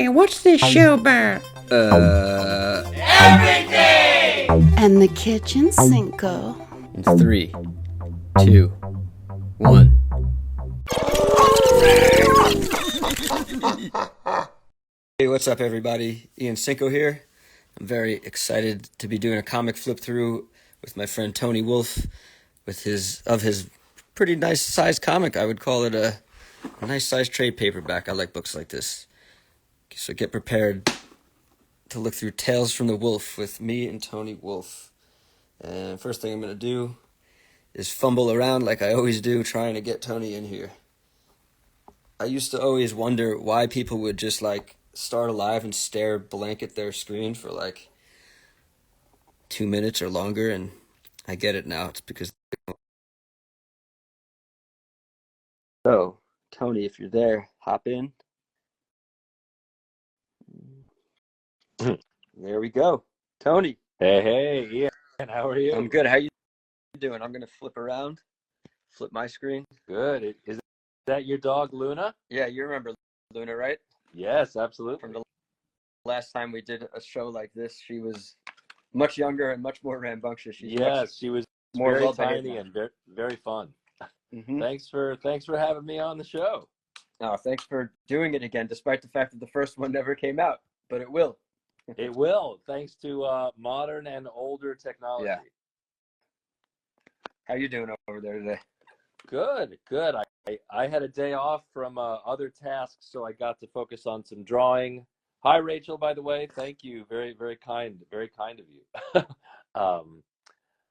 Hey, what's this show about? Everything! And the kitchen Cinco. In 3, 2, 1. Hey, what's up, everybody? Cinco here. I'm very excited to be doing a comic flip through with my friend Tony Wolf, with his pretty nice sized comic. I would call it a nice sized trade paperback. I like books like this. So get prepared to look through Tales from the Wolf with me and Tony Wolf. And first thing I'm going to do is fumble around like I always do, trying to get Tony in here. I used to always wonder why people would just like start a live and stare blank at their screen for like 2 minutes or longer, and I get it now. It's because... So, Tony, if you're there, hop in. There we go. Tony. Hey, Ian, how are you? I'm good. How you doing? I'm going to flip around, flip my screen. Good. Is that your dog, Luna? Yeah, you remember Luna, right? Yes, absolutely. From the last time we did a show like this, she was much younger and much more rambunctious. She was more very well-behaved tiny and very, very fun. Mm-hmm. Thanks for having me on the show. Oh, thanks for doing it again, despite the fact that the first one never came out, but it will. It will, thanks to modern and older technology. Yeah. How you doing over there today? Good. I had a day off from other tasks, so I got to focus on some drawing. Hi, Rachel, by the way. Thank you. Very, very kind of you.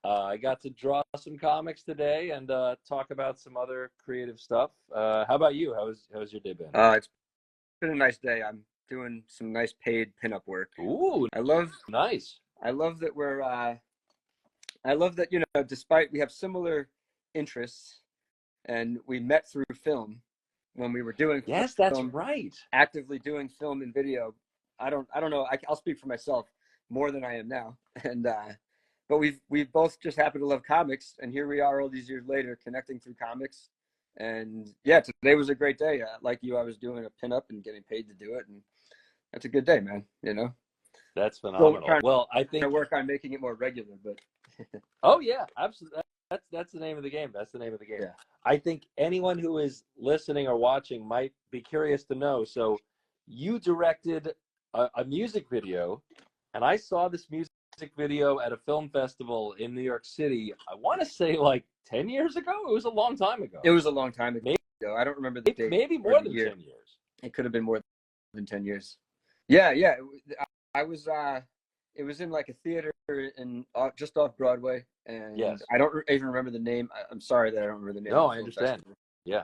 I got to draw some comics today and talk about some other creative stuff. How about you? How's your day been? It's been a nice day. I'm doing some nice paid pinup work. Ooh, nice. I love that I love that, despite we have similar interests and we met through film when we were doing Yes, film, that's right. Actively doing film and video. I don't know. I'll speak for myself more than I am now. And but we've both just happened to love comics, and here we are all these years later connecting through comics. And yeah, today was a great day. Like you, I was doing a pinup and getting paid to do it, and that's a good day, man. That's phenomenal. Well, I think I work on making it more regular, but oh yeah, absolutely. That's the name of the game. That's the name of the game. Yeah. I think anyone who is listening or watching might be curious to know. So you directed a music video, and I saw this music video at a film festival in New York City. I want to say like 10 years ago. It was a long time ago. It was a long time ago. I don't remember the date. Maybe more than 10 years. It could have been more than 10 years. Yeah. I was it was in like a theater in just off Broadway, and yes. I don't even remember the name. I'm sorry that I don't remember the name. No, I understand. Festival. Yeah.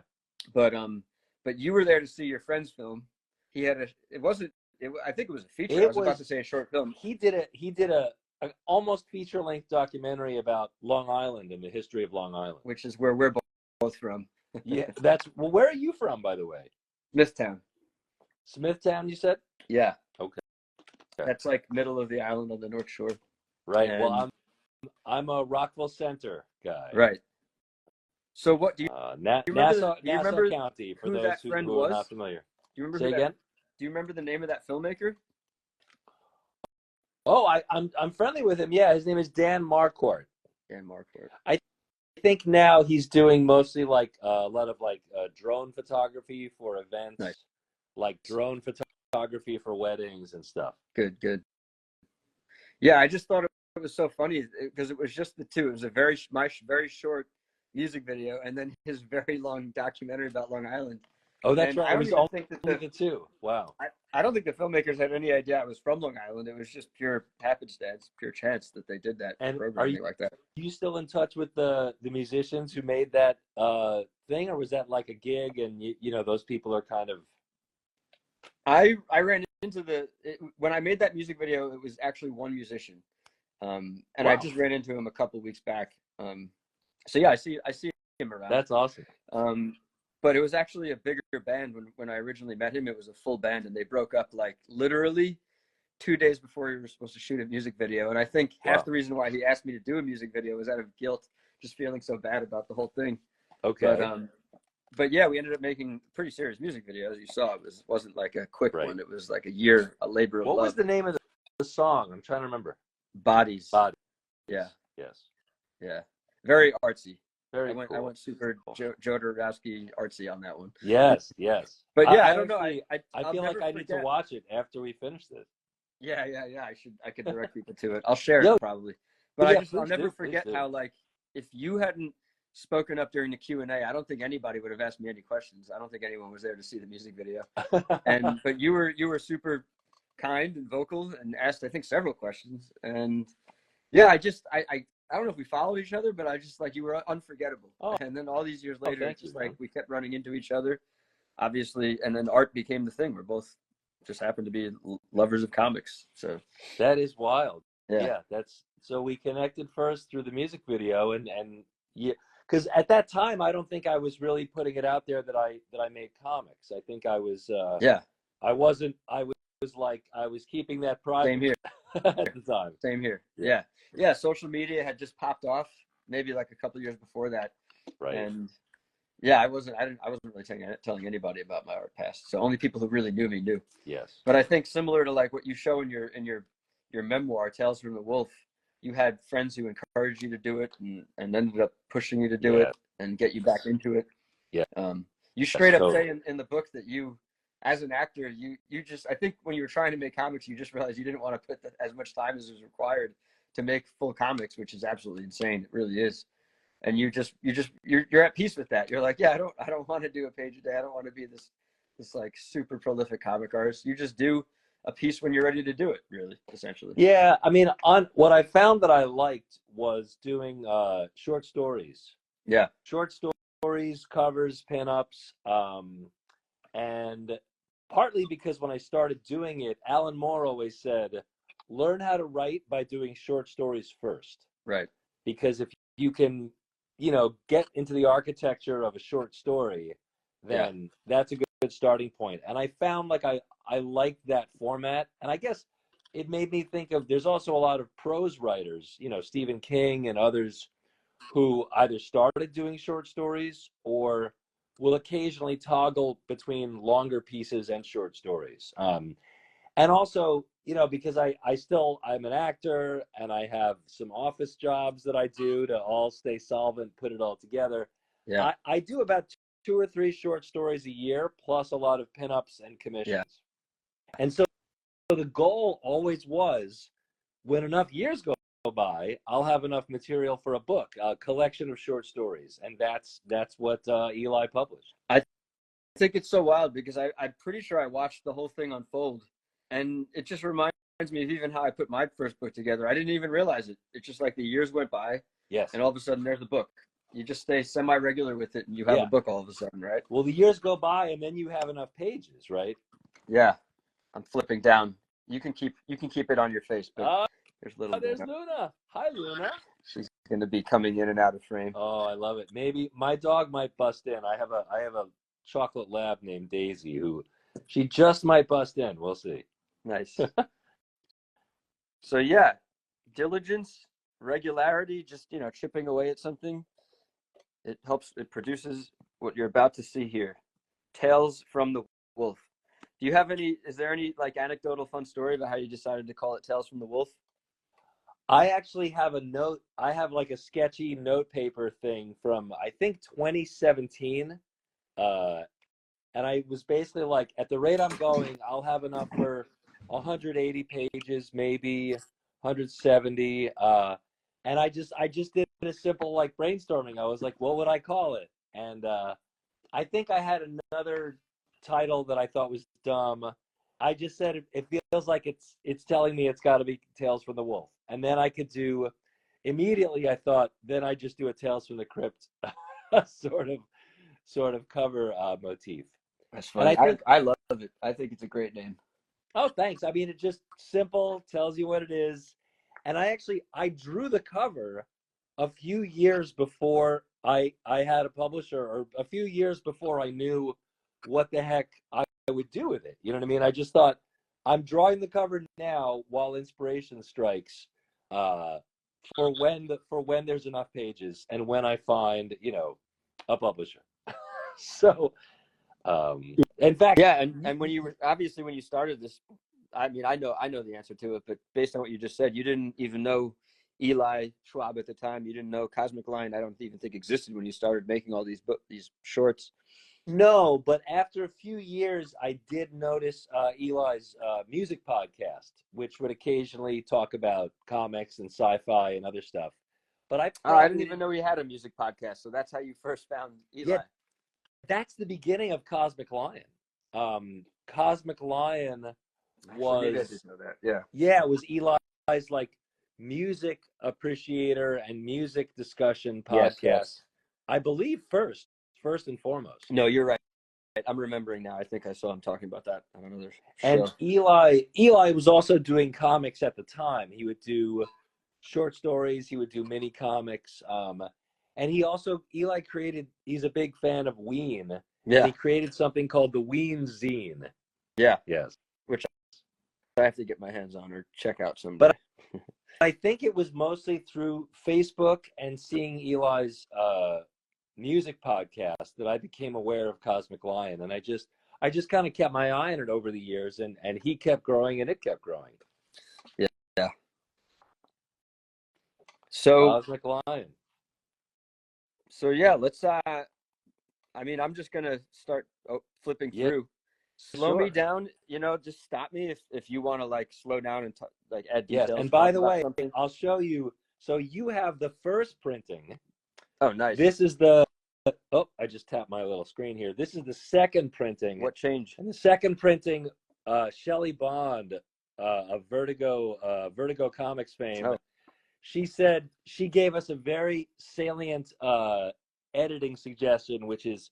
But you were there to see your friend's film. He had I think it was a feature. I was about to say a short film. He did an almost feature-length documentary about Long Island and the history of Long Island, which is where we're both from. Yeah, well, where are you from, by the way? Smithtown, you said? Yeah. Okay. That's like middle of the island on the North Shore. Right. And, well, I'm a Rockville Center guy. Right. So what do you Nassau remember County, for those who are not familiar. Do you remember Say again? Do you remember the name of that filmmaker? Oh, I'm friendly with him. Yeah, his name is Dan Marquardt. Dan Marquardt. I think now he's doing mostly like a lot of like drone photography for events, nice. Like drone photography for weddings and stuff. Good. Yeah, I just thought it was so funny because it was just the two. It was my very short music video, and then his very long documentary about Long Island. Oh, that's right. I don't even think that the two. Wow. I don't think the filmmakers had any idea I was from Long Island. It was just pure happenstance, pure chance that they did that. And programming like that. Are you still in touch with the musicians who made that thing, or was that like a gig? And those people are kind of. I ran into when I made that music video. It was actually one musician, and wow. I just ran into him a couple weeks back. So yeah, I see him around. That's awesome. But it was actually a bigger band when I originally met him. It was a full band, and they broke up like literally 2 days before we were supposed to shoot a music video. And I think half the reason why he asked me to do a music video was out of guilt, just feeling so bad about the whole thing. Okay. but yeah, we ended up making a pretty serious music video. As you saw, it wasn't like a quick Right. one. It was like a labor of What love. was the name of the song? I'm trying to remember. Bodies. Bodies. Yeah. Yes. Yeah. Very artsy. Very I cool. went super Jodorowsky artsy on that one. Yes, yes. But yeah, I don't know. Actually, I I'll feel like never I need to forget. watch it after we finish this. Yeah. I could direct people to it. I'll share Yo, it probably. But yeah, I'll please never do, forget please do. how, like, if you hadn't spoken up during the Q&A, I don't think anybody would have asked me any questions. I don't think anyone was there to see the music video. But you were super kind and vocal and asked, I think, several questions. And yeah, I don't know if we followed each other, but I just, like, you were unforgettable. Oh. And then all these years later, it's just you, like we kept running into each other, obviously, and then art became the thing. We're both just happened to be lovers of comics. So that is wild. yeah, That's so we connected first through the music video, and yeah, because at that time I don't think I was really putting it out there that I made comics. I think I was yeah, I wasn't. I was like I was keeping that private same here. at the time. Same here. Yeah. Social media had just popped off, maybe like a couple of years before that, Right. and yeah, I wasn't really telling anybody about my art past. So only people who really knew me knew. Yes. But I think similar to like what you show in your memoir, Tales from the Wolf, you had friends who encouraged you to do it and ended up pushing you to do it and get you back into it. Yeah. You straight up say in the book that you, as an actor, you just, I think when you were trying to make comics, you just realized you didn't want to put as much time as was required to make full comics, which is absolutely insane. It really is. And you're at peace with that. You're like, yeah, I don't want to do a page a day. I don't want to be this like super prolific comic artist. You just do a piece when you're ready to do it, really, essentially. Yeah, I mean, on what I found that I liked was doing short stories. Yeah. Short stories, covers, pinups, and partly because when I started doing it, Alan Moore always said, learn how to write by doing short stories first. Right. Because if you can, get into the architecture of a short story, then that's a good starting point. And I found like I liked that format. And I guess it made me think of, there's also a lot of prose writers, Stephen King and others who either started doing short stories or will occasionally toggle between longer pieces and short stories. And also, because I'm an actor and I have some office jobs that I do to all stay solvent, put it all together. Yeah. I do about 2 or 3 short stories a year, plus a lot of pinups and commissions. Yeah. And so the goal always was, when enough years go by, I'll have enough material for a book, a collection of short stories. And that's what Eli published. I think it's so wild because I'm pretty sure I watched the whole thing unfold. And it just reminds me of even how I put my first book together. I didn't even realize it. It's just like the years went by. Yes. And all of a sudden there's a book. You just stay semi-regular with it and you have a book all of a sudden, right? Well, the years go by and then you have enough pages, right? Yeah. I'm flipping down. You can keep it on your face, but there's Luna. Hi, Luna. She's going to be coming in and out of frame. Oh, I love it. Maybe my dog might bust in. I have a chocolate lab named Daisy who she just might bust in. We'll see. Nice. So yeah, diligence, regularity, just chipping away at something. It produces what you're about to see here. Tales from the Wolf. Is there any like anecdotal fun story about how you decided to call it Tales from the Wolf? I actually have a note. I have like a sketchy note paper thing from, I think, 2017. And I was basically like, at the rate I'm going, I'll have enough for 180 pages, maybe 170. And I just did a simple like brainstorming. I was like, what would I call it? And I think I had another title that I thought was dumb. I just said it feels like it's telling me it's got to be Tales from the Wolf. And then I could do, immediately I thought, then I just do a Tales from the Crypt sort of cover motif. That's funny. I love it. I think it's a great name. Oh, thanks. I mean, it's just simple, tells you what it is. And I drew the cover a few years before I had a publisher, or a few years before I knew what the heck I would do with it. You know what I mean? I just thought, I'm drawing the cover now while inspiration strikes, for when there's enough pages and when I find, a publisher. So, in fact, Yeah, and when you were obviously when you started this, I mean, I know the answer to it, but based on what you just said, you didn't even know Eli Schwab at the time. You didn't know Cosmic Line. I don't even think existed when you started making all these shorts. no, but after a few years, I did notice Eli's music podcast, which would occasionally talk about comics and sci-fi and other stuff. But I Oh, I didn't probably even know he had a music podcast. So that's how you first found Eli. yeah, that's the beginning of Cosmic Lion. Cosmic Lion Actually, maybe I did was know that. Yeah. yeah, it was Eli's like music appreciator and music discussion Yes. podcast. Yes. I believe first and foremost. No, you're right. I'm remembering now. I think I saw him talking about that on another And show. Eli was also doing comics at the time. He would do short stories, he would do mini comics, and Eli created. He's a big fan of Ween, and Yeah. he created something called the Ween Zine. Yeah. Yes, Which I have to get my hands on or check out someday. but I think it was mostly through Facebook and seeing Eli's music podcast that I became aware of Cosmic Lion, and I just kind of kept my eye on it over the years, and he kept growing and it kept growing. Yeah. Yeah. So Cosmic Lion. so yeah, let's I mean, I'm just gonna start flipping Yeah, through. Slow me sure. down, just stop me if you want to like slow down and like add Yes, details, and by talk the about way, something. I'll show you. So you have the first printing. Oh, nice. This is the. Oh, I just tapped my little screen here. This is the second printing. What changed? And the second printing, Shelley Bond, of Vertigo Comics fame. Oh. She said she gave us a very salient editing suggestion, which is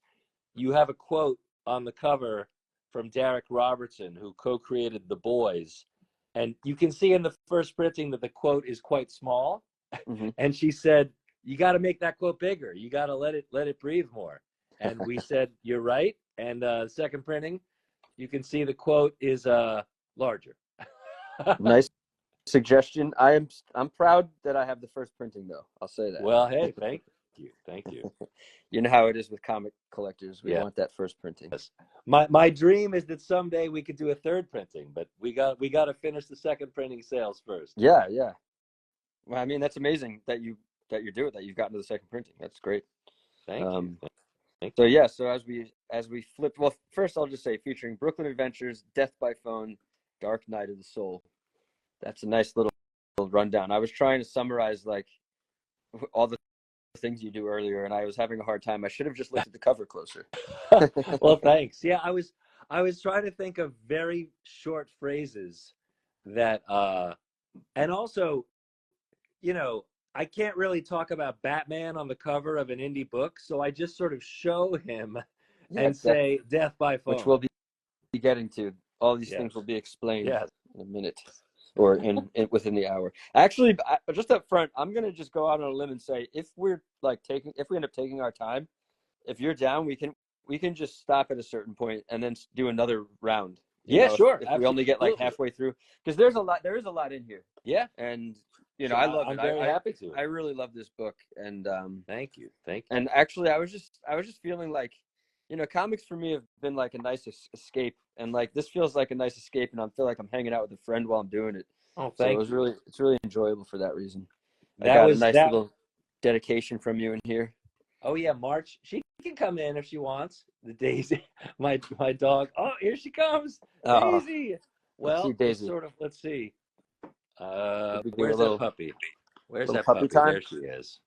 you have a quote on the cover from Derek Robertson, who co-created The Boys. And you can see in the first printing that the quote is quite small. Mm-hmm. And she said, you got to make that quote bigger. You got to let it breathe more. And we said, you're right. And second printing, you can see the quote is larger. Nice suggestion. I'm proud that I have the first printing though. I'll say that. Well, hey, thank you. You know how it is with comic collectors. We Yeah. want that first printing. Yes. My dream is that someday we could do a third printing, but we got to finish the second printing sales first. Yeah, yeah. Well, I mean, that's amazing that you're doing that. You've gotten to the second printing. That's great. Thank you. So yeah, so as we flip, well, first I'll just say featuring Brooklyn Adventures, Death by Phone, Dark Night of the Soul. That's a nice little rundown. I was trying to summarize like all the things you do earlier, and I was having a hard time. I should have just looked at the cover closer. Well, thanks. Yeah, I was trying to think of very short phrases that and also, I can't really talk about Batman on the cover of an indie book, so I just sort of show him and say Death by Phone. Which we'll be getting to. All these Yes. things will be explained Yes. in a minute or within the hour. Actually, just up front, I'm going to just go out on a limb and say if we end up taking our time, if you're down, we can just stop at a certain point and then do another round. Sure. If we only get like halfway through, because there is a lot in here. Yeah. And I love it. I'm very happy to. I really love this book, and Thank you. And actually, I was just feeling like, comics for me have been like a nice escape, and like this feels like a nice escape, and I feel like I'm hanging out with a friend while I'm doing it. Oh, so thank you. It's really enjoyable for that reason. I That got was a nice that. little dedication from you in here. Oh yeah, March. She can come in if she wants. The Daisy, my dog. Oh, here she comes, Oh, Daisy. Well, Daisy. it's sort of. Let's see. We do Where's a little- that puppy? Where's little that puppy? puppy time? There she is.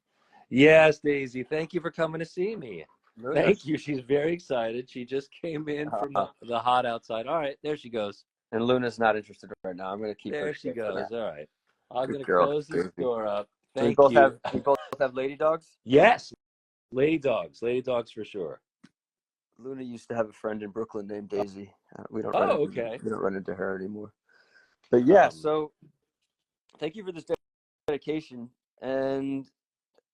Yes, Daisy. Thank you for coming to see me. Thank you. She's very excited. She just came in from the hot outside. All right, there she goes. And Luna's not interested right now. I'm going to keep her. There she goes. All right. I'm Good going to girl, close this Daisy. door up. So we Thank both you. we both have lady dogs. Yes, lady dogs for sure. Luna used to have a friend in Brooklyn named Daisy. We don't. Okay. We don't run into her anymore. But yeah, so thank you for this dedication. And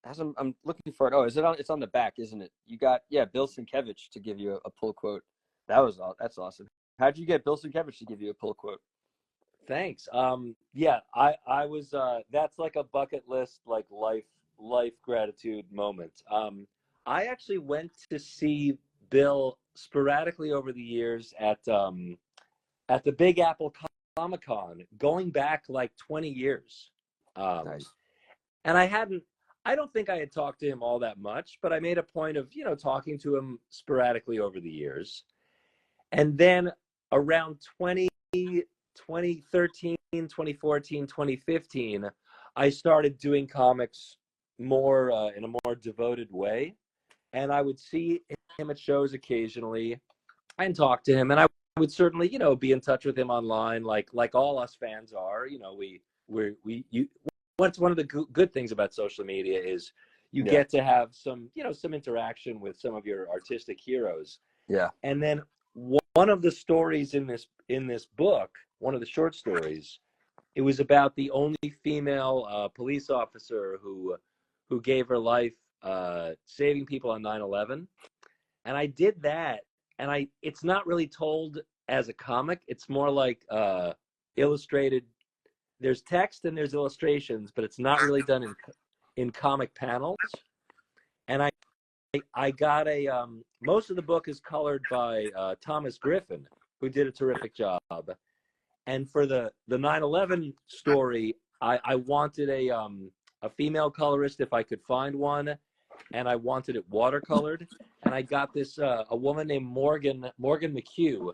as I'm looking for it, it's on the back, isn't it? You got Bill Sienkiewicz to give you a pull quote. That's awesome. How'd you get Bill Sienkiewicz to give you a pull quote? Thanks. I was that's like a bucket list, like life gratitude moment. I actually went to see Bill sporadically over the years at the Big Apple Comic Con, going back like 20 years. Nice. And I don't think I had talked to him all that much, but I made a point of, talking to him sporadically over the years. And then around 2013, 2014, 2015, I started doing comics more in a more devoted way. And I would see him at shows occasionally and talk to him. And I would certainly, be in touch with him online, like all us fans are. What's one of the good things about social media is you get to have some interaction with some of your artistic heroes. Yeah. And then one of the stories in this book, one of the short stories, it was about the only female police officer who gave her life saving people on 9/11. And I did that, and it's not really told as a comic. It's more like illustrated. There's text and there's illustrations, but it's not really done in comic panels. And I got most of the book is colored by Thomas Griffin, who did a terrific job. And for the 9/11 story, I wanted a female colorist if I could find one, and I wanted it watercolored. And I got this a woman named Morgan McHugh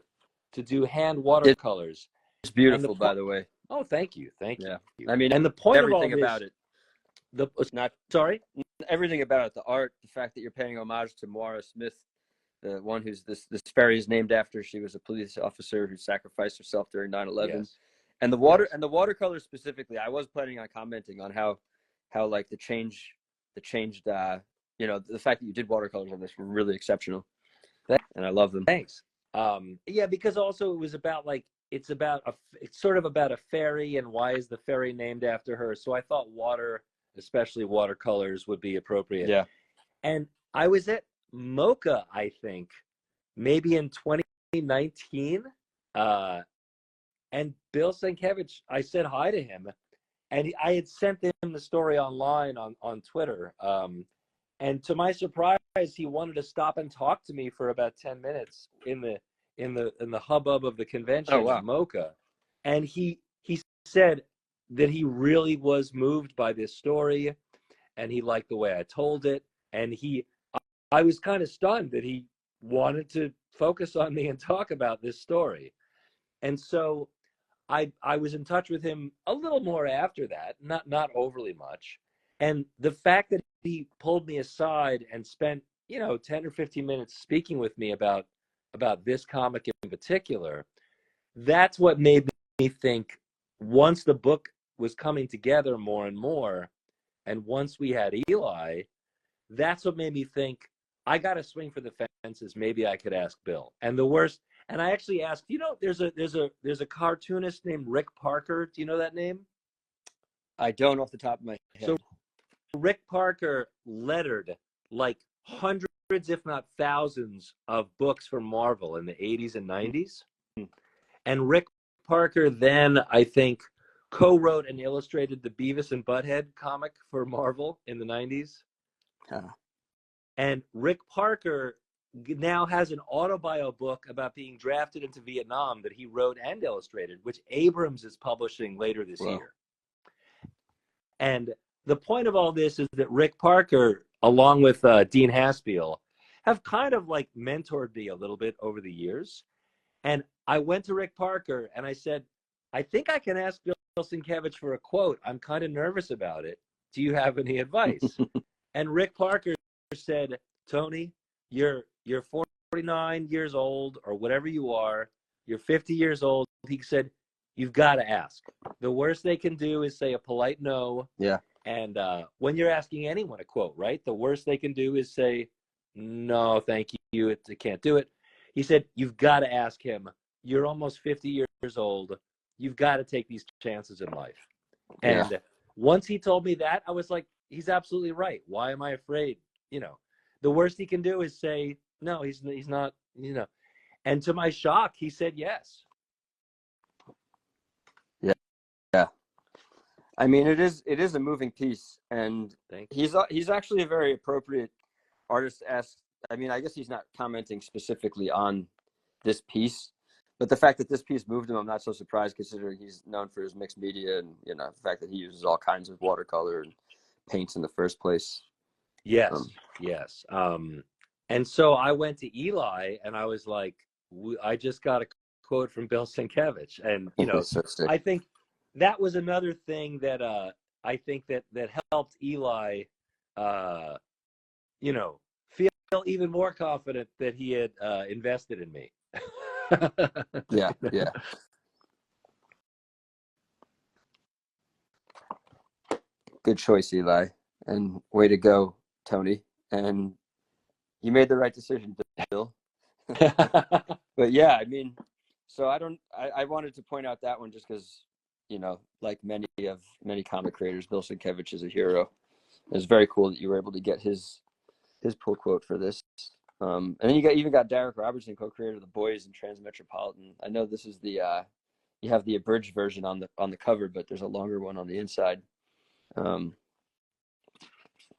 to do hand watercolors. It's beautiful, by the way. Oh, thank you. Yeah. I mean, and the point everything of all about this, everything about it, the art, the fact that you're paying homage to Moira Smith, the one who's this ferry is named after. She was a police officer who sacrificed herself during 9/11. Yes. And the watercolor specifically, I was planning on commenting on how like the changed the fact that you did watercolors on this were really exceptional. And I love them. Thanks. Yeah, because also it was about it's sort of about a ferry, and why is the ferry named after her? So I thought water, especially watercolors, would be appropriate. Yeah. And I was at MoCA, I think, maybe in 2019, and Bill Sienkiewicz, I said hi to him, and I had sent him the story online on Twitter. And to my surprise, he wanted to stop and talk to me for about 10 minutes in the hubbub of the convention at MoCA. And he said that he really was moved by this story, and he liked the way I told it. And I was kind of stunned that he wanted to focus on me and talk about this story. And so I was in touch with him a little more after that, not overly much. And the fact that he pulled me aside and spent 10 or 15 minutes speaking with me about this comic in particular, that's what made me think, once the book was coming together more and more, and once we had Eli, that's what made me think, I got to swing for the fences. Maybe I could ask Bill. And I actually asked, there's a cartoonist named Rick Parker. Do you know that name? I don't, off the top of my head. So Rick Parker lettered like hundreds, if not thousands, of books for Marvel in the 80s and 90s. And Rick Parker then, I think, co-wrote and illustrated the Beavis and Butthead comic for Marvel in the 90s. And Rick Parker now has an autobio book about being drafted into Vietnam that he wrote and illustrated, which Abrams is publishing later this year. And the point of all this is that Rick Parker, along with Dean Haspiel, have kind of like mentored me a little bit over the years. And I went to Rick Parker and I said, I think I can ask Bill Sienkiewicz for a quote. I'm kind of nervous about it. Do you have any advice? And Rick Parker said, Tony, you're 49 years old or whatever you are. You're 50 years old. He said, you've got to ask. The worst they can do is say a polite no. Yeah. And when you're asking anyone a quote, right, the worst they can do is say, no, thank you. I can't do it. He said, you've got to ask him. You're almost 50 years old. You've got to take these chances in life. And once he told me that, I was like, he's absolutely right. Why am I afraid? The worst he can do is say, no, he's not, And to my shock, he said yes. Yeah. I mean, it is a moving piece, and he's actually a very appropriate artist to ask I mean, I guess he's not commenting specifically on this piece, but the fact that this piece moved him, I'm not so surprised considering he's known for his mixed media and, you know, the fact that he uses all kinds of watercolor and paints in the first place. Yes, yes. And so I went to Eli and I was like, I just got a quote from Bill Sienkiewicz. And, you know, So sick. I think that was another thing that I think that helped Eli, you know, feel even more confident that he had invested in me. Yeah, yeah. Good choice, Eli. And way to go, Tony. And you made the right decision, Bill. But yeah, I mean, so I wanted to point out that one just because, you know, like many comic creators, Bill Sienkiewicz is a hero. It was very cool that you were able to get his pull quote for this. And then even got Derek Robertson, co-creator of The Boys and Transmetropolitan. I know this is the you have the abridged version on the cover, but there's a longer one on the inside.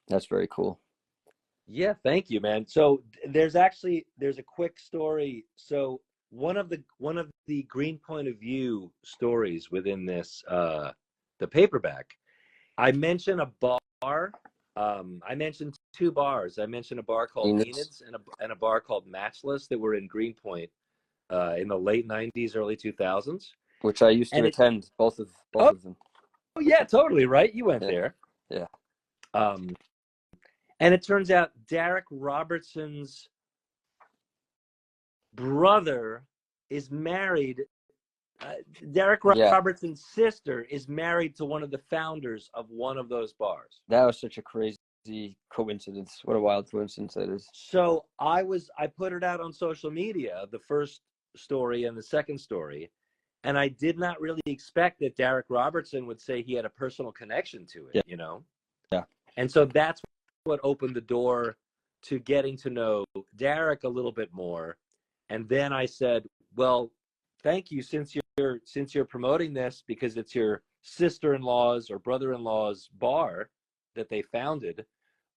That's very cool. Yeah, thank you, man. So there's a quick story. So one of the Green Point of View stories within this the paperback, I mention a bar. I mentioned two bars. I mentioned a bar called Enid's and a bar called Matchless that were in Greenpoint in the late '90s, early 2000s. Which I used to attend both of them. Oh yeah, totally right. You went Yeah. there. Yeah. And it turns out Derek Robertson's brother is married. Derek Robertson's sister is married to one of the founders of one of those bars. That was such a crazy coincidence. What a wild coincidence that is. So I put it out on social media, the first story and the second story, and I did not really expect that Derek Robertson would say he had a personal connection to it, you know? Yeah. And so that's what opened the door to getting to know Derek a little bit more. And then I said, well, thank you, since you're promoting this because it's your sister-in-law's or brother-in-law's bar that they founded.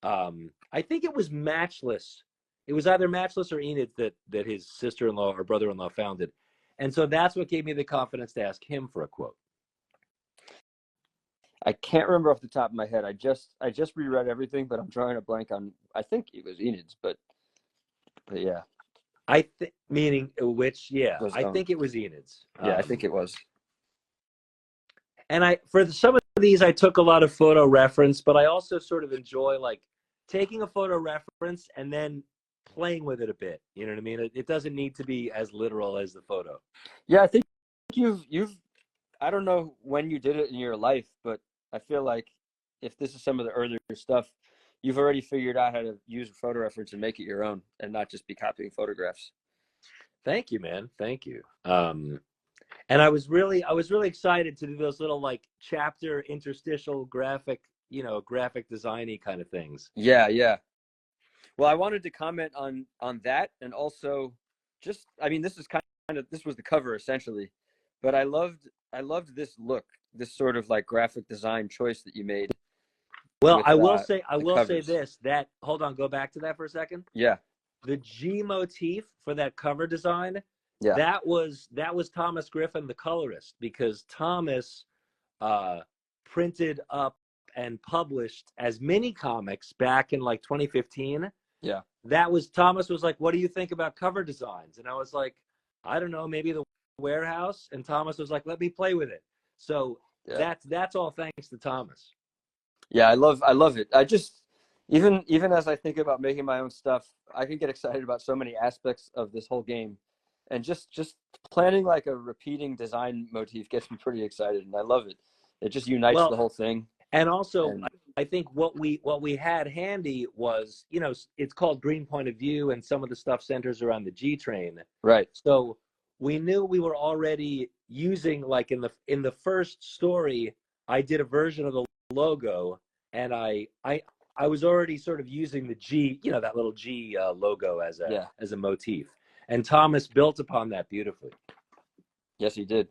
I think it was Matchless. It was either Matchless or Enid that his sister-in-law or brother-in-law founded. And so that's what gave me the confidence to ask him for a quote. I can't remember off the top of my head. I just reread everything, but I'm drawing a blank on. I think it was Enid's, but yeah. Meaning which? Yeah, I think it was Enid's. Yeah, I think it was. And for some of these, I took a lot of photo reference, but I also sort of enjoy like taking a photo reference and then playing with it a bit. You know what I mean? It doesn't need to be as literal as the photo. Yeah, I think you've. I don't know when you did it in your life, but I feel like if this is some of the earlier stuff, you've already figured out how to use a photo reference and make it your own and not just be copying photographs. Thank you, man. Thank you. And I was really excited to do those little like chapter interstitial graphic designy kind of things. Yeah, yeah. Well, I wanted to comment on that, and also just, I mean, this was the cover essentially, but I loved this look, this sort of like graphic design choice that you made. Well, I will say this, that hold on, go back to that for a second. Yeah. The G motif for that cover design, yeah, that was Thomas Griffin, the colorist, because Thomas printed up and published as mini comics back in like 2015. Yeah. Thomas was like, what do you think about cover designs? And I was like, I don't know, maybe the warehouse. And Thomas was like, let me play with it. So that's all thanks to Thomas. Yeah, I love it. I just, even as I think about making my own stuff, I can get excited about so many aspects of this whole game. And just planning like a repeating design motif gets me pretty excited, and I love it. It just unites the whole thing. And also, I think what we had handy was, you know, it's called Green Point of View, and some of the stuff centers around the G train. Right. So we knew we were already using, like in the first story, I did a version of the logo, and I was already sort of using the G, you know, that little G logo as a motif. And Thomas built upon that beautifully. Yes, he did.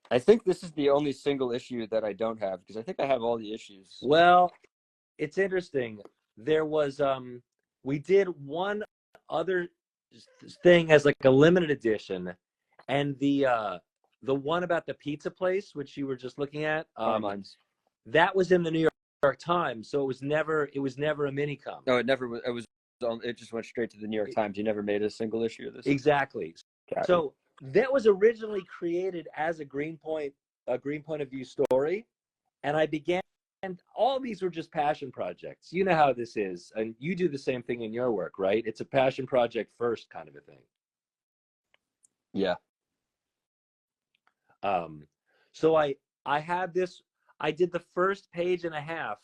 I think this is the only single issue that I don't have, because I think I have all the issues. Well, it's interesting. there was we did one other thing as like a limited edition, and the one about the pizza place, which you were just looking at, Carmine's. that was in the New York Times, so it was never a mini comic. No, it never was. It just went straight to the New York Times. You never made a single issue of this. Exactly. Got So that was originally created as a Green point of view story, and I began. And all these were just passion projects. You know how this is, and you do the same thing in your work, right? It's a passion project first kind of a thing. Yeah. So I had this. I did the first page and a half,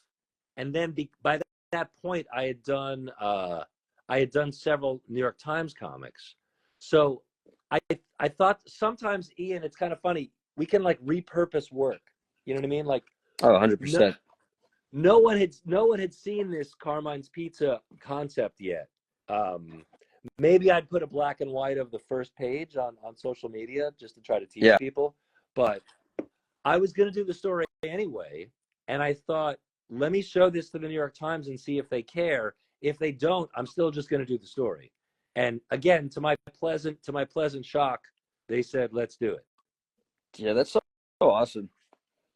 and then by that point, I had done several New York Times comics. So I thought sometimes, Ian, it's kind of funny. We can like repurpose work. You know what I mean? Like, oh, 100%. No one had seen this Carmine's Pizza concept yet. Maybe I'd put a black and white of the first page on social media just to try to teach people. But I was going to do the story anyway, and I thought, let me show this to the New York Times and see if they care. If they don't, I'm still just going to do the story. And again, to my pleasant shock, they said, let's do it. Yeah, that's so awesome.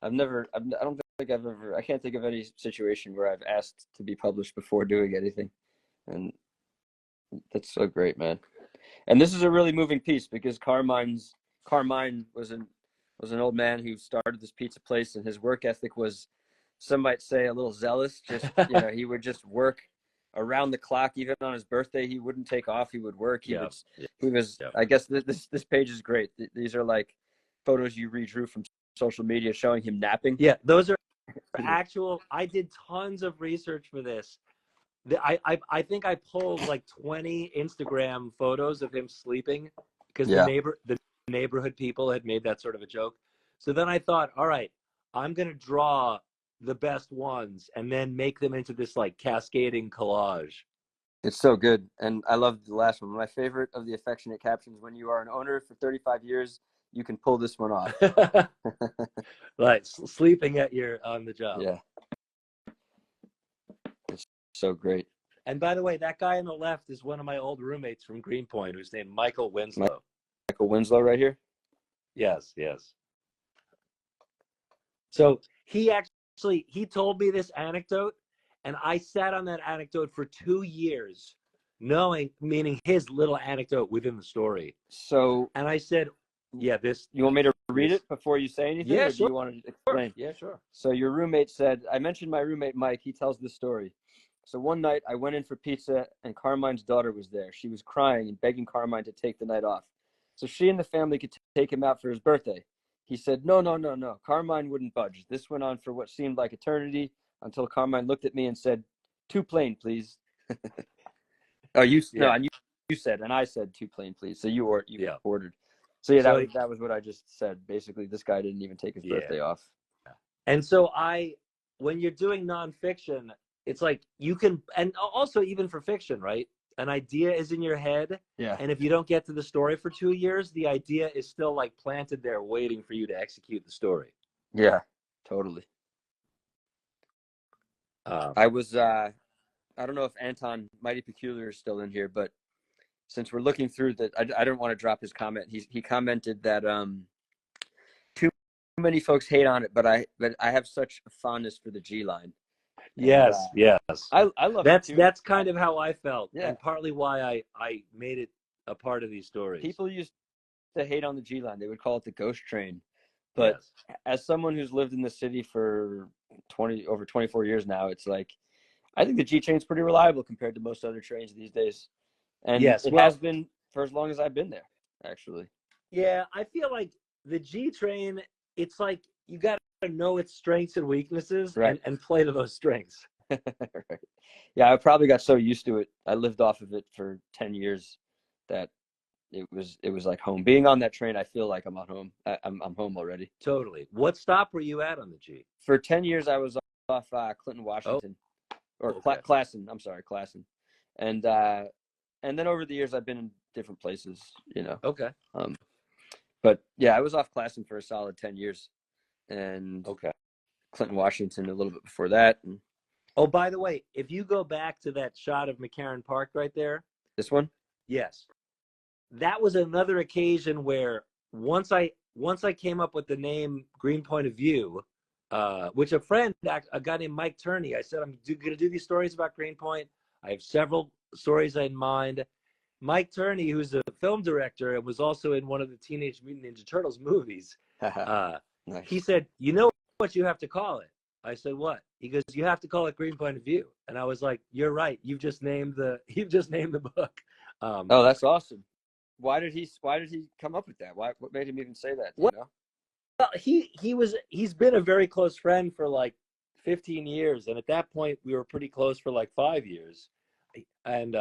I can't think of any situation where I've asked to be published before doing anything. And that's so great, man. And this is a really moving piece because Carmine was an old man who started this pizza place, and his work ethic was, some might say, a little zealous. Just, he would just work around the clock. Even on his birthday, he wouldn't take off. He would work. He was. I guess this page is great. These are like photos you redrew from social media showing him napping. Yeah, those are actual. I did tons of research for this. I think I pulled like 20 Instagram photos of him sleeping because the neighborhood people had made that sort of a joke. So then I thought, all right, I'm gonna draw the best ones and then make them into this like cascading collage. It's so good. And I love the last one. My favorite of the affectionate captions: when you are an owner for 35 years, you can pull this one off. Right, sleeping on the job. Yeah, it's so great. And by the way, that guy on the left is one of my old roommates from Greenpoint, who's named Michael Winslow. Michael Winslow, right here. Yes. So he told me this anecdote, and I sat on that anecdote for 2 years, meaning his little anecdote within the story. So, and I said, yeah, this. You want me to read it before you say anything? Yeah, or sure. Do you want to explain? Yeah, sure. So your roommate said, I mentioned my roommate, Mike. He tells this story. So one night I went in for pizza and Carmine's daughter was there. She was crying and begging Carmine to take the night off, so she and the family could take him out for his birthday. He said, no. Carmine wouldn't budge. This went on for what seemed like eternity until Carmine looked at me and said, 2 plain, please. Oh, you said, and I said 2 plain, please. So you ordered. So that was what I just said. Basically, this guy didn't even take his birthday off. And so when you're doing nonfiction, it's like you can, and also even for fiction, right? An idea is in your head. Yeah. And if you don't get to the story for 2 years, the idea is still like planted there waiting for you to execute the story. Yeah, totally. I don't know if Anton Mighty Peculiar is still in here, but since we're looking through that, I don't want to drop his comment. He commented that too many folks hate on it, but I have such a fondness for the G line. Yes. I love it too. That's kind of how I felt, and partly why I made it a part of these stories. People used to hate on the G line. They would call it the ghost train. But as someone who's lived in the city for over 24 years now, it's like, I think the G train's pretty reliable compared to most other trains these days. And it has been for as long as I've been there, actually. Yeah, I feel like the G train, it's like you got to know its strengths and weaknesses and play to those strengths. Right. Yeah, I probably got so used to it. I lived off of it for 10 years that it was like home. Being on that train, I feel like I'm at home. I'm home already. Totally. What stop were you at on the G? For 10 years, I was off Clinton, Washington. Classen. I'm sorry, Classen. And then over the years, I've been in different places, Okay. But yeah, I was off Classen for a solid 10 years. And Clinton, Washington a little bit before that. And Oh, by the way, if you go back to that shot of McCarran Park right there, This one? yes, that was another occasion where once I came up with the name Green Point of View, which a guy named Mike Turney, I said, I'm going to do these stories about Greenpoint. I have several stories in mind. Mike Turney, who's a film director and was also in one of the Teenage Mutant Ninja Turtles movies, uh, he Nice. said, you know what you have to call it? I said, what? He goes, you have to call it Green Point of View. And I was like, you're right. You've just named the book. Oh, that's awesome. Why did he come up with that? What made him even say that? Do you Well, know? he's been a very close friend for like 15 years, and at that point we were pretty close for like 5 years. And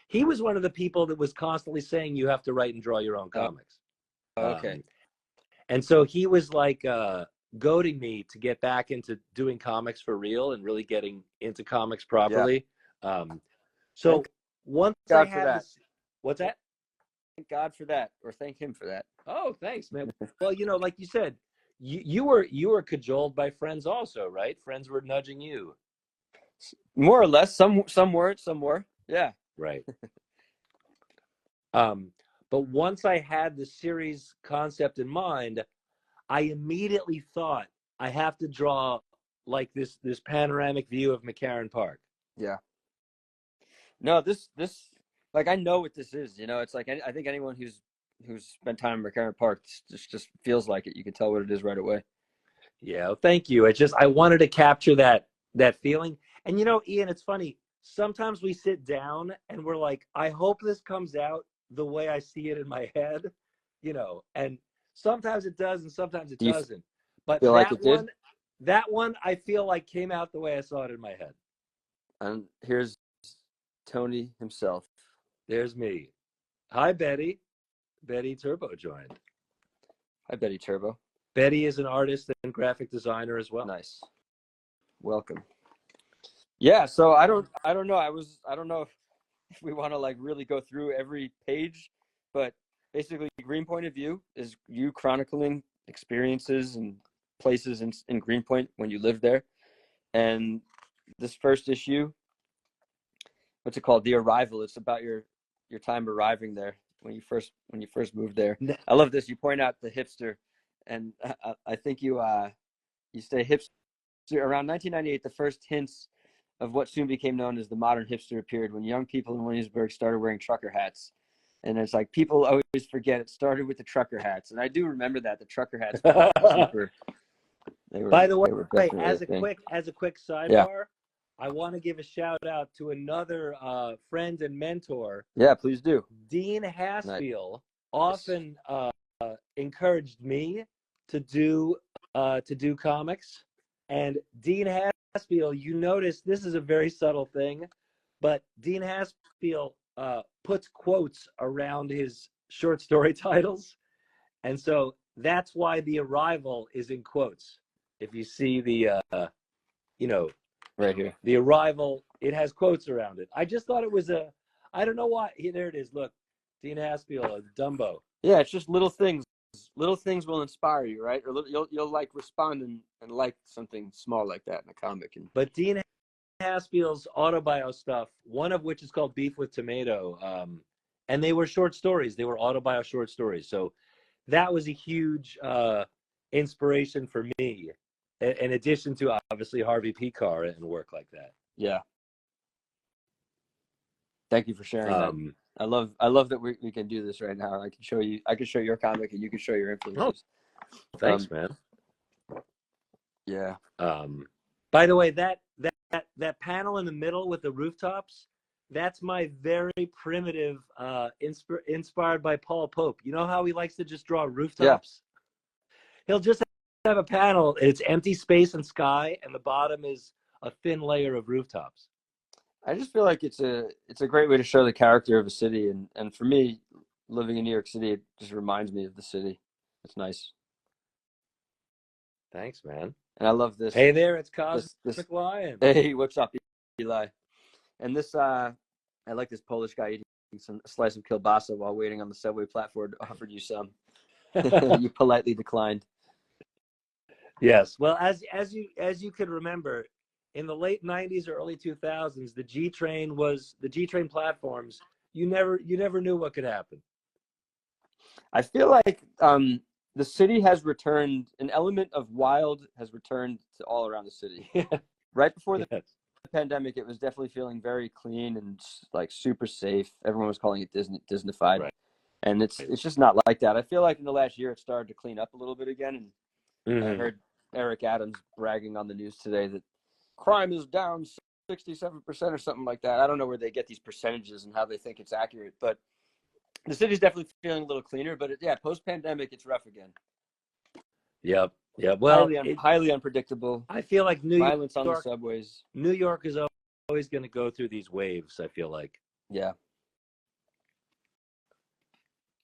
he was one of the people that was constantly saying you have to write and draw your own Oh, comics. okay. And so he was like goading me to get back into doing comics for real and really getting into comics Yeah. properly. Um, so Thank once I God for had that. this, what's that? Thank God for that, or thank him for that. Oh, thanks, man. Well, like you said, you were cajoled by friends also, right? Friends were nudging you. More or less. Some weren't. Some were. Yeah. Right. Um, but once I had the series concept in mind, I immediately thought I have to draw like this panoramic view of McCarran Park. Yeah. No, this like I know what this is. It's like I think anyone who's spent time in McCarran Park just feels like it. You can tell what it is right away. Yeah, well, thank you. I wanted to capture that feeling. And Ian, it's funny. Sometimes we sit down and we're like, I hope this comes out the way I see it in my head, and sometimes it does and sometimes it Do you doesn't. But feel like that it did? one, that one I feel like came out the way I saw it in my head. And here's Tony himself. There's me. Hi, Betty. Betty Turbo joined. Hi, Betty Turbo. Betty is an artist and graphic designer as well. Nice. Welcome. Yeah, so I don't know. I don't know if we want to like really go through every page, but basically Green Point of View is you chronicling experiences and places in Greenpoint when you lived there. And this first issue, what's it called? The Arrival. It's about your time arriving there when you first moved there. I love this. You point out the hipster, and I think you say hipster around 1998. The first hints of what soon became known as the modern hipster appeared when young people in Williamsburg started wearing trucker hats. And it's like people always forget it started with the trucker hats, and I do remember that the trucker hats were super. By the They were way, definitely a as a thing. quick Yeah, sidebar, I want to give a shout out to another friend and mentor, yeah, please do. Dean Nice. Haspiel. Often encouraged me to do comics, and Dean Haspiel. You notice this is a very subtle thing, but Dean Haspiel puts quotes around his short story titles, and so that's why The Arrival is in quotes. If you see Right here. The Arrival, it has quotes around it. I just thought it was I don't know why. There it is. Look, Dean Haspiel, Dumbo. Yeah, it's just little things. Little things will inspire you, right? Or you'll like respond and like something small like that in a comic. And But Dean Haspiel's autobio stuff, one of which is called Beef with Tomato, and they were short stories. They were autobio short stories. So that was a huge inspiration for me, in addition to obviously Harvey Picar and work like that. yeah, thank you for sharing that. Um, I love that we can do this right now. I can show your comic and you can show your influences. thanks, man. Yeah. By the way, that panel in the middle with the rooftops, that's my very primitive, inspired by Paul Pope. You know how he likes to just draw rooftops? Yeah. He'll just have a panel, it's empty space and sky, and the bottom is a thin layer of rooftops. I just feel like it's a great way to show the character of a city, and for me, living in New York City, it just reminds me of the city. It's nice. Thanks, man. And I love this. Hey there, it's Cosmic this Lion. Hey, what's up, Eli? And this I like this Polish guy eating a slice of kielbasa while waiting on the subway platform. Offered you some. You politely declined. Yes. Well, as you could remember, in the late 90s or early 2000s, the G train platforms. You never knew what could happen. I feel like the city has returned, an element of wild has returned to all around the city. Right before the pandemic, it was definitely feeling very clean and like super safe. Everyone was calling it Disneyfied. Right. And it's just not like that. I feel like in the last year it started to clean up a little bit again. And I heard Eric Adams bragging on the news today that crime is down 67% or something like that. I don't know where they get these percentages and how they think it's accurate, but the city's definitely feeling a little cleaner. But post-pandemic, it's rough again. Yep. Well, highly unpredictable. I feel like violence on the subways. New York is always going to go through these waves, I feel like. Yeah.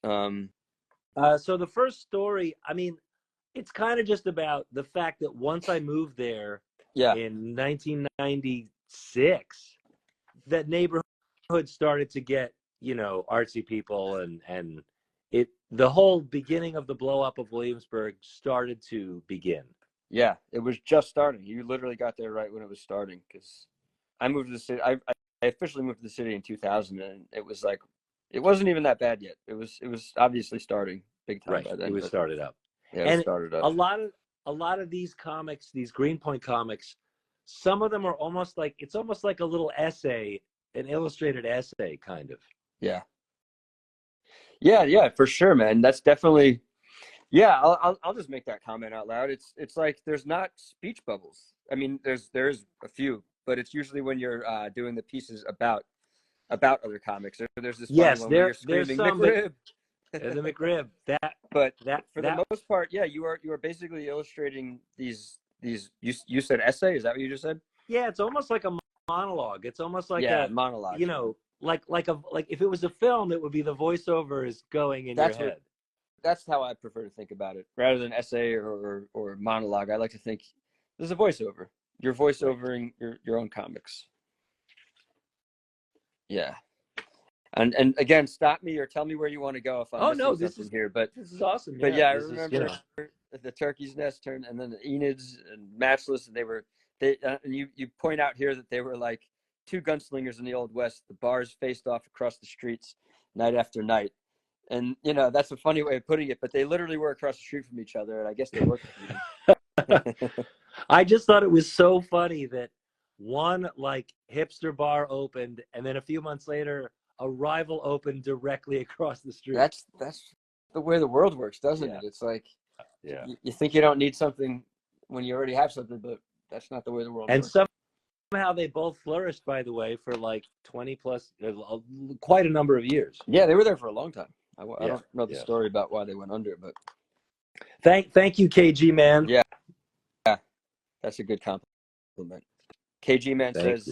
So the first story, I mean, it's kind of just about the fact that once I moved there in 1996, that neighborhood started to get, artsy people, and the whole beginning of the blow up of Williamsburg started to begin. Yeah, it was just starting. You literally got there right when it was starting, because I moved to the city. I officially moved to the city in 2000, and it was like, it wasn't even that bad yet. It was obviously starting big time by then. It was started up. Yeah, it started up. A lot of these comics, these Greenpoint comics, some of them are almost like a little essay, an illustrated essay, kind of. Yeah, for sure, man. That's definitely. Yeah, I'll just make that comment out loud. It's like there's not speech bubbles. I mean, there's a few, but it's usually when you're doing the pieces about other comics. There's this funny one where you're screaming McRib. The McRib. For the most part, yeah, you are basically illustrating these. You said essay? Is that what you just said? Yeah, it's almost like a monologue. It's almost like a monologue. Like if it was a film, it would be the voiceover is going in your head. That's how I prefer to think about it, rather than essay or monologue. I like to think there's a voiceover. You're voiceovering your own comics. Yeah. And again, stop me or tell me where you want to go if I'm missing something here. But this is awesome. But I remember the Turkey's Nest turned, and then the Enids and Matchless, and and you point out here that they were like two gunslingers in the Old West. The bars faced off across the streets night after night, and that's a funny way of putting it, but they literally were across the street from each other, and I guess they worked with them. I just thought it was so funny that one like hipster bar opened, and then a few months later, a rival opened directly across the street. That's the way the world works, doesn't it? It's like, you think you don't need something when you already have something, but that's not the way the world works. And somehow they both flourished, by the way, for like 20 plus, quite a number of years. Yeah, they were there for a long time. I don't know the story about why they went under, but thank you, KG man. Yeah, that's a good compliment. KG man says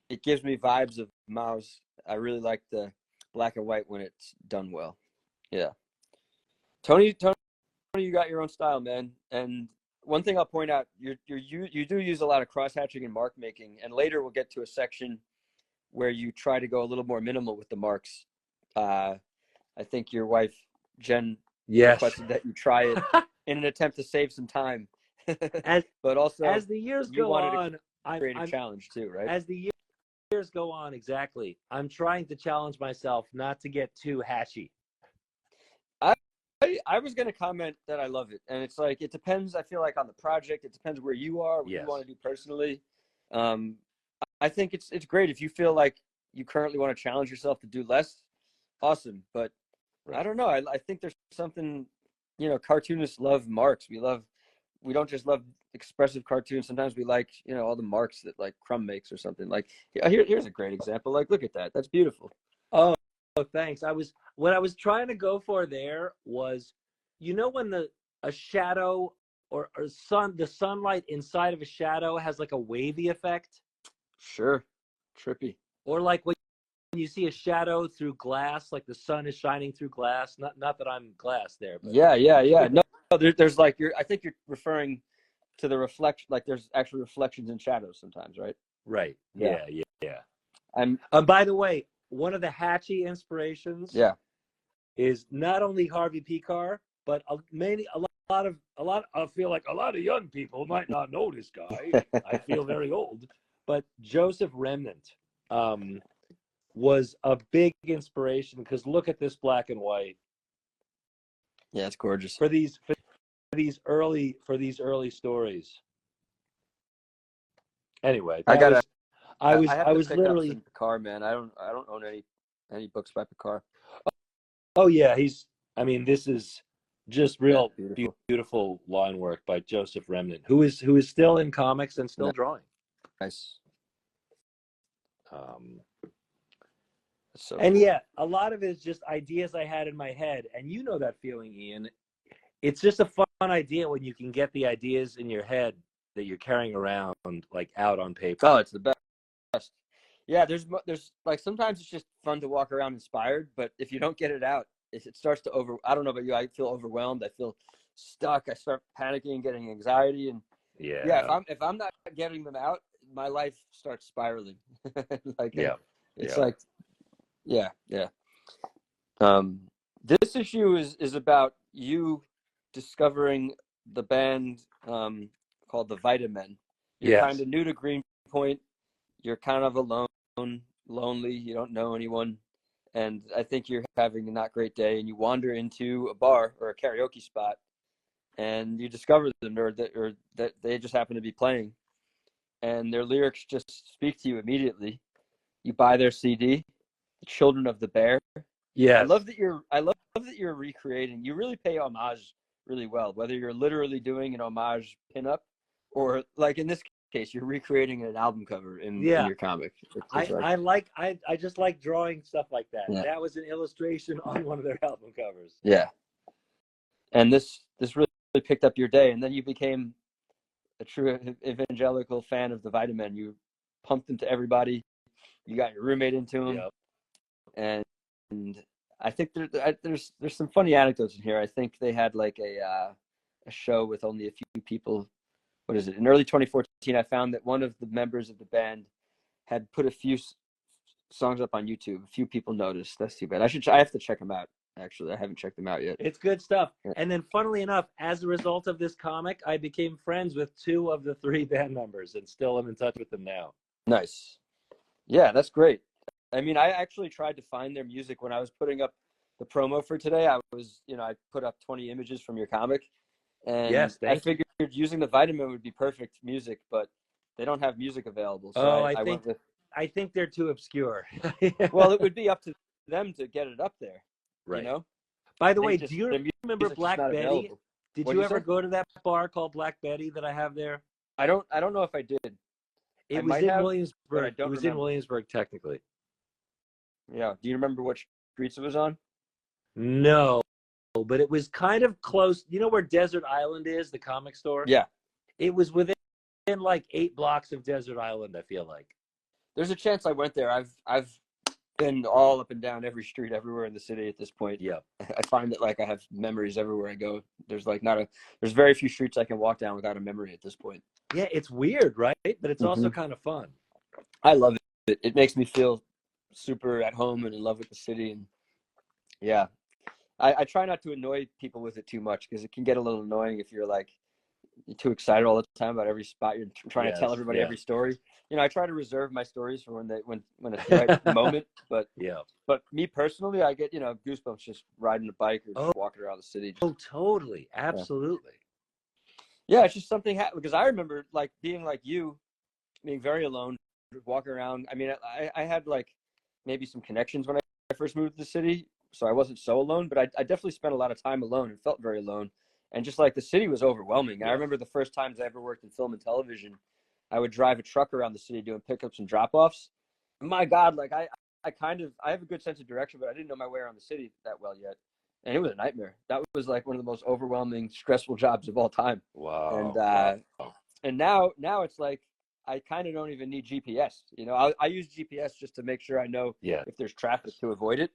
it gives me vibes of Mouse. I really like the black and white when it's done well. Yeah. Tony, you got your own style, man. And one thing I'll point out, you do use a lot of cross hatching and mark making, and later we'll get to a section where you try to go a little more minimal with the marks. I think your wife Jen requested that you try it in an attempt to save some time. But also, as the years go on, create a challenge too, right? As the years go on, exactly. I'm trying to challenge myself not to get too hatchy. I was going to comment that I love it, and it's like it depends. I feel like on the project, it depends where you are, what you want to do personally. I think it's great if you feel like you currently want to challenge yourself to do less. Awesome, but I don't know. I think there's something, cartoonists love marks. We don't just love expressive cartoons. Sometimes we like, all the marks that like Crumb makes or something. Like here's a great example. Like, look at that. That's beautiful. Oh, thanks. What I was trying to go for there was, when a shadow or the sunlight inside of a shadow has like a wavy effect. Sure. Trippy. Or like when you see a shadow through glass, like the sun is shining through glass. Not that I'm glass there. But... Yeah. No, there's like I think you're referring to the reflection. Like there's actually reflections in shadows sometimes, right? Right. Yeah. And by the way, one of the hatchy inspirations is not only Harvey Pekar, but a I feel like a lot of young people might not know this guy. I feel very old, but Joseph Remnant was a big inspiration because look at this black and white. Yeah, it's gorgeous. For these early stories. Anyway, I gotta. I have to was pick up literally. some Picard, man. I don't own any books by Picard. Oh yeah, I mean, this is just Yeah, real beautiful. beautiful line work by Joseph Remnant, who is still in comics and still drawing. Nice. Um, So and cool. yeah, a lot of it is just ideas I had in my head, and you know that feeling, Ian. It's just a fun idea when you can get the ideas in your head that you're carrying around like out on paper. Oh, it's the best. Yeah, there's like sometimes it's just fun to walk around inspired, but if you don't get it out, it starts to I don't know about you, I feel overwhelmed. I feel stuck. I start panicking, getting anxiety, and yeah, if I'm not getting them out, my life starts spiraling. Like it's like yeah. This issue is about you discovering the band called the Vitamin. You're kind of new to Greenpoint. You're kind of alone, lonely. You don't know anyone, and I think you're having a not great day. And you wander into a bar or a karaoke spot, and you discover them, or that they just happen to be playing, and their lyrics just speak to you immediately. You buy their CD, "The Children of the Bear." Yes. I love that you're recreating. You really pay homage really well, whether you're literally doing an homage pinup or like in this case, you're recreating an album cover in your comic. I just like drawing stuff like that. Yeah. That was an illustration on one of their album covers. Yeah. And this really picked up your day, and then you became a true evangelical fan of the Vitamin. You pumped them to everybody. You got your roommate into them. Yep. And I think there's some funny anecdotes in here. I think they had like a show with only a few people. What is it? In early 2014, I found that one of the members of the band had put a few songs up on YouTube. A few people noticed. That's too bad. I have to check them out. Actually, I haven't checked them out yet. It's good stuff. Yeah. And then, funnily enough, as a result of this comic, I became friends with 2 of the 3 band members, and still am in touch with them now. Nice. Yeah, that's great. I mean, I actually tried to find their music when I was putting up the promo for today. I put up 20 images from your comic, and I figured using the Vitamin would be perfect music, but they don't have music available. So I think they're too obscure. Well, it would be up to them to get it up there, right? You know. By the way, do you remember Black Betty? Available. Did you ever go to that bar called Black Betty that I have there? I don't know if I did. It was in Williamsburg. It was in Williamsburg, technically. Yeah. Do you remember which streets it was on? No, but it was kind of close. You know where Desert Island is, the comic store? Yeah. It was within like 8 blocks of Desert Island, I feel like. There's a chance I went there. I've been all up and down every street everywhere in the city at this point. Yeah. I find that like I have memories everywhere I go. There's very few streets I can walk down without a memory at this point. Yeah, it's weird, right? But it's also kind of fun. I love it. It makes me feel super at home and in love with the city. And yeah, I try not to annoy people with it too much because it can get a little annoying if you're too excited all the time about every spot you're trying to tell everybody every story. You know, I try to reserve my stories for when it's the right moment. But me personally, I get goosebumps just riding a bike or just walking around the city. Totally, absolutely. Yeah, it's just something because I remember like being like you, being very alone, walking around. I mean, I had like maybe some connections when I first moved to the city, so I wasn't so alone. But I definitely spent a lot of time alone and felt very alone. And just like the city was overwhelming. I remember the first times I ever worked in film and television, I would drive a truck around the city doing pickups and drop-offs. My God, like I have a good sense of direction, but I didn't know my way around the city that well yet. And it was a nightmare. That was like one of the most overwhelming, stressful jobs of all time. Wow. And now it's like I kind of don't even need GPS. You know, I use GPS just to make sure I know if there's traffic to avoid it.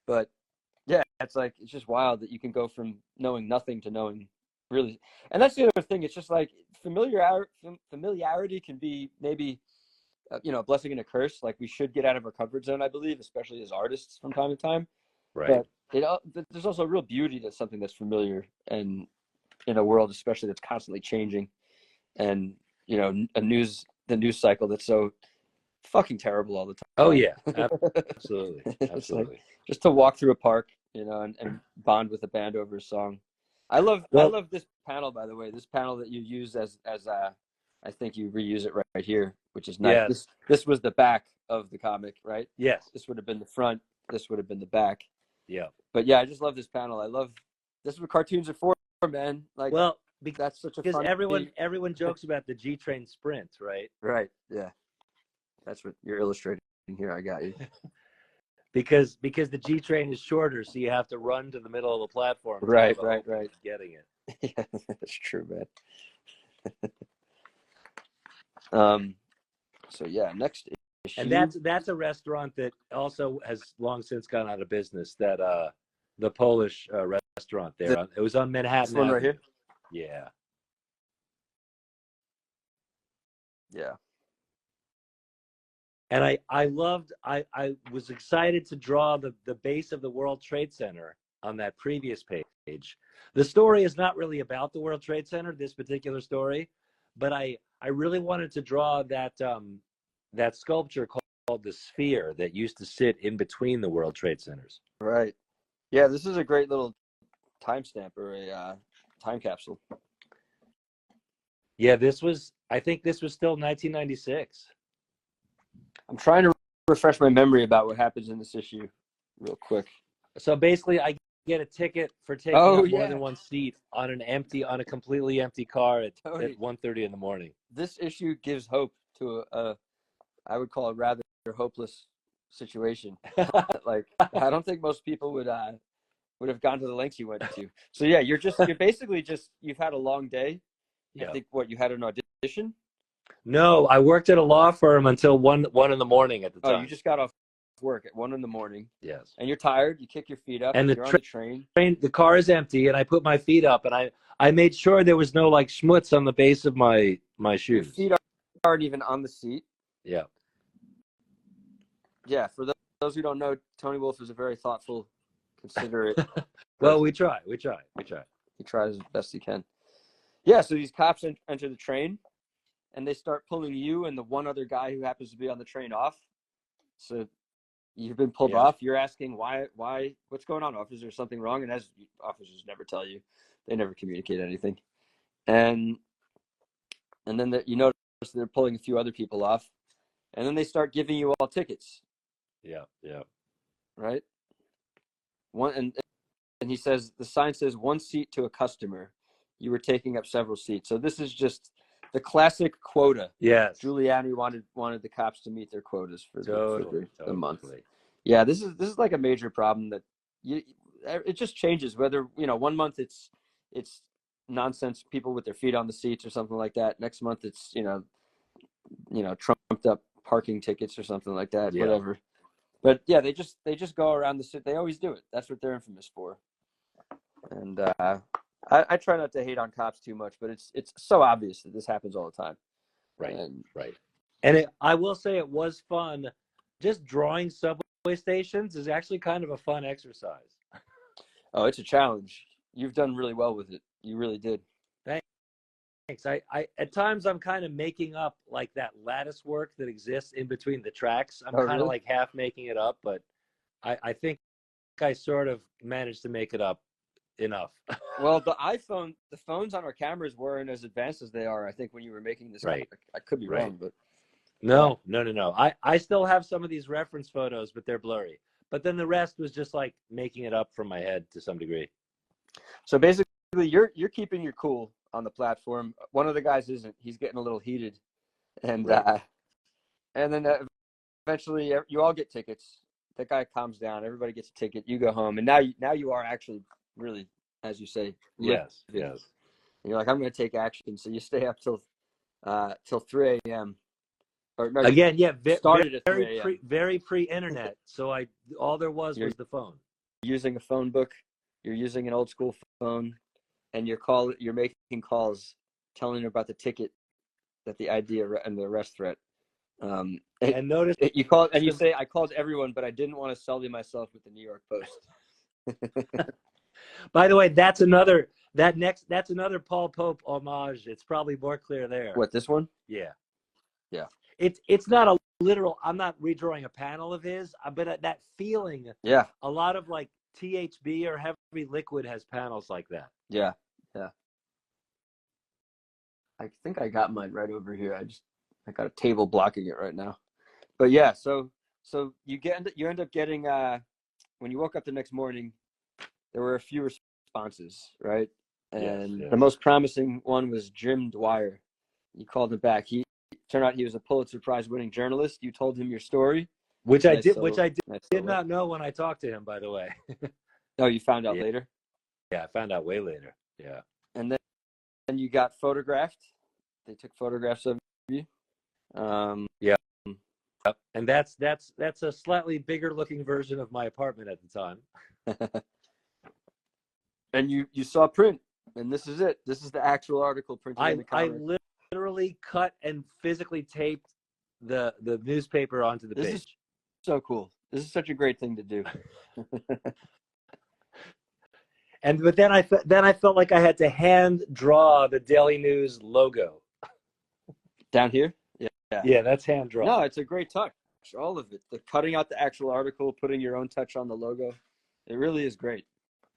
But yeah, it's just wild that you can go from knowing nothing to knowing really. And that's the other thing. It's just like familiarity can be maybe a blessing and a curse. Like we should get out of our comfort zone, I believe, especially as artists from time to time. Right. But there's also a real beauty to something that's familiar, and in a world, especially that's constantly changing, and you know, the news cycle that's so fucking terrible all the time. Oh yeah, absolutely, It's absolutely. like just to walk through a park, you know, and bond with a band over a song. I love this panel, by the way. This panel that you use as I think you reuse it right here, which is nice. Yes. This was the back of the comic, right? Yes. This would have been the front. This would have been the back. Yeah. But yeah, I just love this panel. I love this is what cartoons are for, man. Like, well, that's such a because fun everyone jokes about the G Train sprint, right? Right. Yeah. That's what you're illustrating here. I got you. because the G Train is shorter, so you have to run to the middle of the platform. Right. Getting it. Yeah, that's true, man. So yeah, next issue. And that's a restaurant that also has long since gone out of business. That the Polish restaurant there. It was on Manhattan. This one right Avenue. here. Yeah. Yeah. And I was excited to draw the base of the World Trade Center on that previous page. The story is not really about the World Trade Center, this particular story, but I really wanted to draw that that sculpture called the Sphere that used to sit in between the World Trade Centers. Right. Yeah, this is a great little timestamp or a time capsule. Yeah, I think this was still 1996. I'm trying to refresh my memory about what happens in this issue real quick. So basically, I get a ticket for taking up more than one seat on a completely empty car at 1:30 in the morning. This issue gives hope to I would call it rather hopeless situation. Like, I don't think most people would have gone to the lengths you went to. So yeah, you're basically you've had a long day. Yeah. I think you had an audition. No, I worked at a law firm until one in the morning at the time. Oh, you just got off work at 1 a.m. Yes. And you're tired. You kick your feet up. And you're on the train. The car is empty, and I put my feet up, and I made sure there was no like schmutz on the base of my shoes. Your feet aren't even on the seat. Yeah. Yeah. For those who don't know, Tony Wolf is a very thoughtful, considerate. Well, we try. He tries as best he can. Yeah. So these cops enter the train, and they start pulling you and the one other guy who happens to be on the train off. So you've been pulled off. You're asking why, what's going on, officer? Is there something wrong? And as officers never tell you, they never communicate anything. And then you notice they're pulling a few other people off, and then they start giving you all tickets. Yeah. Right. And he says, the sign says 1 seat to a customer. You were taking up several seats. So this is just the classic quota. Yes. Giuliani wanted the cops to meet their quotas for the month. Totally. Yeah, this is like a major problem that it just changes. Whether 1 month it's nonsense, people with their feet on the seats or something like that. Next month it's trumped up parking tickets or something like that. Yeah. Whatever. But yeah, they just go around the city. They always do it. That's what they're infamous for. And I try not to hate on cops too much, but it's so obvious that this happens all the time. Right. And I will say it was fun. Just drawing subway stations is actually kind of a fun exercise. Oh, it's a challenge. You've done really well with it. You really did. Thanks. I at times I'm kind of making up like that lattice work that exists in between the tracks. I'm kind of like half making it up, but I think I sort of managed to make it up enough. Well, the phones on our cameras weren't as advanced as they are, I think, when you were making this. Right. I could be wrong, but no. I still have some of these reference photos, but they're blurry. But then the rest was just like making it up from my head to some degree. So basically, you're keeping your cool on the platform. One of the guys isn't. He's getting a little heated, and then eventually you all get tickets. That guy calms down. Everybody gets a ticket. You go home, and now you are actually really, as you say, yes. And you're like, I'm going to take action. So you stay up till 3 a.m. Or no, again, yeah, started at 3 a.m. Very pre-internet. So all there was the phone. Using a phone book. You're using an old school phone, and you're making calls, telling them about the ticket, that the idea and the arrest threat. And notice you call and you say, I called everyone, but I didn't want to sully myself with the New York Post. By the way, that's another That's another Paul Pope homage. It's probably more clear there. What, this one? Yeah. Yeah. It's not a literal. I'm not redrawing a panel of his, but that feeling. Yeah. A lot of like THB or heavy liquid has panels like that. Yeah. Yeah. I think I got mine right over here. I got a table blocking it right now. But yeah, so you end up getting when you woke up the next morning, there were a few responses, right? And Yes. the most promising one was Jim Dwyer. You called him back. He turned out he was a Pulitzer Prize winning journalist. You told him your story, which I did nice not know when I talked to him, by the way. Oh, you found out later? Yeah, I found out way later. Yeah. And then you got photographed. They took photographs of you. Yeah. And that's a slightly bigger looking version of my apartment at the time. And you saw print, and this is it. This is the actual article printed in the comic. I literally cut and physically taped the newspaper onto the page. This is so cool. This is such a great thing to do. But then I felt like I had to hand draw the Daily News logo. Down here? Yeah, that's hand drawn. No, it's a great touch. All of it. The cutting out the actual article, putting your own touch on the logo. It really is great.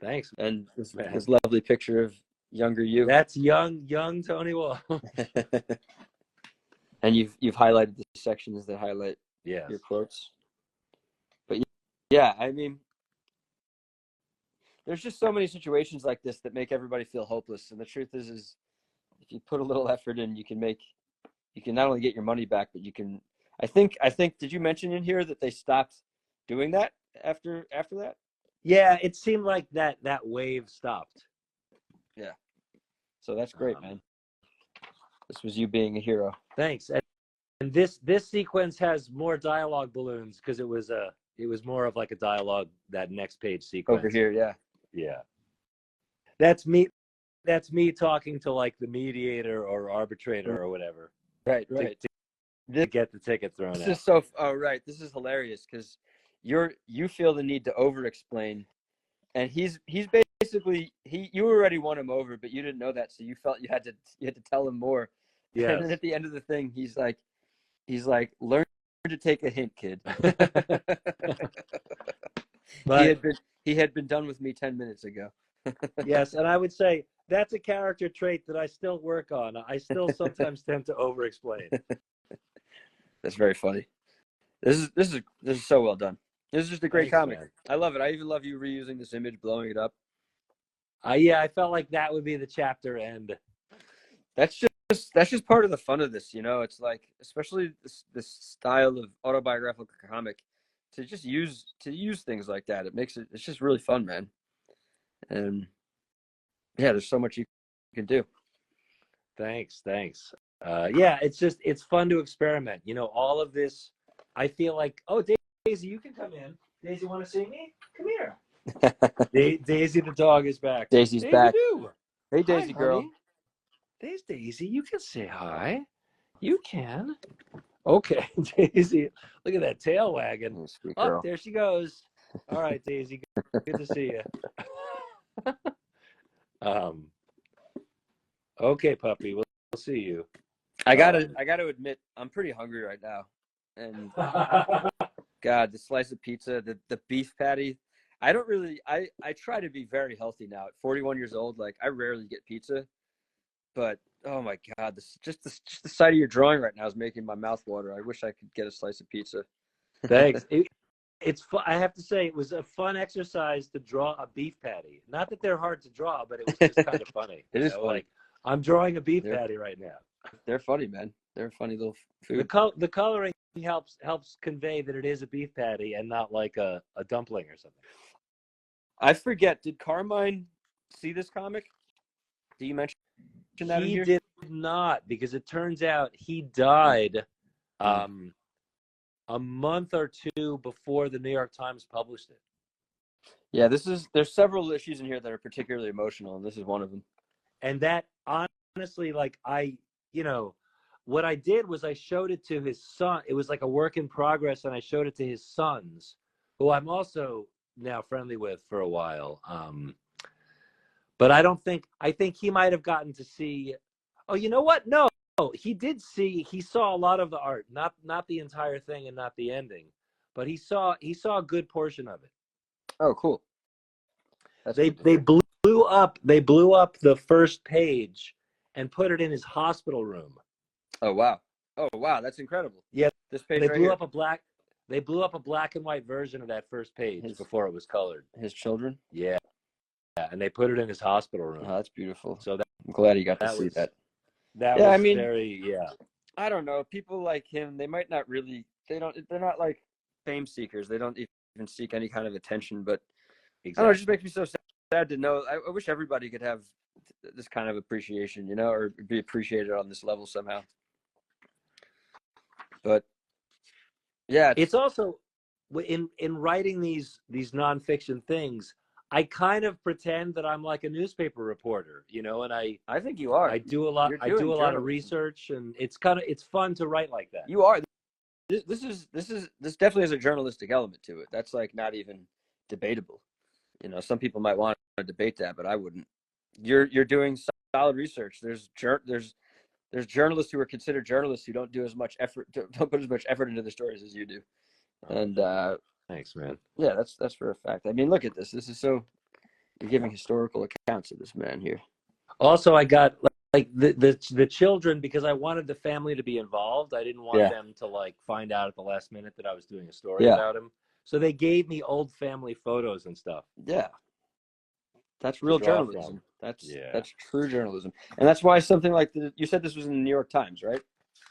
Thanks. And this lovely picture of younger you. That's young Tony Wolf. And you've highlighted the sections that highlight your quotes. But yeah, I mean, there's just so many situations like this that make everybody feel hopeless. And the truth is if you put a little effort in, you can not only get your money back, but you can. I think. Did you mention in here that they stopped doing that after that? Yeah, it seemed like that wave stopped. Yeah. So that's great, man. This was you being a hero. Thanks. And this sequence has more dialogue balloons because it was more of like a dialogue, that next page sequence. Over here, yeah. Yeah. That's me talking to like the mediator or arbitrator or whatever. Right. To get the ticket thrown out. This is hilarious because you feel the need to over explain, and he's basically you already won him over, but you didn't know that, so you felt you had to tell him more. Yeah. And then at the end of the thing, he's like, learn to take a hint, kid. But he had been done with me 10 minutes ago. Yes, and I would say that's a character trait that I still work on. I still sometimes tend to over explain. That's very funny. This is so well done. This is just a great comic. Man. I love it. I even love you reusing this image, blowing it up. Yeah, I felt like that would be the chapter end. That's just part of the fun of this, you know. It's like, especially this style of autobiographical comic, to just use things like that. It's just really fun, man. And yeah, there's so much you can do. Thanks. Yeah, it's fun to experiment. You know, all of this, I feel like, oh, Daisy, you can come in. Daisy, want to see me? Come here. Daisy the dog is back. Daisy's back. Hey, Hi, Daisy girl. Honey. There's Daisy. You can say hi. You can. Okay, Daisy. Look at that tail wagging. Oh, there she goes. All right, Daisy. Good to see you. Okay, puppy. We'll see you. I gotta admit, I'm pretty hungry right now. And God, the slice of pizza, the beef patty. I try to be very healthy now. At 41 years old, like I rarely get pizza. But oh my God, just the sight of your drawing right now is making my mouth water. I wish I could get a slice of pizza. Thanks. It's fun. I have to say, it was a fun exercise to draw a beef patty. Not that they're hard to draw, but it was just kind of funny. It is funny. Like, I'm drawing a beef patty right now. They're funny, man. They're a funny little food. The coloring helps convey that it is a beef patty and not like a dumpling or something. I forget. Did Carmine see this comic? Did you mention that in here? He did not, because it turns out he died a month or two before the New York Times published it. Yeah, there's several issues in here that are particularly emotional, and this is one of them. And that, honestly, like what I did was I showed it to his son. It was like a work in progress, and I showed it to his sons, who I'm also now friendly with for a while. But I think he might have gotten to see. Oh, you know what? No, he did see. He saw a lot of the art, not the entire thing and not the ending, but he saw a good portion of it. Oh, cool. That's They good to hear. they blew up the first page and put it in his hospital room. Oh, wow. Oh, wow. That's incredible. Yeah, This page they right blew here. up a black they blew up a black and white version of that first page before it was colored. His children. Yeah, and they put it in his hospital room. Oh, that's beautiful. So I'm glad he got to that see was that. that Yeah, I was mean, very I don't know. People like him, they might not really, they're not like fame seekers. They don't even seek any kind of attention. But I don't know, it just makes me so sad to know. I wish everybody could have this kind of appreciation, you know, or be appreciated on this level somehow. But yeah, It's also in writing these nonfiction things, I kind of pretend that I'm like a newspaper reporter, and I think you are. I do a lot You're I do doing a lot of journalism. research, and it's fun to write like that. You are. This definitely has a journalistic element to it. That's like not even debatable. You know, some people might want to debate that, but I wouldn't. You're doing solid research. There's journalists who are considered journalists who don't do as much effort, don't put as much effort into the stories as you do. And Thanks, man. yeah, that's for a fact. I mean, look at this. This is so you're giving historical accounts of this man here. Also, I got like the children, because I wanted the family to be involved. I didn't want them to like find out at the last minute that I was doing a story about him. So they gave me old family photos and stuff. Yeah. That's real journalism. That's true journalism. And that's why something like you said this was in the New York Times, right?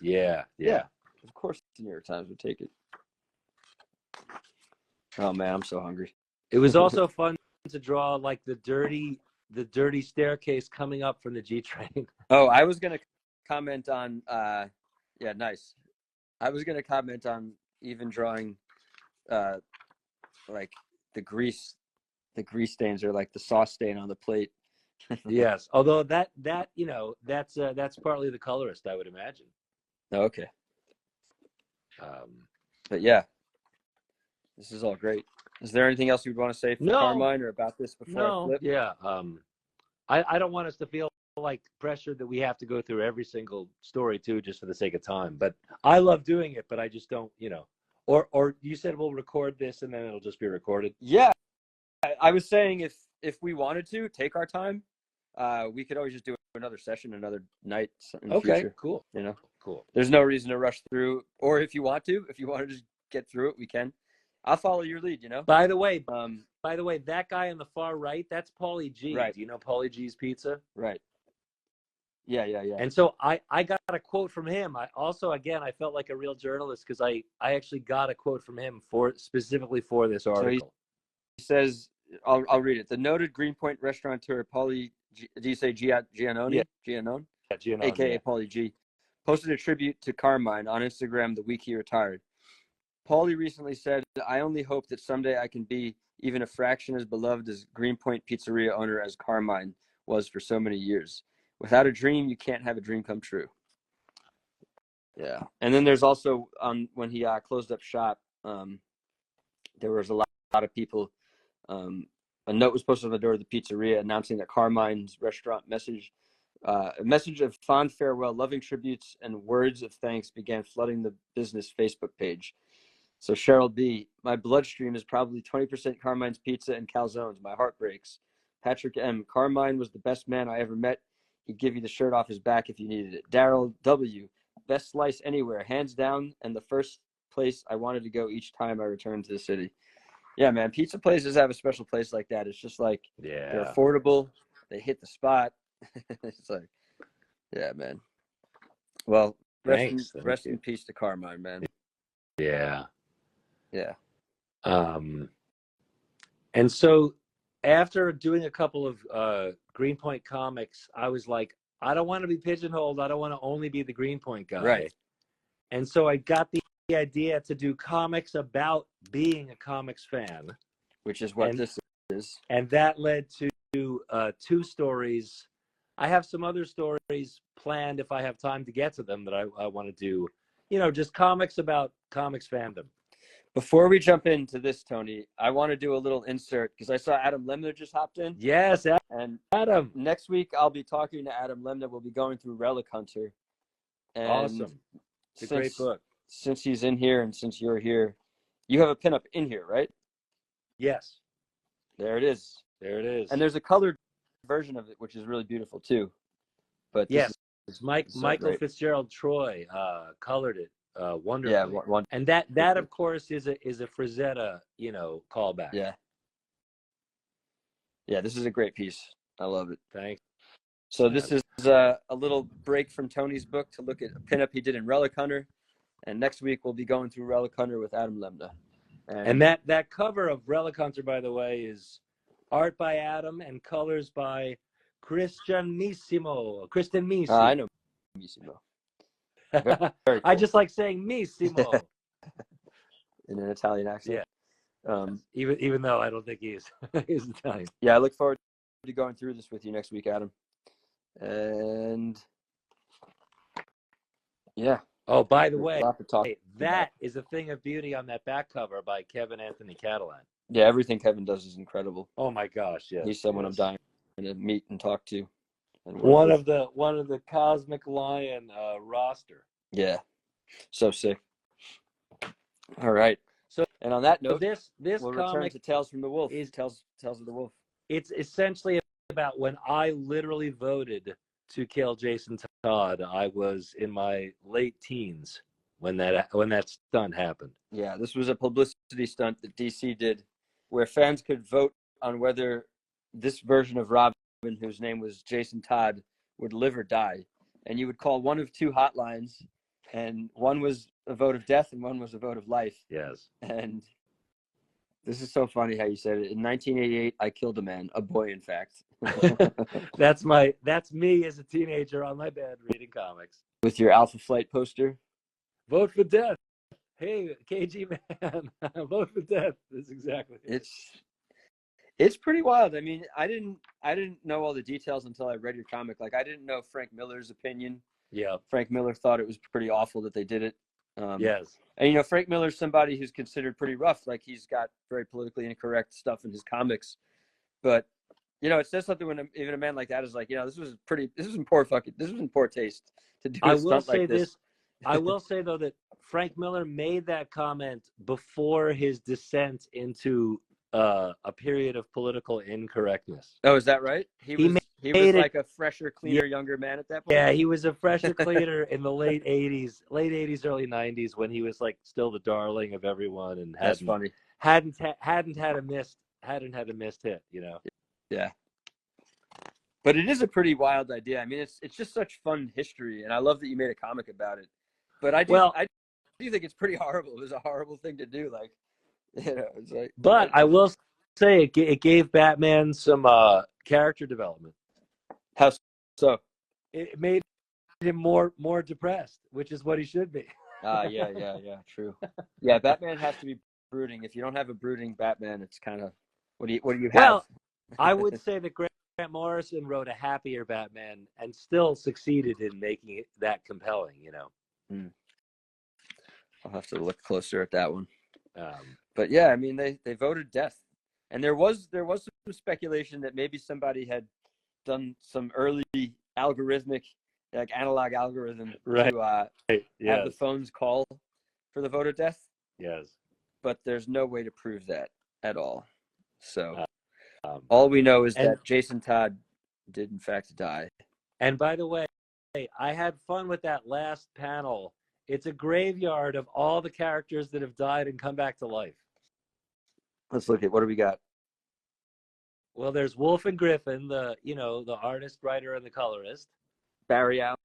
Yeah. Of course the New York Times would take it. Oh man, I'm so hungry. It was also fun to draw like the dirty staircase coming up from the G train. Oh, I was gonna comment on yeah, nice. I was gonna comment on even drawing like the grease stains, or like the sauce stain on the plate. Yes, although that's partly the colorist, I would imagine. Oh, okay. But yeah, this is all great. Is there anything else you'd want to say for Carmine or about this before I flip? Yeah. I don't want us to feel like pressured that we have to go through every single story too, just for the sake of time. But I love doing it, but I just don't, Or you said we'll record this and then it'll just be recorded. Yeah, I was saying if we wanted to take our time, we could always just do another session, another night in the future. Cool. Cool. There's no reason to rush through, or if you want to just get through it, we can. I'll follow your lead. By the way, that guy on the far right, that's Paulie G. Right. Do you know Paulie G's Pizza? Right. Yeah. And so I got a quote from him. I felt like a real journalist because I actually got a quote from him specifically for this article. So he says, I'll read it. The noted Greenpoint restaurateur Paulie, do you say Giannone? Yeah. Giannone? Yeah, Giannone, AKA Paulie G, posted a tribute to Carmine on Instagram the week he retired. Paulie recently said, I only hope that someday I can be even a fraction as beloved as Greenpoint Pizzeria owner as Carmine was for so many years. Without a dream, you can't have a dream come true. Yeah. And then there's also, when he closed up shop, there was a lot of people. A note was posted on the door of the pizzeria announcing that Carmine's restaurant a message of fond farewell, loving tributes, and words of thanks began flooding the business Facebook page. So Cheryl B, my bloodstream is probably 20% Carmine's Pizza and calzones. My heart breaks. Patrick M, Carmine was the best man I ever met. He'd give you the shirt off his back if you needed it. Daryl W, best slice anywhere, hands down, and the first place I wanted to go each time I returned to the city. Yeah, man, pizza places have a special place like that. It's just like they're affordable. They hit the spot. It's like, yeah, man. Well, rest in peace to Carmine, man. Yeah. Yeah. And so after doing a couple of Greenpoint comics, I was like, I don't want to be pigeonholed. I don't want to only be the Greenpoint guy. Right. And so I got the idea to do comics about being a comics fan, which is what this is. And that led to two stories. I have some other stories planned if I have time to get to them that I want to do, just comics about comics fandom. Before we jump into this, Tony, I want to do a little insert because I saw Adam Lemner just hopped in. Yes, And Adam. next week I'll be talking to Adam Lemner. We'll be going through Relic Hunter. And Awesome. It's a great book. Since he's in here and since you're here, you have a pinup in here, right? Yes. There it is. There it is. And there's a colored version of it, which is really beautiful too. But yes, Michael great. Fitzgerald Troy colored it wonderfully. Yeah, one. And that of course is a Frazetta, callback. Yeah. Yeah, this is a great piece. I love it. Thanks. So this is a little break from Tony's book to look at a pinup he did in Relic Hunter. And next week we'll be going through Relic Hunter with Adam Lemner. And that cover of Relic Hunter, by the way, is art by Adam and colors by Kristen Missimo. I know Missimo. Very cool. I just like saying Missimo in an Italian accent. Yeah. Even though I don't think he's Italian. Yeah, I look forward to going through this with you next week, Adam. And yeah. Oh, by the way, that is a thing of beauty on that back cover by Kevin Anthony Catalan. Yeah, everything Kevin does is incredible. Oh my gosh, yes. He's someone I'm dying to meet and talk to. And one of the Cosmic Lion roster. Yeah, so sick. All right. So, and on that note, this we'll return to Tales from the Wolf. Tales of the Wolf. It's essentially about when I literally voted to kill Jason Todd. I was in my late teens when that stunt happened. Yeah, this was a publicity stunt that DC did, where fans could vote on whether this version of Robin, whose name was Jason Todd, would live or die. And you would call one of two hotlines, and one was a vote of death and one was a vote of life. Yes. And this is so funny how you said it. In 1988, I killed a man, a boy, in fact. That's me as a teenager on my bed reading comics. With your Alpha Flight poster. Vote for death. Hey, KG man, vote for death. That's exactly it. It's pretty wild. I mean, I didn't know all the details until I read your comic. Like, I didn't know Frank Miller's opinion. Yeah. Frank Miller thought it was pretty awful that they did it. Yes. And, Frank Miller's somebody who's considered pretty rough. Like, he's got very politically incorrect stuff in his comics. But, it says something when even a man like that is like, this was in poor taste to do a stunt like this. I will say, though, that Frank Miller made that comment before his descent into a period of political incorrectness. Oh, is that right? He was like a fresher, cleaner, younger man at that point? Yeah, he was a fresher, cleaner in the late 80s, early 90s, when he was like still the darling of everyone and hadn't had a missed hit, Yeah. But it is a pretty wild idea. I mean, it's just such fun history, and I love that you made a comic about it. But I do think it's pretty horrible. It was a horrible thing to do. Like, it's like. But I will say it gave Batman some character development. How so? It made him more depressed, which is what he should be. Yeah, true. Yeah, Batman has to be brooding. If you don't have a brooding Batman, it's kind of what do you have? Well, I would say that Grant Morrison wrote a happier Batman and still succeeded in making it that compelling. I'll have to look closer at that one. But yeah, I mean, they voted death, and there was some speculation that maybe somebody had done some early algorithmic, like analog algorithm to have the phones call for the vote of death. Yes. But there's no way to prove that at all. So all we know is that Jason Todd did in fact die. And by the way, I had fun with that last panel. It's a graveyard of all the characters that have died and come back to life. Let's look at what do we got. Well, there's Wolf and Griffin, the artist, writer, and the colorist. Barry Allen.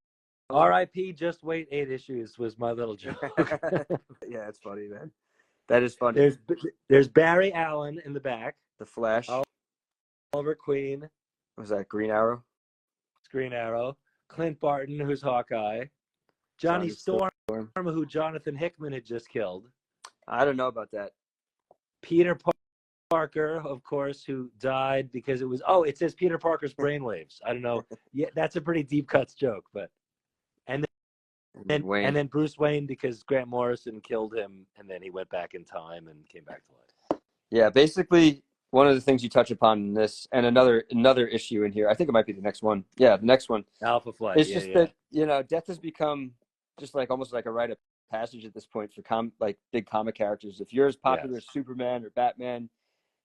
R.I.P. Just wait 8 issues was my little joke. Yeah, it's funny, man. That is funny. There's Barry Allen in the back. The Flash. Oliver Queen. Was that Green Arrow? It's Green Arrow. Clint Barton, who's Hawkeye. Johnny Storm, who Jonathan Hickman had just killed. I don't know about that. Peter Parker, of course, who died because it says Peter Parker's brainwaves. I don't know. Yeah, that's a pretty deep cuts joke, but and and then Bruce Wayne because Grant Morrison killed him, and then he went back in time and came back to life. Yeah, basically one of the things you touch upon in this, and another issue in here, I think it might be the next one. Yeah, the next one. Alpha Flight. It's just that, you know, death has become just like almost like a rite of passage at this point for like big comic characters. If you're as popular as Superman or Batman,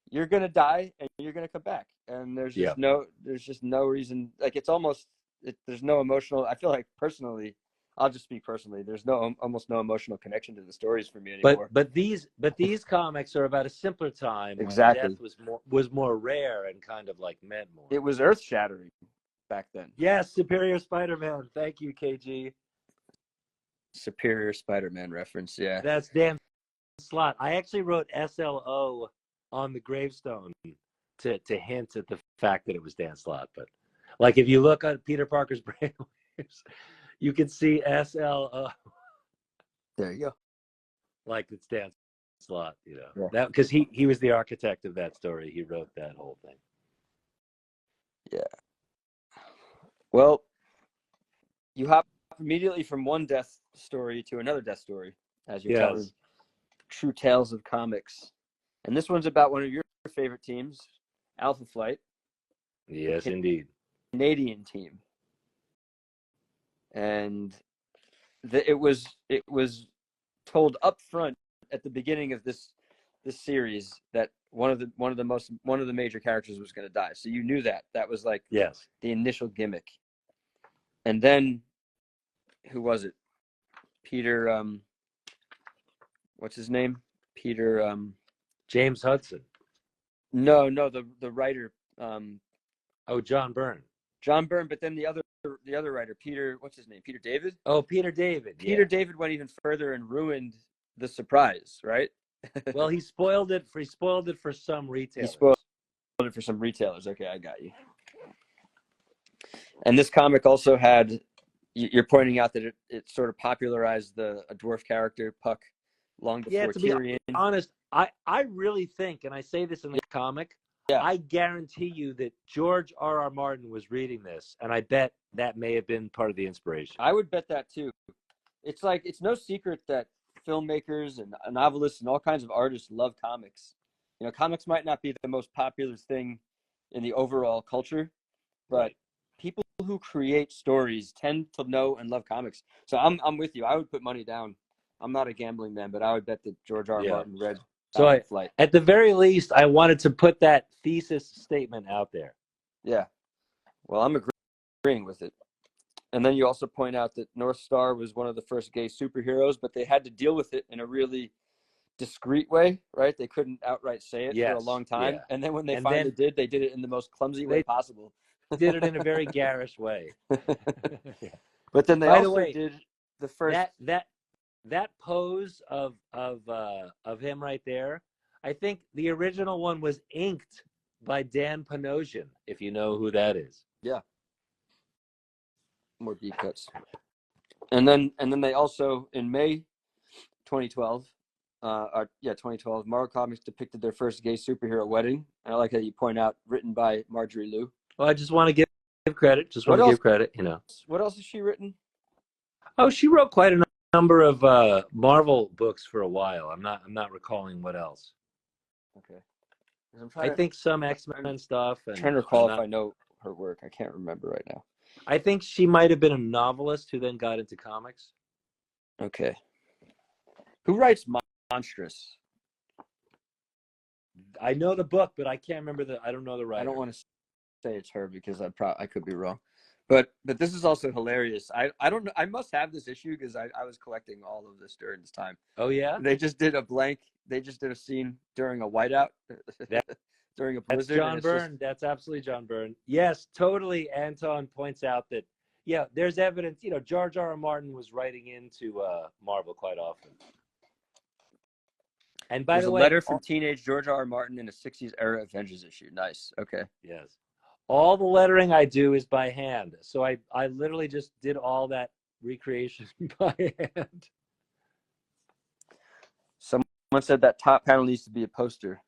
you're gonna die and you're gonna come back. And there's just no reason. Like it's almost there's no emotional. I feel like personally, I'll just speak personally. There's almost no emotional connection to the stories for me anymore. But these comics are about a simpler time. Exactly. When death was more rare and kind of like meant more. It was earth shattering back then. Yes, Superior Spider-Man. Thank you, KG. Superior Spider-Man reference. Yeah. That's Dan Slott. I actually wrote SLO on the gravestone to hint at the fact that it was Dan Slott. But like if you look at Peter Parker's brainwaves, you can see SLO. There you go. Like it's Dan Slott, you know. Yeah. That because he was the architect of that story. He wrote that whole thing. Yeah. Well, you hop immediately from one death story to another death story as you're telling true tales of comics. And this one's about one of your favorite teams, Alpha Flight. Yes, indeed. Canadian team. And it was told up front at the beginning of this series that one of the major characters was going to die. So you knew that was like the initial gimmick. And then who was it? Peter what's his name? Peter James Hudson. No, the writer John Byrne. John Byrne, but then the other writer, Peter, what's his name? Peter David? Oh, Peter David. Peter David went even further and ruined the surprise, right? Well, he spoiled it for some retailers. He spoiled it for some retailers. Okay, I got you. And this comic also had, you're pointing out that it sort of popularized a dwarf character, Puck, long before Tyrion. Be honest, I really think, and I say this in the comic, I guarantee you that George R.R. Martin was reading this, and I bet that may have been part of the inspiration. I would bet that too. It's like, it's no secret that filmmakers and novelists and all kinds of artists love comics. You know, comics might not be the most popular thing in the overall culture, but people who create stories tend to know and love comics. So I'm with you. I would put money down. I'm not a gambling man, but I would bet that George R. Martin read Flight. At the very least, I wanted to put that thesis statement out there. Yeah. Well, I'm agreeing with it. And then you also point out that North Star was one of the first gay superheroes, but they had to deal with it in a really discreet way, right? They couldn't outright say it for a long time. Yeah. And then when they finally did, they did it in the most clumsy way possible. Did it in a very garish way. But then they did the first that pose of him right there. I think the original one was inked by Dan Panosian, if you know who that is. Yeah. More deep cuts. And then they also in May 2012, 2012, Marvel Comics depicted their first gay superhero wedding. And I like how you point out, written by Marjorie Liu. Well, I just want to give credit. Just want to give credit, you know. What else has she written? Oh, she wrote quite a number of Marvel books for a while. I'm not recalling what else. Okay. I think some X-Men stuff. I'm trying to recall if I know her work. I can't remember right now. I think she might have been a novelist who then got into comics. Okay. Who writes Monstrous? I know the book, but I can't remember I don't know the writer. I don't want to say it's her because I could be wrong. But this is also hilarious. I don't know. I must have this issue because I was collecting all of this during this time. Oh yeah. They just did a scene during a whiteout. During a blizzard. That's John Byrne. That's absolutely John Byrne. Yes, totally. Anton points out that there's evidence. You know, George R.R. Martin was writing into Marvel quite often. And by the way, a letter from teenage George R.R. Martin in a 60s era Avengers issue. Nice. Okay. Yes. All the lettering I do is by hand. So I literally just did all that recreation by hand. Someone said that top panel needs to be a poster.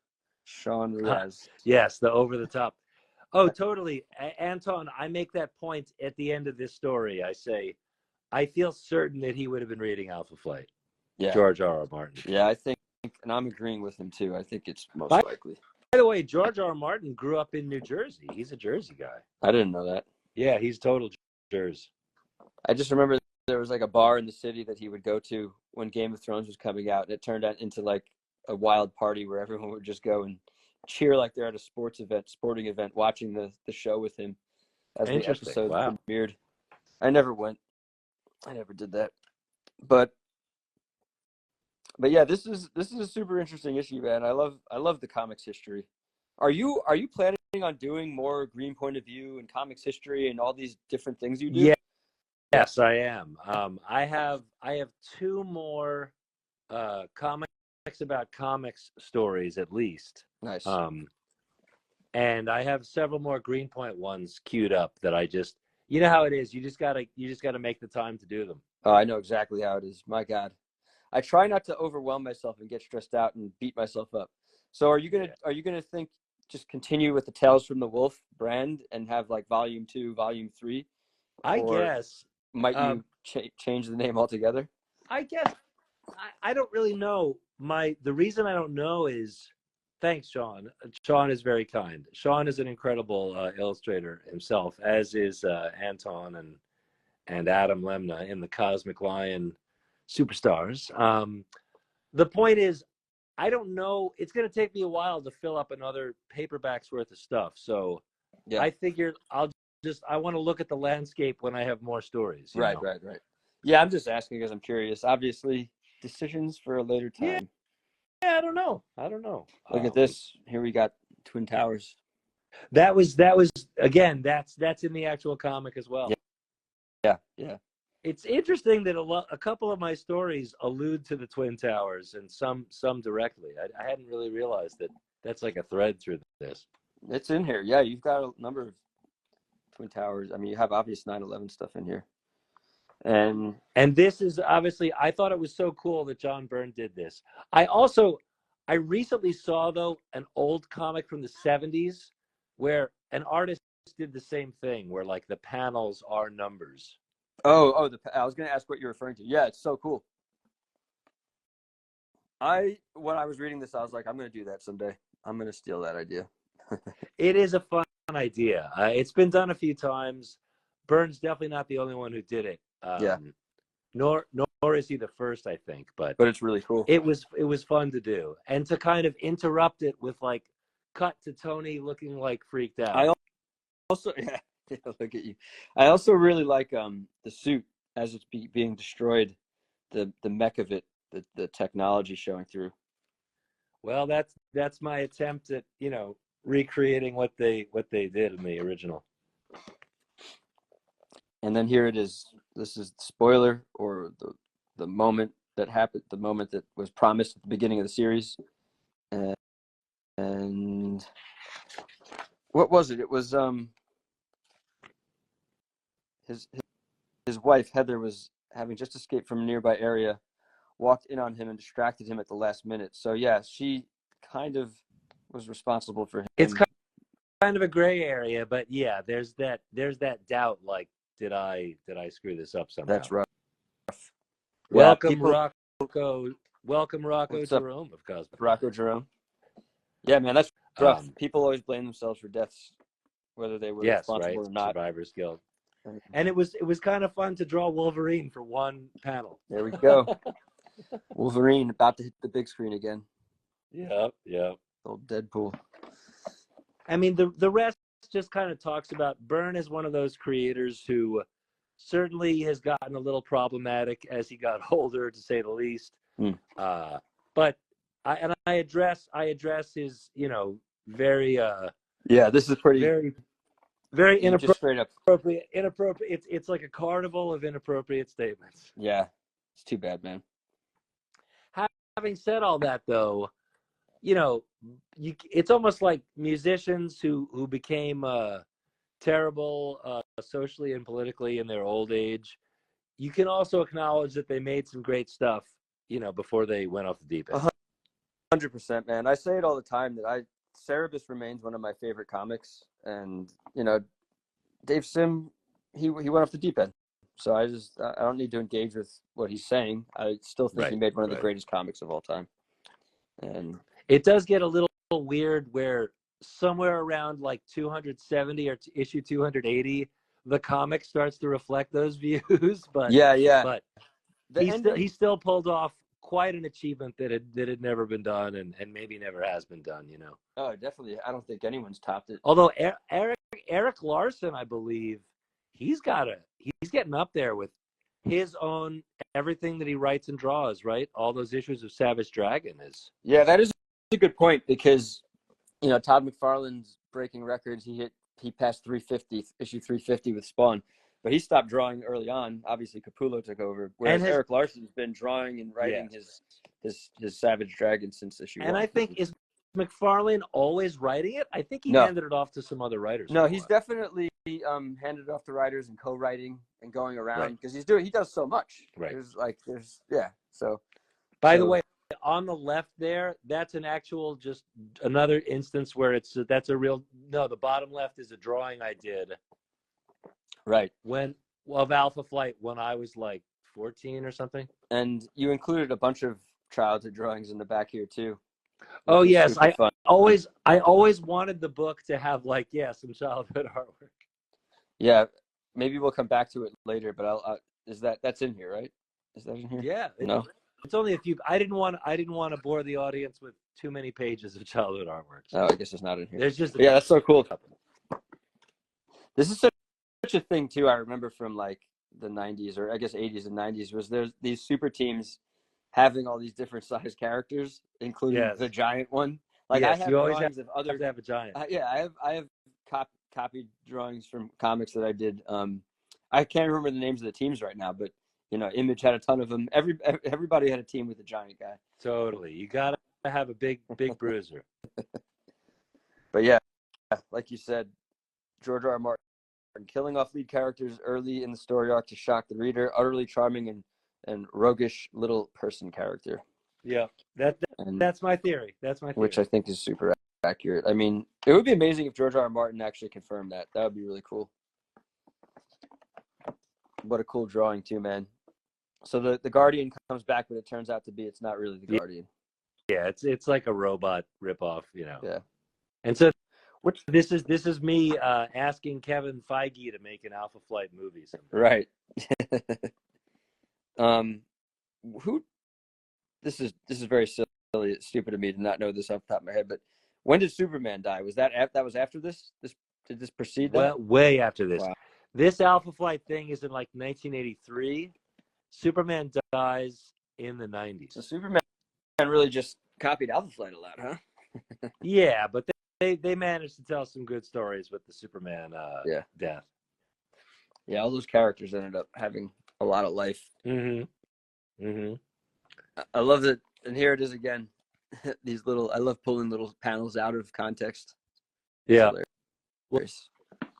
Sean Ruiz. Yes, the over the top. Oh, totally. Anton, I make that point at the end of this story. I say, I feel certain that he would have been reading Alpha Flight. Yeah. George R.R. Martin. Yeah, I think, and I'm agreeing with him too. I think it's most By likely. the way, George R.R. Martin grew up in New Jersey. He's a Jersey guy. I didn't know that. Yeah, he's total Jersey. I just remember there was like a bar in the city that he would go to when Game of Thrones was coming out, and it turned out into like a wild party where everyone would just go and cheer like they're at a sporting event, watching the show with him as the episode premiered. I never went. I never did that. But yeah, this is a super interesting issue, man. I love the comics history. Are you planning on doing more Green Point of View and comics history and all these different things you do? Yeah. Yes, I am. I have 2 more comics about comics stories at least. Nice. And I have several more Greenpoint ones queued up that I just, you know how it is. You just gotta make the time to do them. Oh, I know exactly how it is. My God, I try not to overwhelm myself and get stressed out and beat myself up. So are you gonna think just continue with the Tales from the Wolf brand and have like volume 2, volume 3? I guess. Might you change the name altogether? I guess. I don't really know. The reason I don't know is, thanks, Sean. Sean is very kind. Sean is an incredible illustrator himself, as is Anton and Adam Lemna in the Cosmic Lion Superstars. The point is, I don't know. It's going to take me a while to fill up another paperback's worth of stuff. So yeah. I figured I want to look at the landscape when I have more stories. Right. Yeah, I'm just asking because I'm curious. Obviously, decisions for a later time. Yeah, I don't know. Look at this. Here we got Twin Towers. That was again. That's in the actual comic as well. Yeah. It's interesting that a couple of my stories allude to the Twin Towers, and some directly. I hadn't really realized that that's like a thread through this. It's in here. Yeah, you've got a number of Twin Towers. I mean, you have obvious 9/11 stuff in here. And this is obviously, I thought it was so cool that John Byrne did this. I recently saw, though, an old comic from the 70s where an artist did the same thing, where like the panels are numbers. I was going to ask what you're referring to. Yeah, it's so cool. When I was reading this, I was like, I'm going to do that someday. I'm going to steal that idea. It is a fun idea. It's been done a few times. Byrne's definitely not the only one who did it. Yeah. Nor is he the first, I think. But it's really cool. It was fun to do, and to kind of interrupt it with like cut to Tony looking like freaked out. I also look at you. I also really like the suit as it's being destroyed, the mech of it, the technology showing through. Well, that's my attempt at recreating what they did in the original. And then here it is. This is the spoiler, or the moment that happened, the moment that was promised at the beginning of the series. And what was it? It was his wife Heather was having just escaped from a nearby area, walked in on him and distracted him at the last minute. So yeah, she kind of was responsible for him. It's kind of a gray area, but yeah, there's that doubt, like, did I screw this up somehow? That's rough. Welcome, Rocco. Welcome, Rocco Jerome of Cosmic. Rocco Jerome. Yeah, man, that's rough. People always blame themselves for deaths, whether they were responsible or not. Survivor's Guild. And it was kind of fun to draw Wolverine for one panel. There we go. Wolverine about to hit the big screen again. Yeah. Old Deadpool. I mean, the rest just kind of talks about Byrne as one of those creators who certainly has gotten a little problematic as he got older, to say the least. But I address his, very this is pretty very inappropriate. Straight up inappropriate. It's like a carnival of inappropriate statements. Yeah, it's too bad, man. Having said all that, though, it's almost like musicians who became terrible socially and politically in their old age. You can also acknowledge that they made some great stuff, before they went off the deep end. 100%, man. I say it all the time that Cerebus remains one of my favorite comics, and Dave Sim, he went off the deep end. So I don't need to engage with what he's saying. I still think he made one of the greatest comics of all time. And it does get a little weird where somewhere around like 270 or issue 280, the comic starts to reflect those views. But but he still pulled off quite an achievement that had never been done, and maybe never has been done. You know. Oh, definitely. I don't think anyone's topped it. Although Eric Larson, I believe, he's getting up there with his own everything that he writes and draws. Right, all those issues of Savage Dragon is. Yeah, that is a good point, because Todd McFarlane's breaking records. He passed 350, issue 350 with Spawn, but he stopped drawing early on. Obviously, Capullo took over, whereas Eric Larson's been drawing and writing his Savage Dragon since issue 1. And I think, is McFarlane always writing it? I think he handed it off to some other writers. No, he's definitely handed it off to writers and co-writing and going around, because he does so much. Right. So. By the way, on the left there, that's an actual, just another instance where that's a real. No, the bottom left is a drawing I did. Right. Of Alpha Flight when I was like 14 or something. And you included a bunch of childhood drawings in the back here too. Oh yes, I always wanted the book to have some childhood artwork. Yeah, maybe we'll come back to it later, but that's in here, right? Is that in here? Yeah. No. It's only a few. I didn't want to bore the audience with too many pages of childhood artwork. So. Oh, I guess it's not in here. There's just that's so cool. This is such a thing too. I remember from like the 90s, or I guess 80s and 90s, was there's these super teams having all these different size characters, including the giant one. Like I have drawings of other. Have to have a giant. I have copied drawings from comics that I did. I can't remember the names of the teams right now, but Image had a ton of them. Everybody had a team with a giant guy. Totally, you gotta have a big bruiser. But yeah, like you said, George R. Martin killing off lead characters early in the story arc to shock the reader. Utterly charming and roguish little person character. Yeah, that's my theory. That's my theory. Which I think is super accurate. I mean, it would be amazing if George R. R. Martin actually confirmed that. That would be really cool. What a cool drawing too, man. So the Guardian comes back, but it turns out to be it's not really the Guardian. Yeah, it's like a robot ripoff, Yeah. And so this is me asking Kevin Feige to make an Alpha Flight movie someday. Right. This is very silly, stupid of me to not know this off the top of my head, but when did Superman die? Was that after this? Did this precede that? Well, way after this. Wow. This Alpha Flight thing is in like 1983. Superman dies in the 90s. So Superman really just copied Alpha Flight a lot, huh? Yeah, but they managed to tell some good stories with the Superman death. Yeah, all those characters ended up having a lot of life. Mm-hmm. Mm-hmm. I love that, and here it is again. I love pulling little panels out of context. Yeah.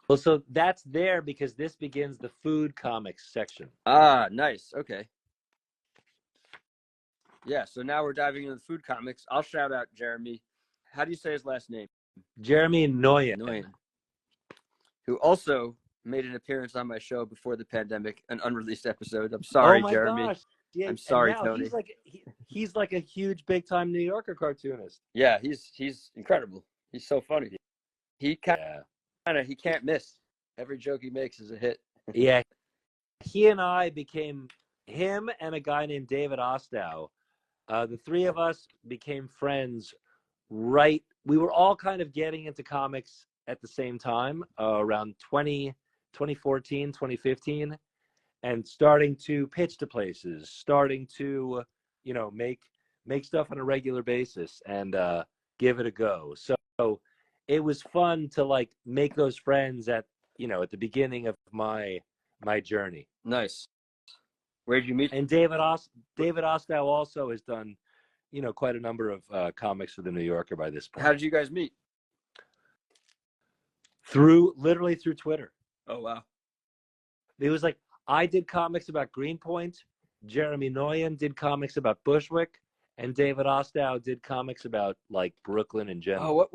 Well, so that's there because this begins the food comics section. Ah, nice. Okay. Yeah, so now we're diving into the food comics. I'll shout out Jeremy. How do you say his last name? Jeremy Noyen. Who also made an appearance on my show before the pandemic, an unreleased episode. I'm sorry, Jeremy. Gosh. Yeah, I'm sorry, Tony. He's like a huge, big time New Yorker cartoonist. Yeah, he's incredible. He's so funny. He can't miss. Every joke he makes is a hit. Yeah, he and I became him and a guy named David Ostow. The three of us became friends. We were all kind of getting into comics at the same time, around 2014, 2015. And starting to pitch to places, starting to, make stuff on a regular basis and give it a go. So it was fun to make those friends at the beginning of my journey. Nice. Where did you meet? And David Ostow also has done, quite a number of comics for the New Yorker by this point. How did you guys meet? Literally through Twitter. Oh wow. It was like, I did comics about Greenpoint, Jeremy Noyen did comics about Bushwick, and David Ostow did comics about Brooklyn in general. Oh, what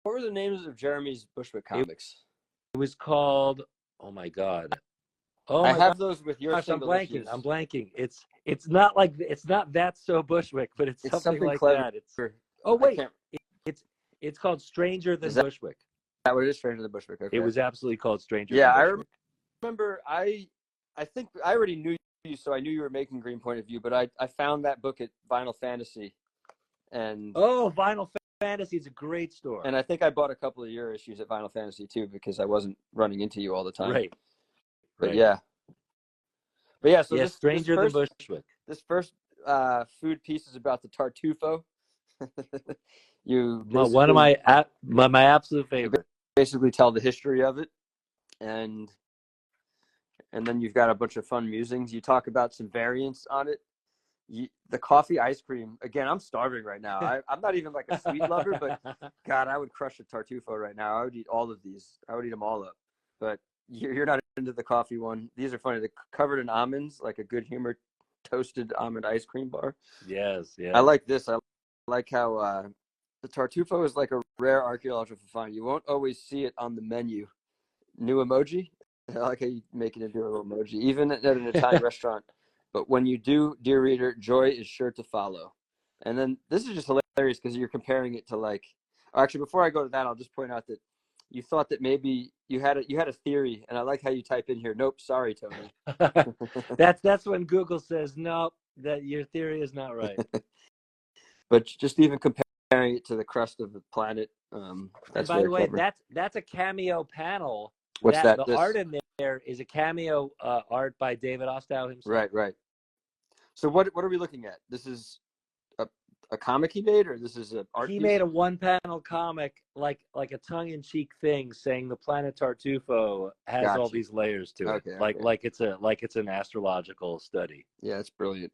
were the names of Jeremy's Bushwick comics? It was called, oh my God, Oh I my have those with your gosh, I'm single blanking. issues. I'm blanking. It's not like it's not That's So Bushwick, but it's It's something something like clever. that. It's Oh I wait, can't. it's it's called Stranger Is Than Bushwick. that what it is? Stranger than Bushwick. It Okay. was absolutely called Stranger Yeah, Than I Bushwick. remember. I think I already knew you, so I knew you were making Green Point of View. But I found that book at Vinyl Fantasy, and Oh, Vinyl Fantasy is a great store. I think I bought a couple of your issues at Vinyl Fantasy too because I wasn't running into you all the time. Right. But Right. yeah. But yeah, so Yes, Stranger Than Bushwick. this first food piece is about the tartufo. You One of basically my absolute favorite. basically tell the history of it, and then you've got a bunch of fun musings. You talk about some variants on it. The coffee ice cream. Again, I'm starving right now. I'm not even like a sweet lover, but God, I would crush a tartufo right now. I would eat all of these. I would eat them all up. But you're not into the coffee one. These are funny. They're covered in almonds, like a good humor toasted almond ice cream bar. Yes, yes. I like this. I like how the tartufo is like a rare archaeological find. You won't always see it on the menu. New emoji. I like how you make it into a little emoji, even at an Italian restaurant. But when you do, dear reader, joy is sure to follow. And then this is just hilarious because you're comparing it to like. Actually, before I go to that, I'll just point out that you thought that maybe you had a theory, and I like how you type in here. Nope, sorry, Tony. That's when Google says nope, that your theory is not right. But just even comparing it to the crust of the planet, that's By very the way, clever. that's a cameo panel. What's that? The art in there is a cameo art by David Ostow himself. Right. So what are we looking at? This is a comic he made, or this is an art He piece? made a one-panel comic, like a tongue-in-cheek thing, saying the planet Tartufo has all these layers to it, like it's an astrological study. Yeah, it's brilliant.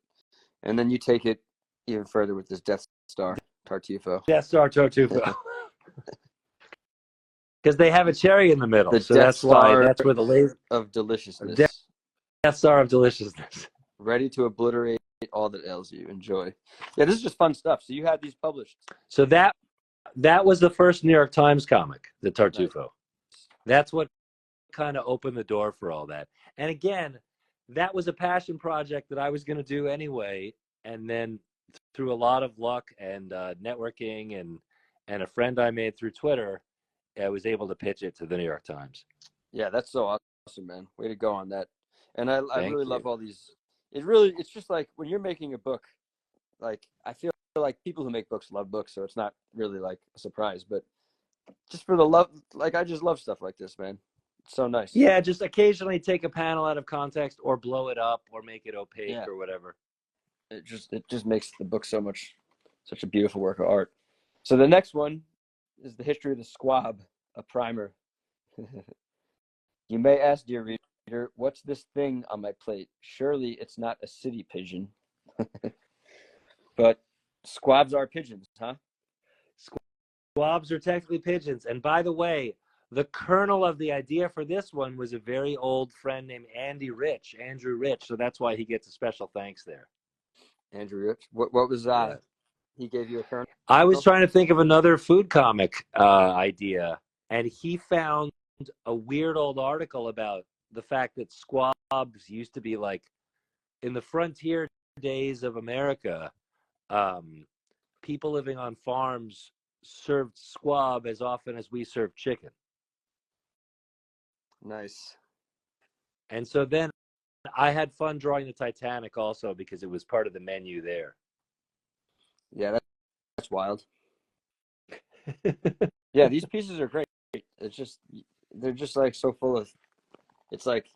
And then you take it even further with this Death Star Tartufo. Death Star Tartufo. Because they have a cherry in the middle, The so Death that's why. Star That's where the laser of deliciousness. Death Star of deliciousness. Ready to obliterate all that ails you. Enjoy. Yeah, this is just fun stuff. So you had these published. So that was the first New York Times comic, the Tartufo. Nice. That's what kind of opened the door for all that. And again, that was a passion project that I was going to do anyway. And then through a lot of luck and networking and a friend I made through Twitter, I was able to pitch it to the New York Times. Yeah, that's so awesome, man. Way to go on that. And I really love all these. It's just like when you're making a book, like I feel like people who make books love books, so it's not really like a surprise, but just for the love, like I just love stuff like this, man. It's so nice. Yeah, just occasionally take a panel out of context or blow it up or make it opaque or whatever. It just makes the book such a beautiful work of art. So the next one is the history of the squab, a primer. You may ask, dear reader, what's this thing on my plate? Surely it's not a city pigeon. But squabs are pigeons, huh? Squabs are technically pigeons. And by the way, the kernel of the idea for this one was a very old friend named Andrew Rich. So that's why he gets a special thanks there. Andrew Rich. What was he gave you a kernel? I was trying to think of another food comic idea, and he found a weird old article about the fact that squabs used to be like in the frontier days of America, people living on farms served squab as often as we serve chicken. Nice. And so then I had fun drawing the Titanic also because it was part of the menu there. Yeah, that's wild. Yeah, these pieces are great. They're just like so full of. It's like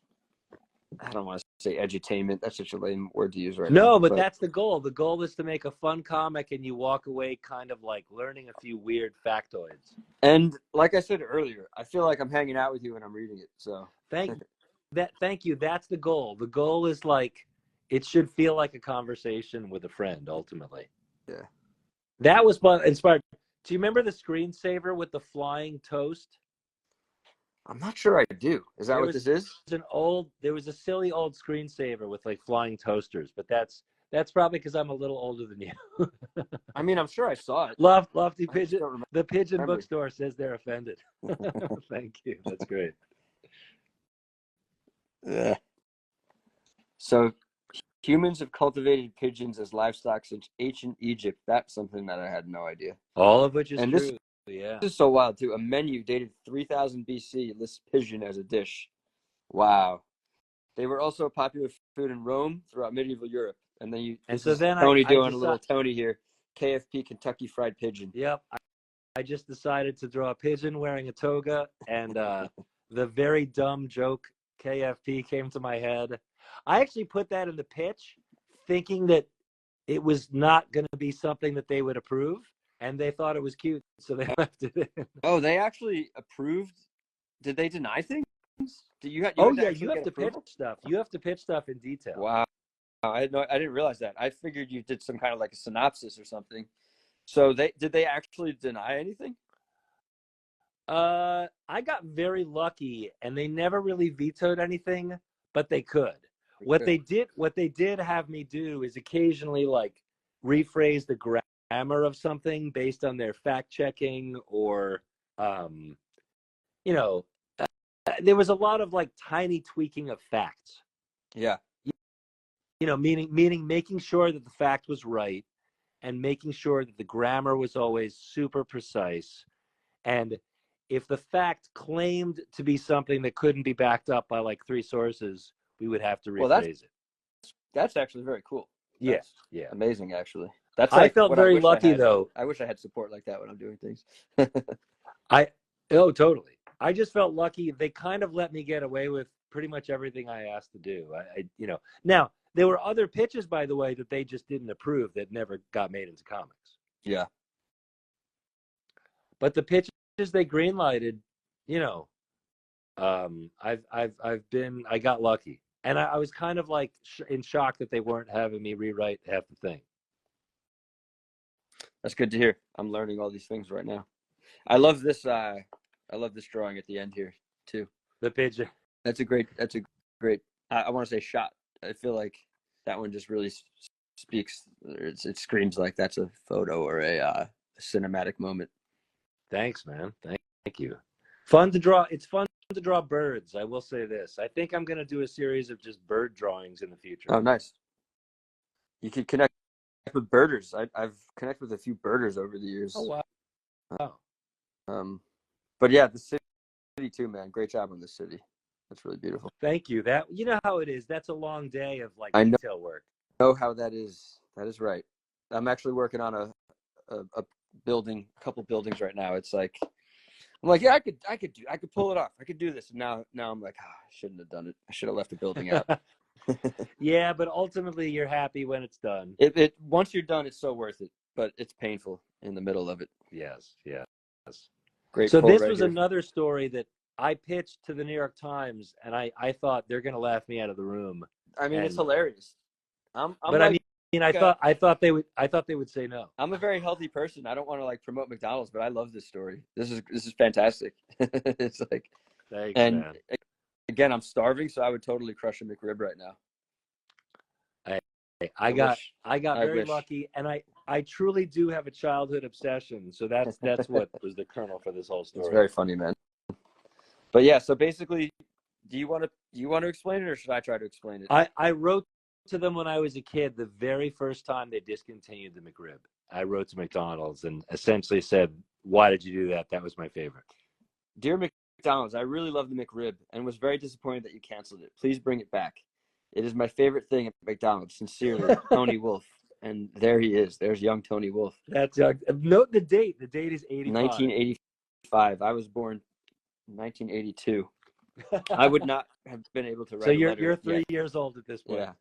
I don't want to say edutainment. That's such a lame word to use right now. No, but that's the goal. The goal is to make a fun comic and you walk away kind of like learning a few weird factoids. And like I said earlier, I feel like I'm hanging out with you when I'm reading it. So thank you. That's the goal. The goal is like it should feel like a conversation with a friend ultimately. Yeah. That was inspired. Do you remember the screensaver with the flying toast? I'm not sure I do. Is that what this is? There was a silly old screensaver with like flying toasters, but that's probably because I'm a little older than you. I mean, I'm sure I saw it. Lofty Pigeon. The Pigeon Bookstore says they're offended. Thank you. That's great. Yeah. So humans have cultivated pigeons as livestock since ancient Egypt. That's something that I had no idea. All of which is And true. Yeah. this is so wild too. A menu dated 3000 BC lists pigeon as a dish. Wow. They were also a popular food in Rome throughout medieval Europe. And then And this so is then Tony I doing a little decided, Tony here. KFP Kentucky Fried Pigeon. yep, I just decided to draw a pigeon wearing a toga, and the very dumb joke KFP came to my head. I actually put that in the pitch, thinking that it was not going to be something that they would approve, and they thought it was cute, so they left it in. Oh, they actually approved? Did they deny things? You Oh had to yeah, you actually have get to pitch approval? stuff. You have to pitch stuff in detail. Wow. I didn't realize that. I figured you did some kind of like a synopsis or something. So did they actually deny anything? I got very lucky, and they never really vetoed anything, but they could. What they did have me do is occasionally like rephrase the grammar of something based on their fact checking, or um, you know, there was a lot of like tiny tweaking of facts. Yeah. Meaning making sure that the fact was right, and making sure that the grammar was always super precise. And if the fact claimed to be something that couldn't be backed up by like three sources, we would have to Well, rephrase it. that's actually very cool. Yeah, That's yeah. amazing, actually. That's I like felt what I very wish I lucky had. though. I wish I had support like that when I'm doing things. I Oh, totally. I just felt lucky. They kind of let me get away with pretty much everything I asked to do. Now there were other pitches, by the way, that they just didn't approve that never got made into comics. Yeah. But the pitches they greenlighted, I got lucky, and I was kind of like in shock that they weren't having me rewrite half the thing. That's good to hear. I'm learning all these things right now. I love this drawing at the end here too. The pigeon. That's a great I want to say shot. I feel like that one just really speaks. It screams like that's a photo or a cinematic moment. Thanks, man. Thank you. Fun to draw. It's fun to draw birds. I will say this. I think I'm going to do a series of just bird drawings in the future. Oh, nice. You could connect with birders. I've connected with a few birders over the years. Oh wow. But yeah, the city too, man. Great job on this city. That's really beautiful. Thank you. That, you know how it is. That's a long day of like I detail work. know how that is. That is right. I'm actually working on a building, a couple buildings right now. It's like I'm like, yeah, I could pull it off. I could do this. And now I'm like, I shouldn't have done it. I should have left the building out. Yeah, but ultimately you're happy when it's done. It once you're done, it's so worth it. But it's painful in the middle of it. Yes. Great. So this right was here. another story that I pitched to the New York Times, and I thought they're going to laugh me out of the room. I mean, and, it's hilarious. But like, I thought they would say no. I'm a very healthy person. I don't want to like promote McDonald's, but I love this story. This is fantastic. It's like, thanks, and man. Again, I'm starving, so I would totally crush a McRib right now. I got very wish. lucky, and I truly do have a childhood obsession. So that's what was the kernel for this whole story. It's very funny, man. But yeah, so basically, do you want to explain it, or should I try to explain it? I wrote to them when I was a kid, the very first time they discontinued the McRib. I wrote to McDonald's and essentially said, "Why did you do that? That was my favorite." Dear McDonald's, I really love the McRib and was very disappointed that you canceled it. Please bring it back. It is my favorite thing at McDonald's. Sincerely, Tony Wolf. And there he is. There's young Tony Wolf. That's note the date. The date is 85. 1985. I was born 1982. I would not have been able to write. So you're 3 years old at this point. Yeah.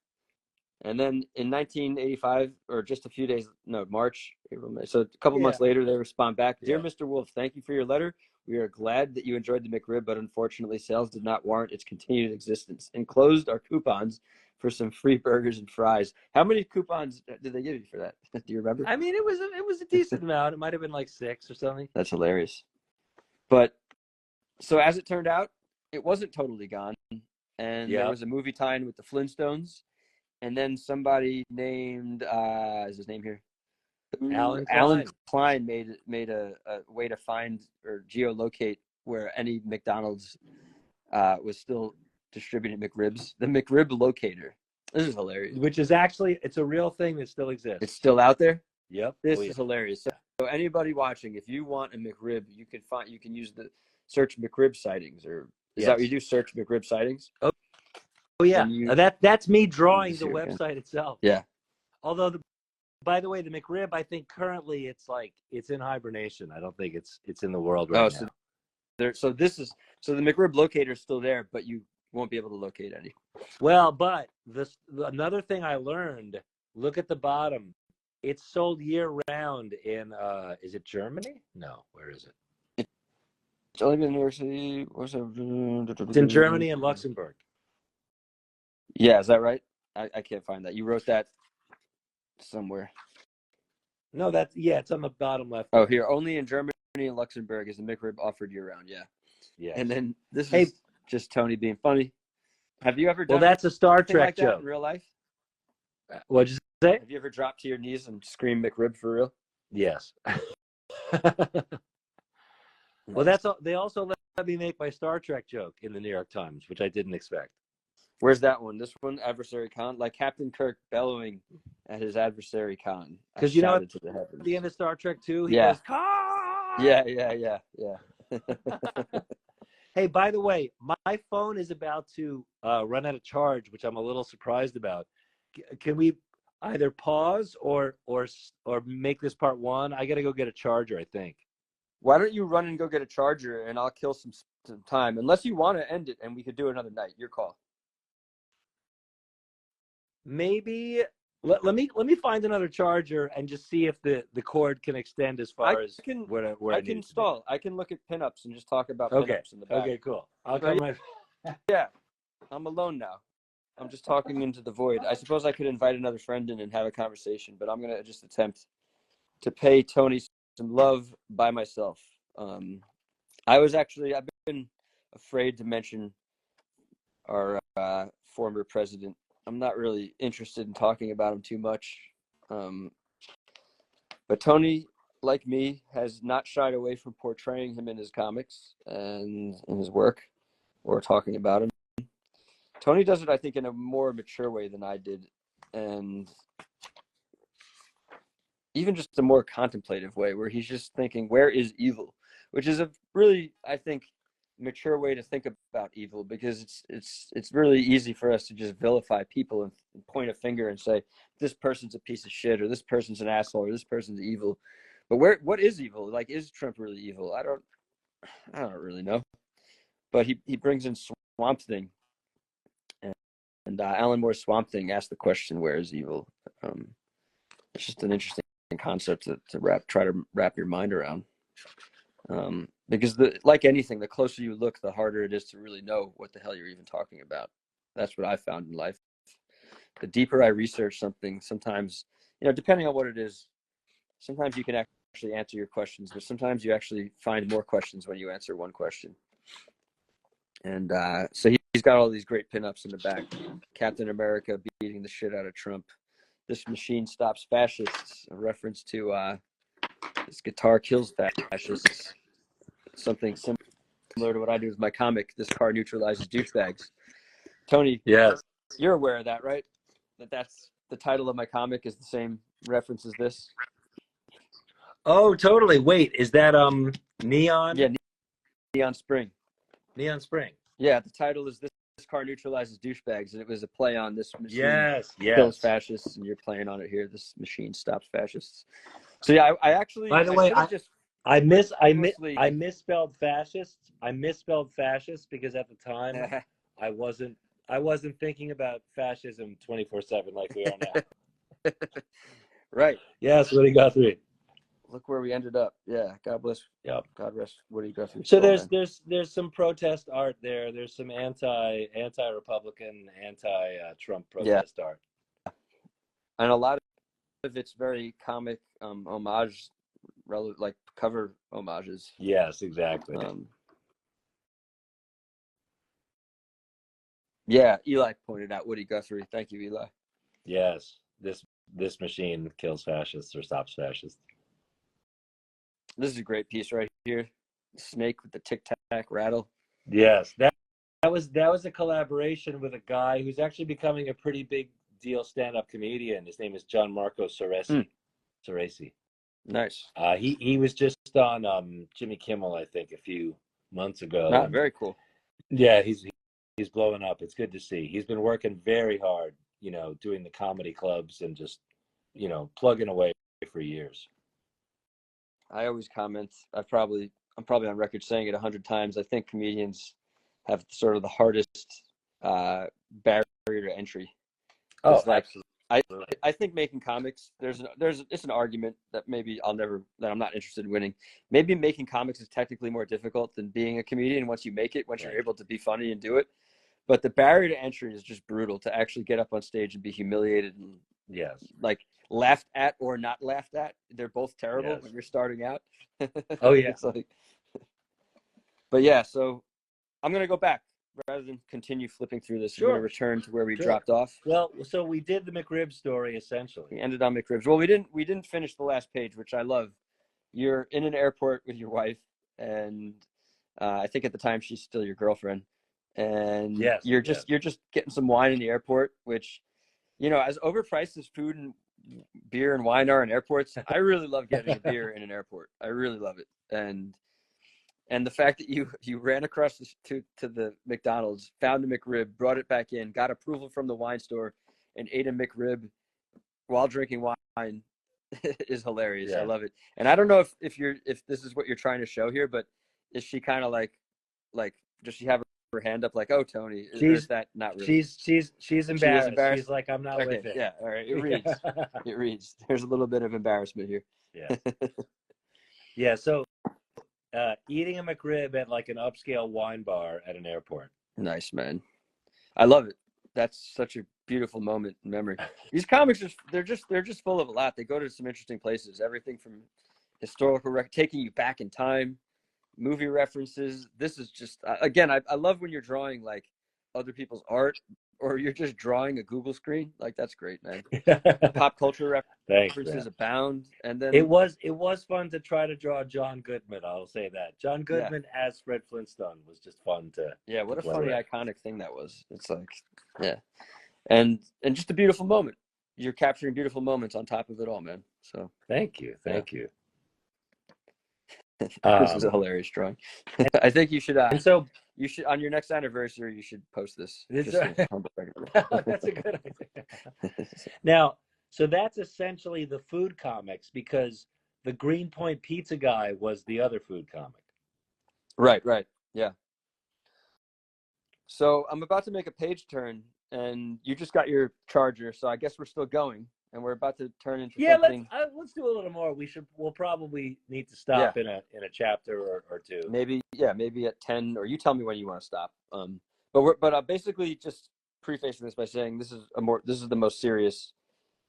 And then in 1985, or just a few days, no, March, April, May. So a couple months later, they respond back. Dear Mr. Wolf, thank you for your letter. We are glad that you enjoyed the McRib, but unfortunately, sales did not warrant its continued existence. Enclosed are coupons for some free burgers and fries. How many coupons did they give you for that? Do you remember? I mean, it was a decent amount. It might have been like 6 or something. That's hilarious. But so as it turned out, it wasn't totally gone, and there was a movie tie-in with the Flintstones. And then somebody named is his name here? Alan Klein made a way to find or geolocate where any McDonald's was still distributing McRibs. The McRib locator. This is hilarious. which is actually, it's a real thing that still exists. It's still out there. Yep. This is hilarious. So anybody watching, if you want a McRib, you can use the search McRib sightings, or is that what you do? Search McRib sightings. Oh yeah. That's me drawing the website itself. Yeah. Although by the way, the McRib, I think currently it's in hibernation. I don't think it's in the world right now. So the McRib locator is still there, but you won't be able to locate any. Well, but another thing I learned, look at the bottom. It's sold year round in is it Germany? No, where is it? It's only been in New York City. It's in Germany and Luxembourg. Yeah, is that right? I can't find that. You wrote that somewhere. No, it's on the bottom left. Oh, here. Only in Germany and Luxembourg is the McRib offered year round. Yeah. Yeah. And then this is just Tony being funny. Have you ever done that's a Star Trek like joke that in real life? What'd you say? Have you ever dropped to your knees and screamed McRib for real? Yes. Well, they also let me make my Star Trek joke in the New York Times, which I didn't expect. Where's that one? This one, Adversary Con, like Captain Kirk bellowing at his adversary con. Because you know, at the end of Star Trek 2, he goes, Khan! Yeah. Hey, by the way, my phone is about to run out of charge, which I'm a little surprised about. Can we either pause or make this part one? I got to go get a charger, I think. Why don't you run and go get a charger, and I'll kill some time. Unless you want to end it, and we could do another night. Your call. Maybe let me find another charger and just see if the cord can extend as far as where I can install. I can look at pinups and just talk about pinups in the back. Okay, cool. I'll come right. Yeah, I'm alone now. I'm just talking into the void. I suppose I could invite another friend in and have a conversation, but I'm gonna just attempt to pay Tony some love by myself. I've been afraid to mention our former president. I'm not really interested in talking about him too much. But Tony, like me, has not shied away from portraying him in his comics and in his work, or talking about him. Tony does it, I think, in a more mature way than I did, and even just a more contemplative way, where he's just thinking, where is evil? Which is a really, I think, mature way to think about evil, because it's really easy for us to just vilify people and point a finger and say this person's a piece of shit, or this person's an asshole, or this person's evil. But what is evil? Like, is Trump really evil? I don't really know. But he brings in Swamp Thing, and Alan Moore's Swamp Thing asked the question, where is evil? It's just an interesting concept to try to wrap your mind around. Because like anything, the closer you look, the harder it is to really know what the hell you're even talking about. That's what I found in life. The deeper I research something, sometimes, depending on what it is, sometimes you can actually answer your questions, but sometimes you actually find more questions when you answer one question. And so he's got all these great pinups in the back. Captain America beating the shit out of Trump. This machine stops fascists, a reference to this guitar kills fascists. Something similar to what I do with my comic. This car neutralizes douchebags. Tony, yes, you're aware of that, right? That's the title of my comic is the same reference as this. Oh, totally. Wait, is that Neon? Yeah, Neon Spring. Neon Spring. Yeah, the title is this car neutralizes douchebags, and it was a play on this machine kills fascists, and you're playing on it here. This machine stops fascists. So yeah, I actually. By the way, I misspelled fascist. I misspelled fascist because at the time I wasn't thinking about fascism 24/7 like we are now. Right. Yes, Woody Guthrie. Look where we ended up. Yeah, God bless. Yep. God rest Woody Guthrie. So there's some protest art there. There's some anti-Republican, anti-Trump protest art. And a lot of it's very comic homage, like cover homages. Yes, exactly. Yeah, Eli pointed out Woody Guthrie. Thank you, Eli. Yes, this machine kills fascists or stops fascists. This is a great piece right here. Snake with the tic-tac rattle. Yes, that was a collaboration with a guy who's actually becoming a pretty big deal stand-up comedian. His name is John Marco Mm. Ceresi. Nice. He was just on Jimmy Kimmel, I think, a few months ago. Ah, And very cool. yeah, he's blowing up. It's good to see. He's been working very hard, doing the comedy clubs and just, plugging away for years. I always comment. I'm probably on record saying it 100 times. I think comedians have sort of the hardest barrier to entry. Oh, Like, absolutely. I think making comics, it's an argument that maybe that I'm not interested in winning. Maybe making comics is technically more difficult than being a comedian once you make it, once you're able to be funny and do it. But the barrier to entry is just brutal, to actually get up on stage and be humiliated and like laughed at or not laughed at. They're both terrible when you're starting out. Oh yeah. It's like, but yeah, so I'm going to go back rather than continue flipping through this. We're going to return to where we dropped off. Well, so we did the McRib story essentially. We ended on McRibs. Well, we didn't finish the last page, which I love. You're in an airport with your wife, and I think at the time she's still your girlfriend, and you're just getting some wine in the airport, which, as overpriced as food and beer and wine are in airports, I really love getting a beer in an airport. I really love it, and the fact that you ran across to the McDonald's, found a McRib, brought it back in, got approval from the wine store, and ate a McRib while drinking wine is hilarious. Yeah. I love it. And I don't know if this is what you're trying to show here, but is she kind of like does she have her hand up like, oh, Tony? Is that not really? She's embarrassed. She's like, I'm not with it. Yeah. All right. It reads. It reads. There's a little bit of embarrassment here. Yeah. Yeah. So eating a McRib at like an upscale wine bar at an airport. Nice, man. I love it. That's such a beautiful moment in memory. These comics they're just full of a lot. They go to some interesting places. Everything from historical taking you back in time, movie references. This is just again, I love when you're drawing like other people's art, or you're just drawing a Google screen. Like, that's great, man. Pop culture references abound. And then it was fun to try to draw John Goodman. I'll say that John Goodman as Fred Flintstone was just fun to. Yeah, what a funny iconic thing that was. It's like, yeah, and just a beautiful moment. You're capturing beautiful moments on top of it all, man. So thank you. This is a hilarious drawing. I think you should. And so you should, on your next anniversary, you should post this. That's a good idea. Now, so that's essentially the food comics, because the Greenpoint Pizza guy was the other food comic. Right. Yeah. So I'm about to make a page turn, and you just got your charger, so I guess we're still going, and we're about to turn into something. Let's do a little more. We'll probably need to stop in a chapter or two. Maybe at 10, or you tell me when you want to stop. But basically just prefacing this by saying this is the most serious.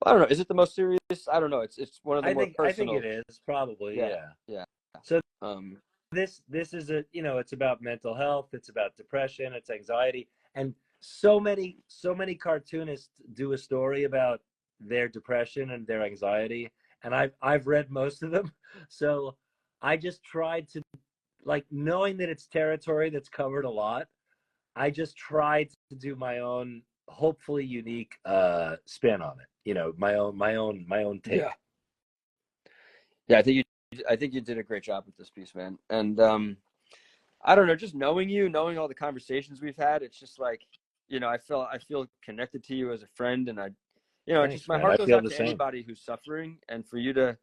I don't know. Is it the most serious? I don't know. It's one of the more personal. I think it is probably. Yeah. So this is it's about mental health. It's about depression. It's anxiety, and so many cartoonists do a story about their depression and their anxiety, and I've read most of them. So I just tried to, like, knowing that it's territory that's covered a lot, I just tried to do my own, hopefully unique spin on it. My own take. Yeah. I think you did a great job with this piece, man. And I don't know, just knowing all the conversations we've had, it's just like, I feel connected to you as a friend, and Thanks, my heart goes out to anybody who's suffering, and for you to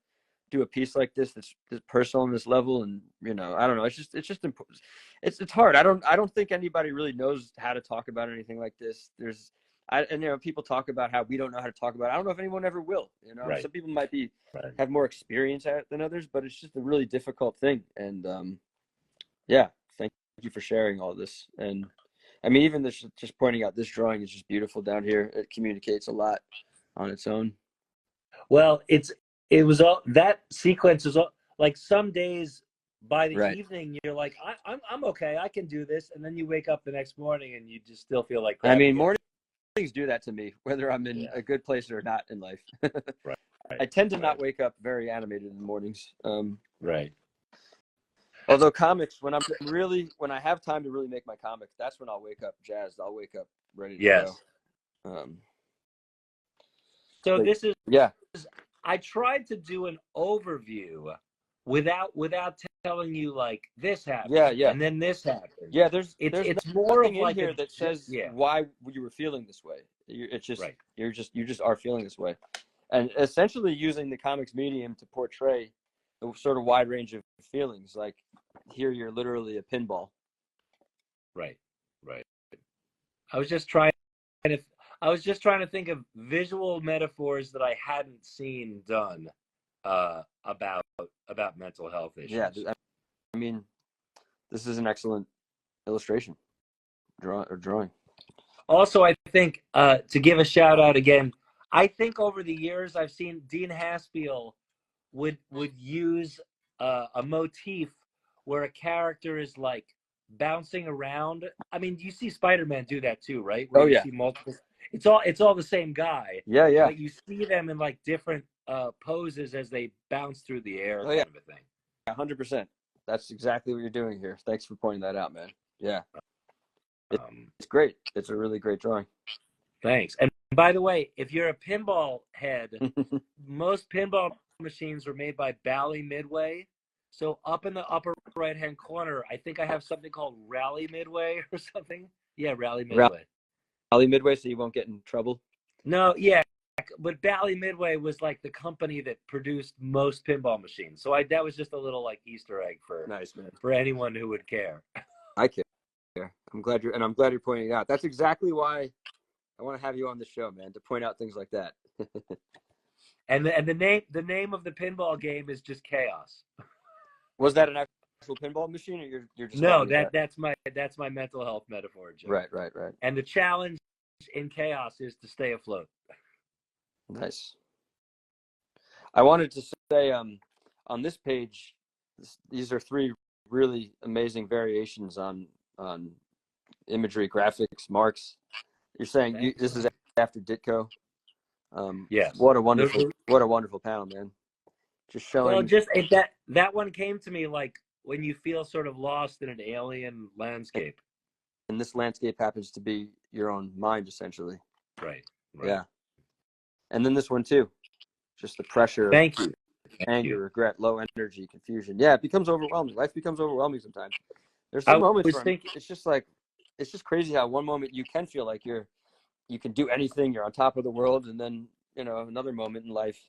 do a piece like this that's personal on this level, and I don't know, it's just important. It's hard. I don't think anybody really knows how to talk about anything like this. People talk about how we don't know how to talk about it. I don't know if anyone ever will. Some people might have more experience at it than others, but it's just a really difficult thing. And thank you for sharing all this. And I mean, even this, just pointing out this drawing is just beautiful down here. It communicates a lot on its own. Well, it was all that sequence is all, like, some days by the evening you're like, I'm okay, I can do this, and then you wake up the next morning and you just still feel like crap. I mean, mornings do that to me, whether I'm in a good place or not in life. Right. I tend to not wake up very animated in the mornings. Right. Although comics, when I have time to really make my comic, that's when I'll wake up jazzed. I'll wake up ready to go. So But this is, yeah, I tried to do an overview without telling you like this yeah, happened yeah, and then this happened. yeah. It's There's it's more of nothing in like here that says yeah, why you were feeling this way. It's just right. you just are feeling this way, and essentially using the comics medium to portray the sort of wide range of feelings. Like here, you're literally a pinball. Right. Right. I was just trying to I was just trying to think of visual metaphors that I hadn't seen done about mental health Yeah, issues. I mean, this is an excellent illustration, drawing. Also, I think to give a shout out again, I think over the years I've seen Dean Haspiel would use a motif where a character is like bouncing around. I mean, you see Spider-Man do that too, right? Where Oh you yeah, see multiple. It's all the same guy, yeah, yeah. but you see them in like different poses as they bounce through the air, Oh yeah, kind of a thing. 100%. That's exactly what you're doing here. Thanks for pointing that out, man. Yeah, it's great. It's a really great drawing. Thanks. And by the way, if you're a pinball head, most pinball machines were made by Bally Midway. So up in the upper right-hand corner, I think I have something called Rally Midway or something. Yeah, Rally Midway. Rally Midway, so you won't get in trouble. No, yeah, but Bally Midway was like the company that produced most pinball machines. So that was just a little like Easter egg Nice, man. for anyone who would care. I care. I'm glad you're pointing it out. That's exactly why I want to have you on the show, man, to point out things like that. And the name of the pinball game is just Chaos. Was that an actual pinball machine, or you're just No, calling it that? that's my mental health metaphor, Joe. Right. And the challenge in Chaos is to stay afloat. Nice. I wanted to say on this page, these are three really amazing variations on imagery, graphics, marks. You're saying this is after Ditko. Yes. What a wonderful panel, man. Just showing. Well, that one came to me like when you feel sort of lost in an alien landscape. And this landscape happens to be your own mind, essentially. Right. Yeah. And then this one too. Just the pressure. Thank you. Anger, regret, low energy, confusion. Yeah, it becomes overwhelming. Life becomes overwhelming sometimes. There's some moments where it's just crazy how one moment you can feel like you can do anything, you're on top of the world, and then another moment in life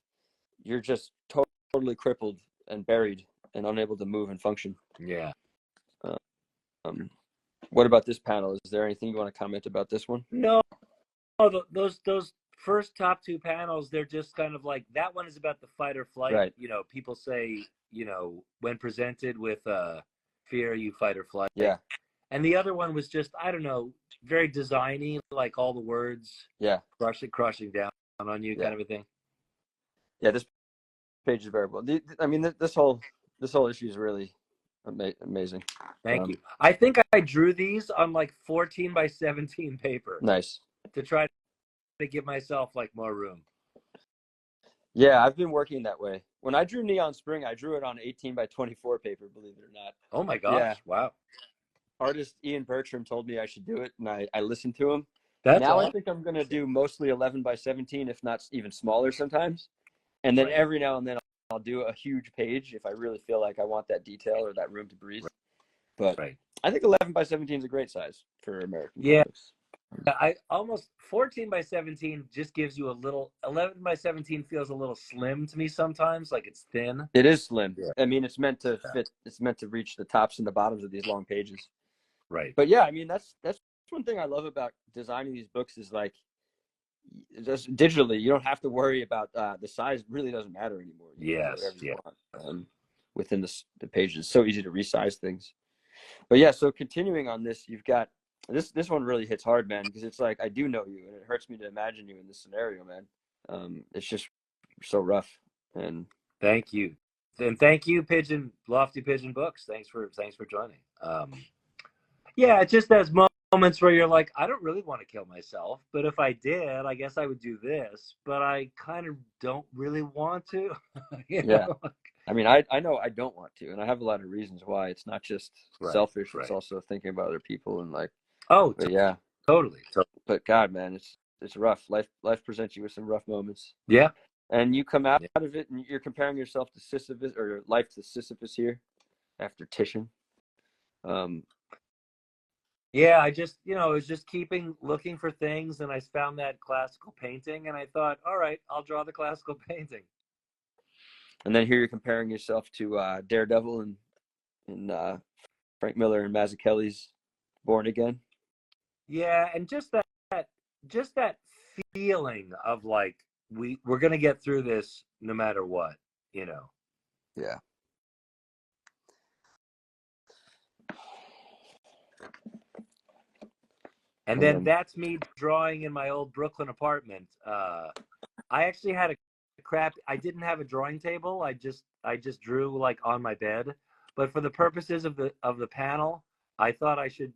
you're just totally crippled and buried and unable to move and function. Yeah. What about this panel? Is there anything you want to comment about this one? No, those first top two panels, they're just kind of like, that one is about the fight or flight. Right. People say, when presented with fear, you fight or flight. Yeah. And the other one was just, I don't know, very designy, like all the words. Yeah. Crushing down on you, kind of a thing. Yeah, this page is very well. I mean, this whole issue is really amazing. Thank you. I think I drew these on like 14 by 17 paper. Nice. To try to give myself like more room. Yeah, I've been working that way. When I drew Neon Spring, I drew it on 18 by 24 paper, believe it or not. Oh my gosh. Yeah. Wow. Artist Ian Bertram told me I should do it, and I listened to him. That's now awesome. I think I'm going to do mostly 11 by 17, if not even smaller sometimes. And then every now and then I'll do a huge page if I really feel like I want that detail or that room to breathe. But I think 11 by 17 is a great size for American comics. I almost 14 by 17 just gives you a little. 11 by 17 feels a little slim to me sometimes, like it's thin. It is slim. Yeah. I mean, it's meant to fit. It's meant to reach the tops and the bottoms of these long pages. Right. But yeah, I mean, that's one thing I love about designing these books is like, just digitally, you don't have to worry about the size. Really doesn't matter anymore. You can do whatever you want, within the pages. It's so easy to resize things. But yeah, so continuing on this, you've got this one really hits hard, man, because it's like I do know you, and it hurts me to imagine you in this scenario, man. It's just so rough. And thank you, and thank you, Lofty Pigeon Books. Thanks for joining. Yeah, it's just those moments where you're like, I don't really want to kill myself, but if I did, I guess I would do this, but I kind of don't really want to. Yeah. I mean, I know I don't want to, and I have a lot of reasons why. It's not just selfish. It's also thinking about other people and like, yeah, totally. But God, man, it's rough. Life presents you with some rough moments. Yeah. And you come out of it, and you're comparing yourself to Sisyphus, or your life to Sisyphus here, after Titian. Yeah, I just, I was just looking for things, and I found that classical painting, and I thought, all right, I'll draw the classical painting. And then here you're comparing yourself to Daredevil and Frank Miller and Mazzucchelli's Born Again. Yeah, and just that feeling of like we're gonna get through this no matter what, Yeah. And then that's me drawing in my old Brooklyn apartment. I actually had I didn't have a drawing table. I just drew like on my bed. But for the purposes of the panel, I thought I should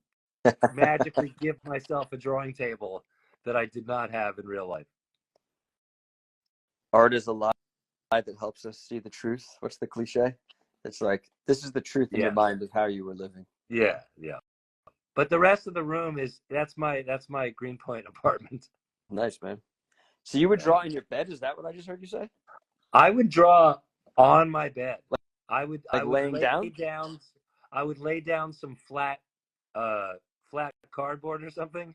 magically give myself a drawing table that I did not have in real life. Art is a lie that helps us see the truth. What's the cliche? It's like, this is the truth in your mind of how you were living. Yeah. But the rest of the room that's my Greenpoint apartment. Nice, man. So you would draw in your bed? Is that what I just heard you say? I would draw on my bed. I would laying down? I would lay down some flat cardboard or something.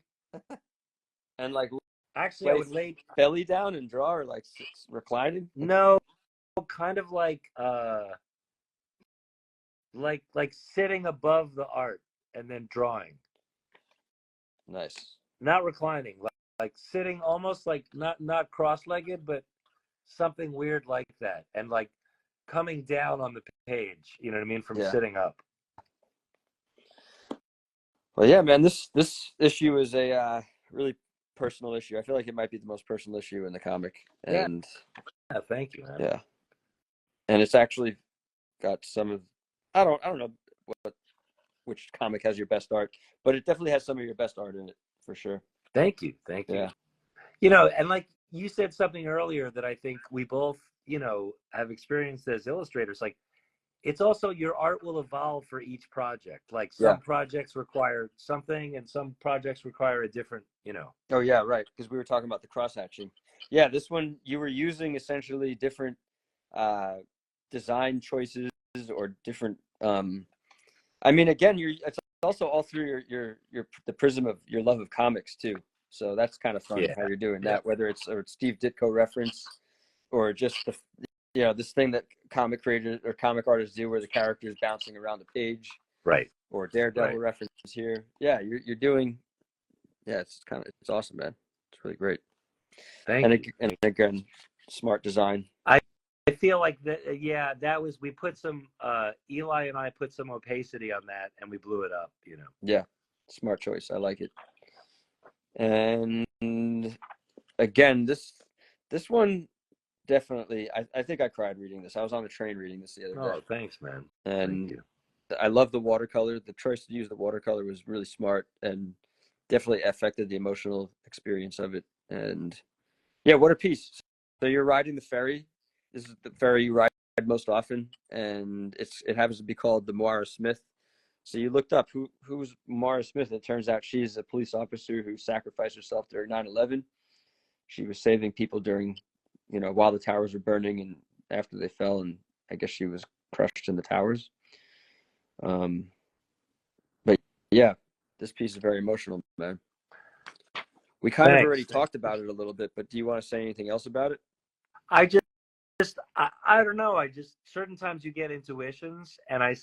And like, actually, I would lay belly down and draw, or like reclining? No, kind of like sitting above the art and then drawing. Nice. Not reclining, like sitting almost like not cross-legged, but something weird like that, and like coming down on the page. You know what I mean? From sitting up. Well, yeah, man. This issue is a really personal issue. I feel like it might be the most personal issue in the comic. And thank you, man. Yeah, and it's actually got some of I don't know which comic has your best art, but it definitely has some of your best art in it for sure. Thank you. And like you said something earlier that I think we both have experienced as illustrators. Like, it's also, your art will evolve for each project. Like, some projects require something and some projects require a different, Oh yeah, right, because we were talking about the cross hatching. Yeah, this one you were using essentially different design choices or different I mean, again, it's also all through your the prism of your love of comics too. So that's kind of fun how you're doing that, whether it's Steve Ditko reference or just this thing that comic creators or comic artists do where the character is bouncing around the page, right? Or Daredevil reference here. Yeah, you're doing. Yeah, it's awesome, man. It's really great. Thank you. And again, smart design. I feel like that was, we put some Eli and I put some opacity on that and we blew it up, Yeah, smart choice. I like it. And again, this one definitely, I think I cried reading this. I was on the train reading this the other day. Oh, thanks, man. And thank you. I love the watercolor. The choice to use the watercolor was really smart and definitely affected the emotional experience of it. And yeah, what a piece. So you're riding the ferry. This is the ferry you ride most often, and it happens to be called the Moira Smith. So you looked up who's Moira Smith. It turns out she's a police officer who sacrificed herself during 9/11. She was saving people during, while the towers were burning and after they fell, and I guess she was crushed in the towers. But yeah, this piece is very emotional, man. We kind of already talked about it a little bit, but do you want to say anything else about it? I don't know. Certain times you get intuitions, and I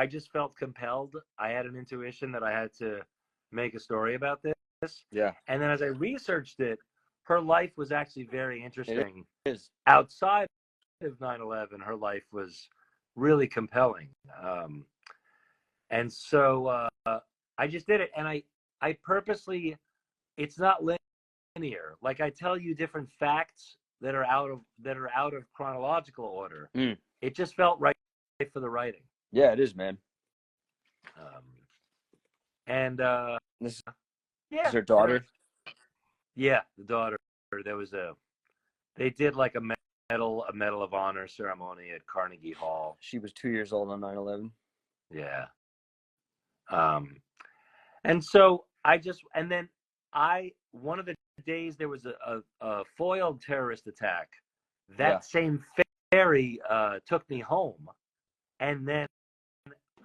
just felt compelled. I had an intuition that I had to make a story about this. Yeah. And then as I researched it, her life was actually very interesting. It is. Outside of 9/11, her life was really compelling. And so I just did it. And I purposely, it's not linear. Like, I tell you different facts that are out of chronological order. It just felt right for the writing. Yeah, it is, man. And this is her daughter. Yeah, the daughter. They did like a Medal of Honor ceremony at Carnegie Hall. She was 2 years old on 9/11. Yeah. And so and then one of the days there was a foiled terrorist attack. That Yeah. same ferry took me home, and then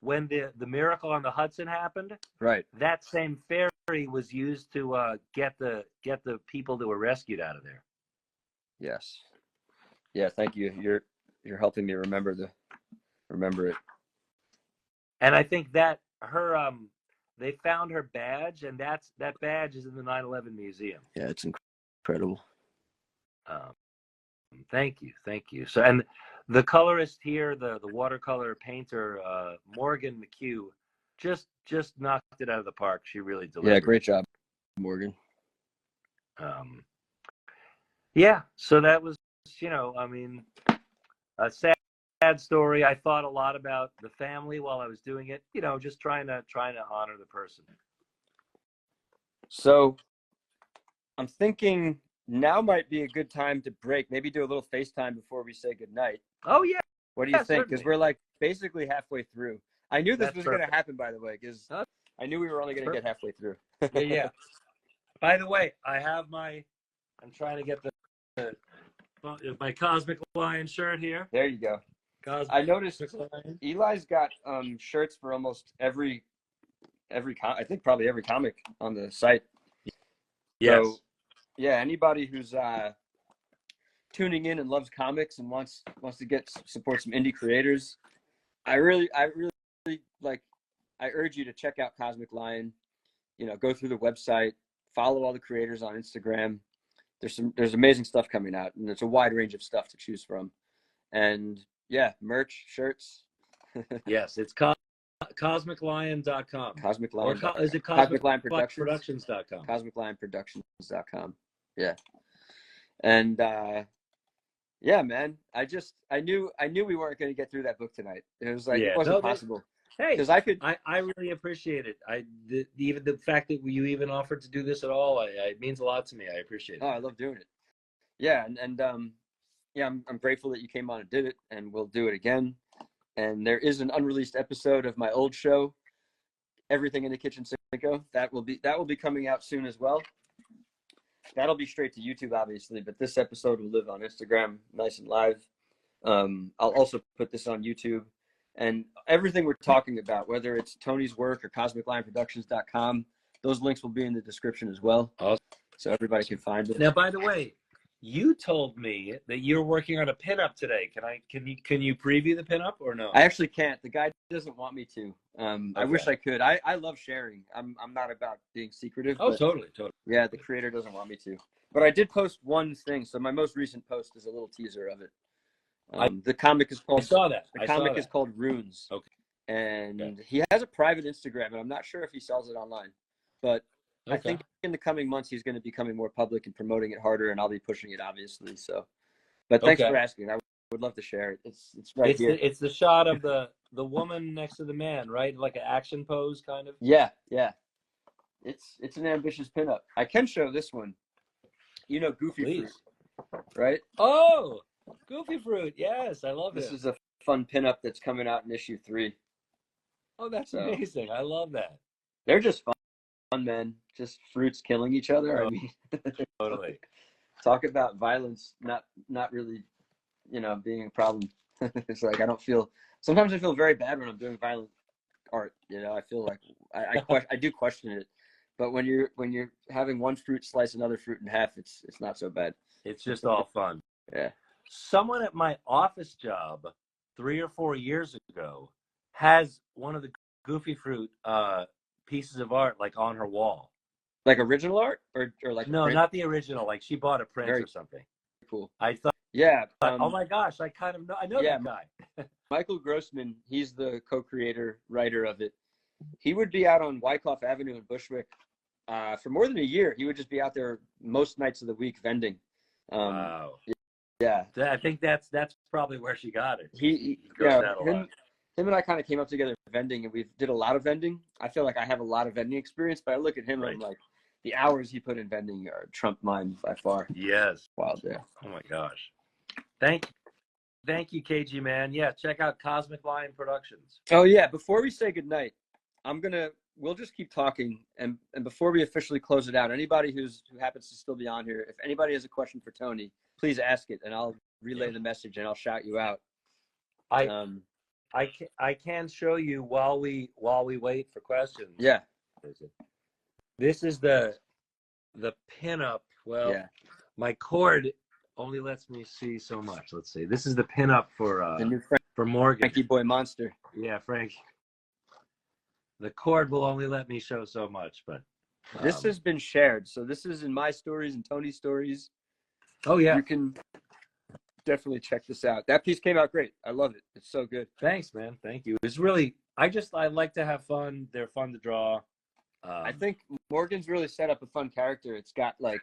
when the miracle on the Hudson happened, Right. that same ferry was used to get the people that were rescued out of there. Yes. Yeah. Thank you. You're helping me remember it. And I think that her they found her badge, and that badge is in the 9/11 museum. Yeah, it's incredible. Thank you. So, and the colorist here, the watercolor painter, Morgan McHugh, just knocked it out of the park. She really delivered. Yeah, great job, Morgan. Yeah, so that was, I mean, a sad story. I thought a lot about the family while I was doing it, just trying to honor the person. So I'm thinking now might be a good time to break. Maybe do a little FaceTime before we say goodnight. Oh yeah. What do you think? Because Certainly. we're like basically halfway through. I knew this That's was going to perfect. happen, by the way, because I knew we were only going to get halfway through. Yeah. By the way, I'm trying to get my Cosmic Lion shirt here. There you go. I noticed Eli's got shirts for almost every I think probably every comic on the site. Yes. So, yeah, anybody who's tuning in and loves comics and wants to support some indie creators, I really like. I urge you to check out Cosmic Lion. Go through the website, follow all the creators on Instagram. There's amazing stuff coming out, and there's a wide range of stuff to choose from. And yeah, merch, shirts. Yes, it's cosmiclion.com. Cosmic Lion. Or is it Cosmic Lion Productions? Productions.com. Cosmiclionproductions.com. Yeah. And yeah, man, I knew we weren't going to get through that book tonight. It was like, it wasn't possible. Hey, because I really appreciate it. Even the fact that you even offered to do this at all, it means a lot to me. I appreciate it. Oh, I love doing it. Yeah, and yeah, I'm grateful that you came on and did it, and we'll do it again. And there is an unreleased episode of my old show, Everything in the Kitchen Cinco. That will be coming out soon as well. That'll be straight to YouTube, obviously, but this episode will live on Instagram, nice and live. I'll also put this on YouTube. And everything we're talking about, whether it's Tony's work or CosmicLionProductions.com, those links will be in the description as well. Awesome. So everybody can find it. Now, by the way, you told me that you're working on a pinup today. Can you preview the pinup or no? I actually can't. The guy doesn't want me to. Okay. I wish I could. I love sharing. I'm not about being secretive. Oh, but totally. yeah, the creator doesn't want me to. But I did post one thing. So my most recent post is a little teaser of it. The comic is called. I saw that. The comic is called Runes. Okay. And he has a private Instagram, and I'm not sure if he sells it online, but I think in the coming months he's going to be becoming more public and promoting it harder, and I'll be pushing it, obviously. So, but thanks for asking. I would love to share it. It's right here. It's the shot of the woman next to the man, right? Like an action pose, kind of. Yeah. It's an ambitious pinup. I can show this one. Goofy Fruit, right? Oh, Goofy Fruit. Yes, I love it. This is a fun pinup that's coming out in issue 3. Oh, that's amazing. I love that. They're just fun, man. Just fruits killing each other. I mean, totally. Talk about violence, not really, being a problem. It's like sometimes I feel very bad when I'm doing violent art. I feel like I do question it. But when you're having one fruit slice another fruit in half, it's not so bad. It's just all fun. Yeah. Someone at my office job 3 or 4 years ago has one of the Goofy Fruit pieces of art like on her wall. Like original art or like no, not the original. Like she bought a print or something. Cool. I thought. Yeah. Oh my gosh, I know that guy. Michael Grossman, he's the co-creator, writer of it. He would be out on Wyckoff Avenue in Bushwick for more than a year. He would just be out there most nights of the week vending. Wow. Yeah. I think that's probably where she got it. Him and I kind of came up together vending, and we did a lot of vending. I feel like I have a lot of vending experience, but I look at him and I'm like, the hours he put in vending are trump mine by far. Yes. Wild there. Oh my gosh. Thank you, KG man. Yeah, check out Cosmic Lion Productions. Oh yeah. Before we say goodnight, I'm gonna we'll just keep talking. And before we officially close it out, anybody who happens to still be on here, if anybody has a question for Tony, please ask it, and I'll relay the message and I'll shout you out. I can show you while we wait for questions. Yeah. This is the pinup. Well, yeah. My cord only lets me see so much. Let's see. This is the pinup for the new for Morgan. Frankie Boy Monster. Yeah, Frank. The cord will only let me show so much, but this has been shared. So this is in my stories and Tony's stories. Oh yeah. You can definitely check this out. That piece came out great. I love it. It's so good. Thanks, man. Thank you. It's really I like to have fun. They're fun to draw. I think Morgan's really set up a fun character. It's got like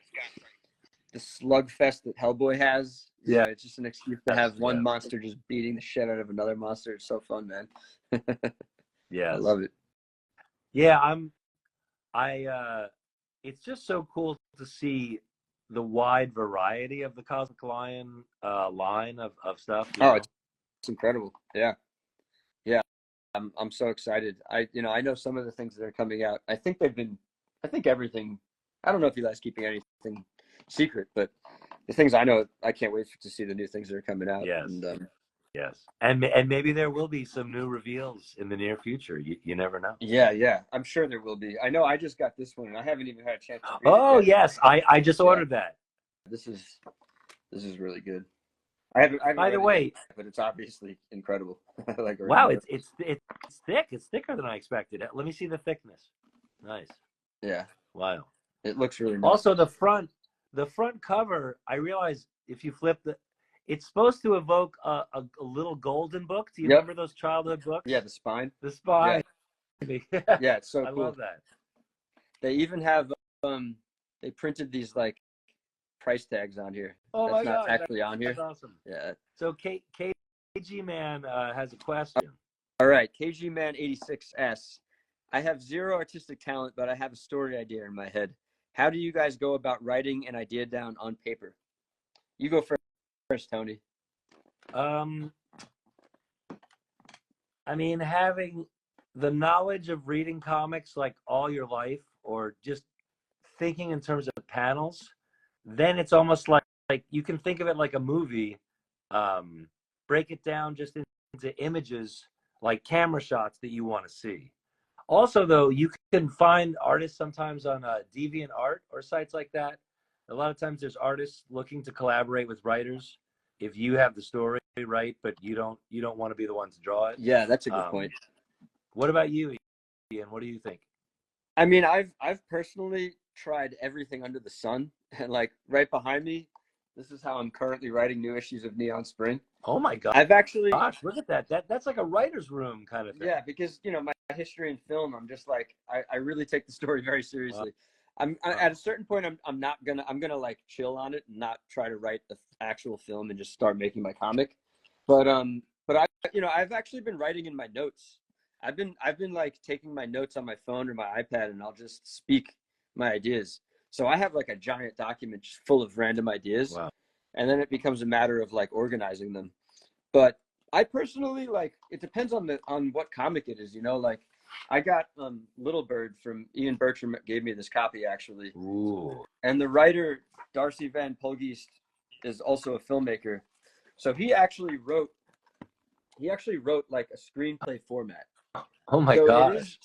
the slugfest that Hellboy has. Yeah. It's just an excuse to have one monster just beating the shit out of another monster. It's so fun, man. Yeah. I love it. Yeah, it's just so cool to see the wide variety of the Cosmic Lion line of stuff. It's incredible. Yeah. Yeah. I'm so excited. I know some of the things that are coming out. I think everything, I don't know if you guys keeping anything secret, but the things I know, I can't wait to see the new things that are coming out. Yes. And, yes. And maybe there will be some new reveals in the near future. You never know. Yeah. I'm sure there will be. I know I just got this one and I haven't even had a chance to read Oh, it yet. yes. I just ordered that. This is really good. I haven't By the way, but it's obviously incredible. Wow, it's thick. It's thicker than I expected. Let me see the thickness. Nice. Yeah. Wow. It looks really nice. Also, the front cover, I realize if you flip it's supposed to evoke a little golden book. Do you remember those childhood books? Yeah, the spine. The spine. Yeah, it's so cool. I love that. They even have they printed these like price tags on here. Oh that's my not God, actually on here. That's awesome. Yeah. So KG Man has a question. All right, KG Man 86S. I have zero artistic talent, but I have a story idea in my head. How do you guys go about writing an idea down on paper? You go first, Tony. I mean, having the knowledge of reading comics like all your life, or just thinking in terms of panels, then it's almost like you can think of it like a movie. Break it down just into images, like camera shots that you want to see. Also, though, you can find artists sometimes on DeviantArt or sites like that. A lot of times there's artists looking to collaborate with writers if you have the story, right, but you don't want to be the one to draw it. Yeah, that's a good point. What about you, Ian? What do you think? I mean, I've personally tried everything under the sun, and like right behind me, this is how I'm currently writing new issues of Neon Spring. Oh my God! I've actually, gosh, look at that. That's like a writer's room kind of thing. Yeah, because my history in film, I'm just like I really take the story very seriously. Wow. At a certain point, I'm gonna like chill on it and not try to write the actual film and just start making my comic. But I've actually been writing in my notes. I've been like taking my notes on my phone or my iPad, and I'll just speak my ideas. So I have like a giant document just full of random ideas. Wow. And then it becomes a matter of like organizing them. But I personally it depends on what comic it is, like I got Little Bird from Ian Bertram, gave me this copy actually. Ooh. And the writer Darcy Van Pulgeest is also a filmmaker. So he actually wrote like a screenplay format. Oh my gosh.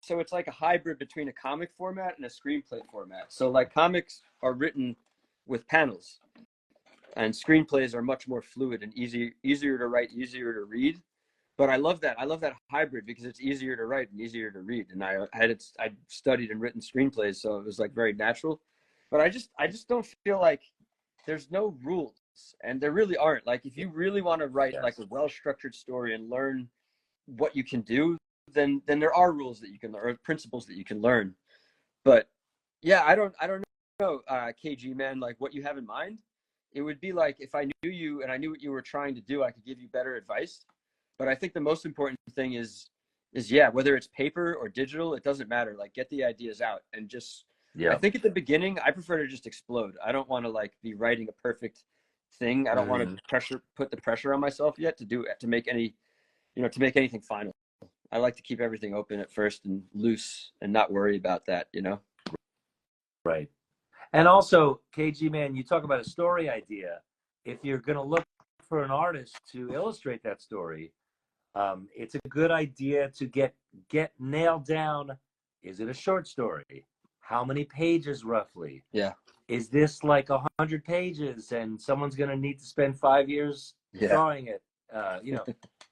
So it's like a hybrid between a comic format and a screenplay format. So like comics are written with panels, and screenplays are much more fluid and easier to write, easier to read. But I love that hybrid because it's easier to write and easier to read. And I studied and written screenplays, so it was like very natural. But I just don't feel like there's no rules, and there really aren't. Like if you really want to write like a well-structured story and learn what you can do, then there are rules that you can learn, or principles that you can learn. But yeah, I don't know, KG Man, like what you have in mind. It would be like if I knew you and I knew what you were trying to do, I could give you better advice. But I think the most important thing is whether it's paper or digital, it doesn't matter. Like get the ideas out and just. I think at the beginning, I prefer to just explode. I don't want to like be writing a perfect thing. I don't want to put the pressure on myself yet to make anything final. I like to keep everything open at first and loose and not worry about that, you know? Right. And also, KG, man, you talk about a story idea. If you're going to look for an artist to illustrate that story, it's a good idea to get nailed down. Is it a short story? How many pages roughly? Yeah. Is this like 100 pages and someone's going to need to spend 5 years Yeah. drawing it? You know,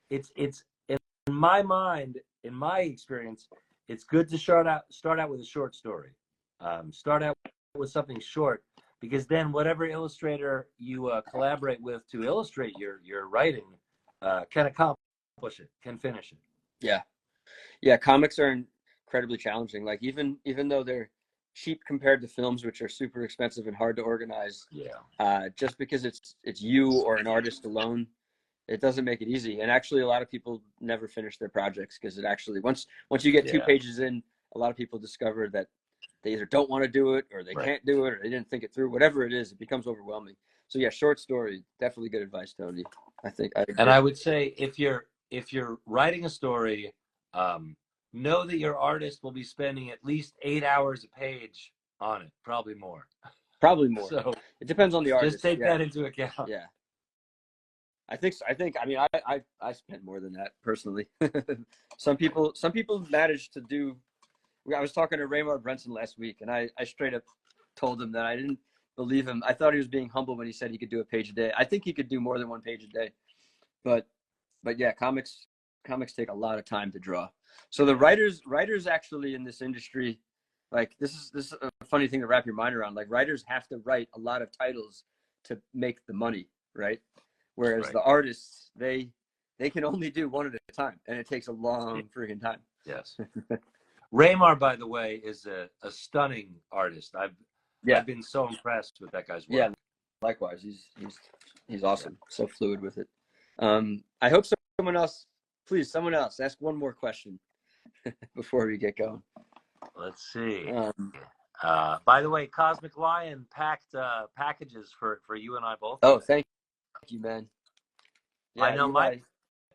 it's in my mind, in my experience, it's good to start out with a short story. Start out with something short, because then whatever illustrator you collaborate with to illustrate your writing can accomplish it, can finish it. Yeah. Yeah. Comics are incredibly challenging. Like even though they're cheap compared to films, which are super expensive and hard to organize, just because it's you or an artist alone, it doesn't make it easy. And actually, a lot of people never finish their projects because it actually once you get 2 pages in, a lot of people discover that they either don't want to do it or they can't do it or they didn't think it through. Whatever it is, it becomes overwhelming. So yeah, short story, definitely good advice, Tony. I think I agree. And I would say if you're writing a story, know that your artist will be spending at least 8 hours a page on it, probably more. Probably more. So it depends on the artist. Just take that into account. Yeah. I think I mean I spent more than that personally. Some people manage to do. I was talking to Raymar Brenson last week, and I straight up told him that I didn't believe him. I thought he was being humble when he said he could do a page a day. I think he could do more than 1 page a day, but yeah, comics take a lot of time to draw. So the writers actually in this industry, like this is a funny thing to wrap your mind around. Like writers have to write a lot of titles to make the money, right? Whereas the artists, they can only do one at a time, and it takes a long freaking time. Yes. Raymar, by the way, is a stunning artist. I've been so impressed with that guy's work. Yeah, likewise. He's awesome. So fluid with it. I hope someone else ask one more question before we get going. Let's see. By the way, Cosmic Lion packed packages for you and I both. Oh, thank you, man. Yeah, I know my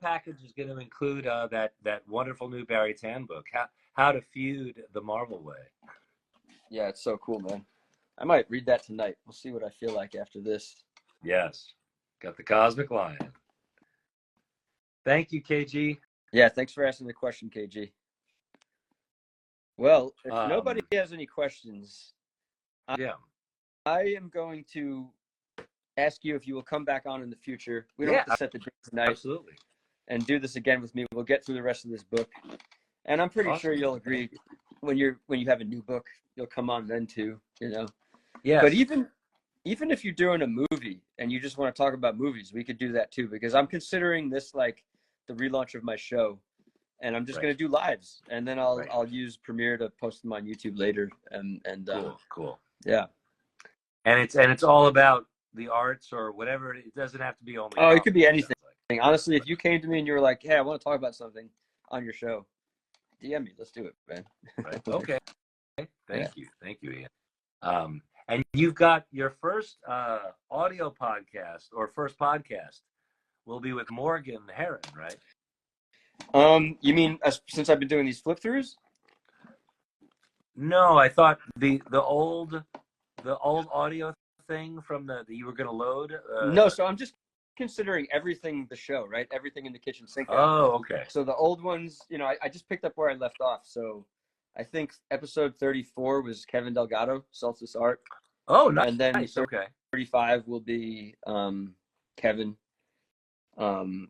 package is going to include that wonderful new Barry Tan book, How to Feud the Marvel Way. Yeah, it's so cool, man. I might read that tonight. We'll see what I feel like after this. Yes. Got the Cosmic Lion. Thank you, KG. Yeah, thanks for asking the question, KG. Well, if nobody has any questions, I am going to ask you if you will come back on in the future. We don't have to set the date tonight. Absolutely. And do this again with me. We'll get through the rest of this book. And I'm pretty sure you'll agree when you have a new book, you'll come on then too, you know. Yeah. But even if you're doing a movie and you just want to talk about movies, we could do that too, because I'm considering this like the relaunch of my show, and I'm just going to do lives, and then I'll use Premiere to post them on YouTube later. And cool. Yeah. And it's all about the arts or whatever. It doesn't have to be only. Oh, it could be anything. Honestly, if you came to me and you were like, "Hey, I want to talk about something on your show," DM me. Let's do it, man. Right. Okay. Thank you, Ian. And you've got your first audio podcast, or first podcast will be with Morgan Heron, right? You mean since I've been doing these flip throughs? No, I thought the old audio thing from that you were going to load. No, so I'm just considering everything the show, right? Everything in the kitchen sink. Oh, okay. So the old ones, you know, I just picked up where I left off. So I think episode 34 was Kevin Delgado, Solstice Art. Oh, nice. And then nice. Okay. 35 will be Kevin. And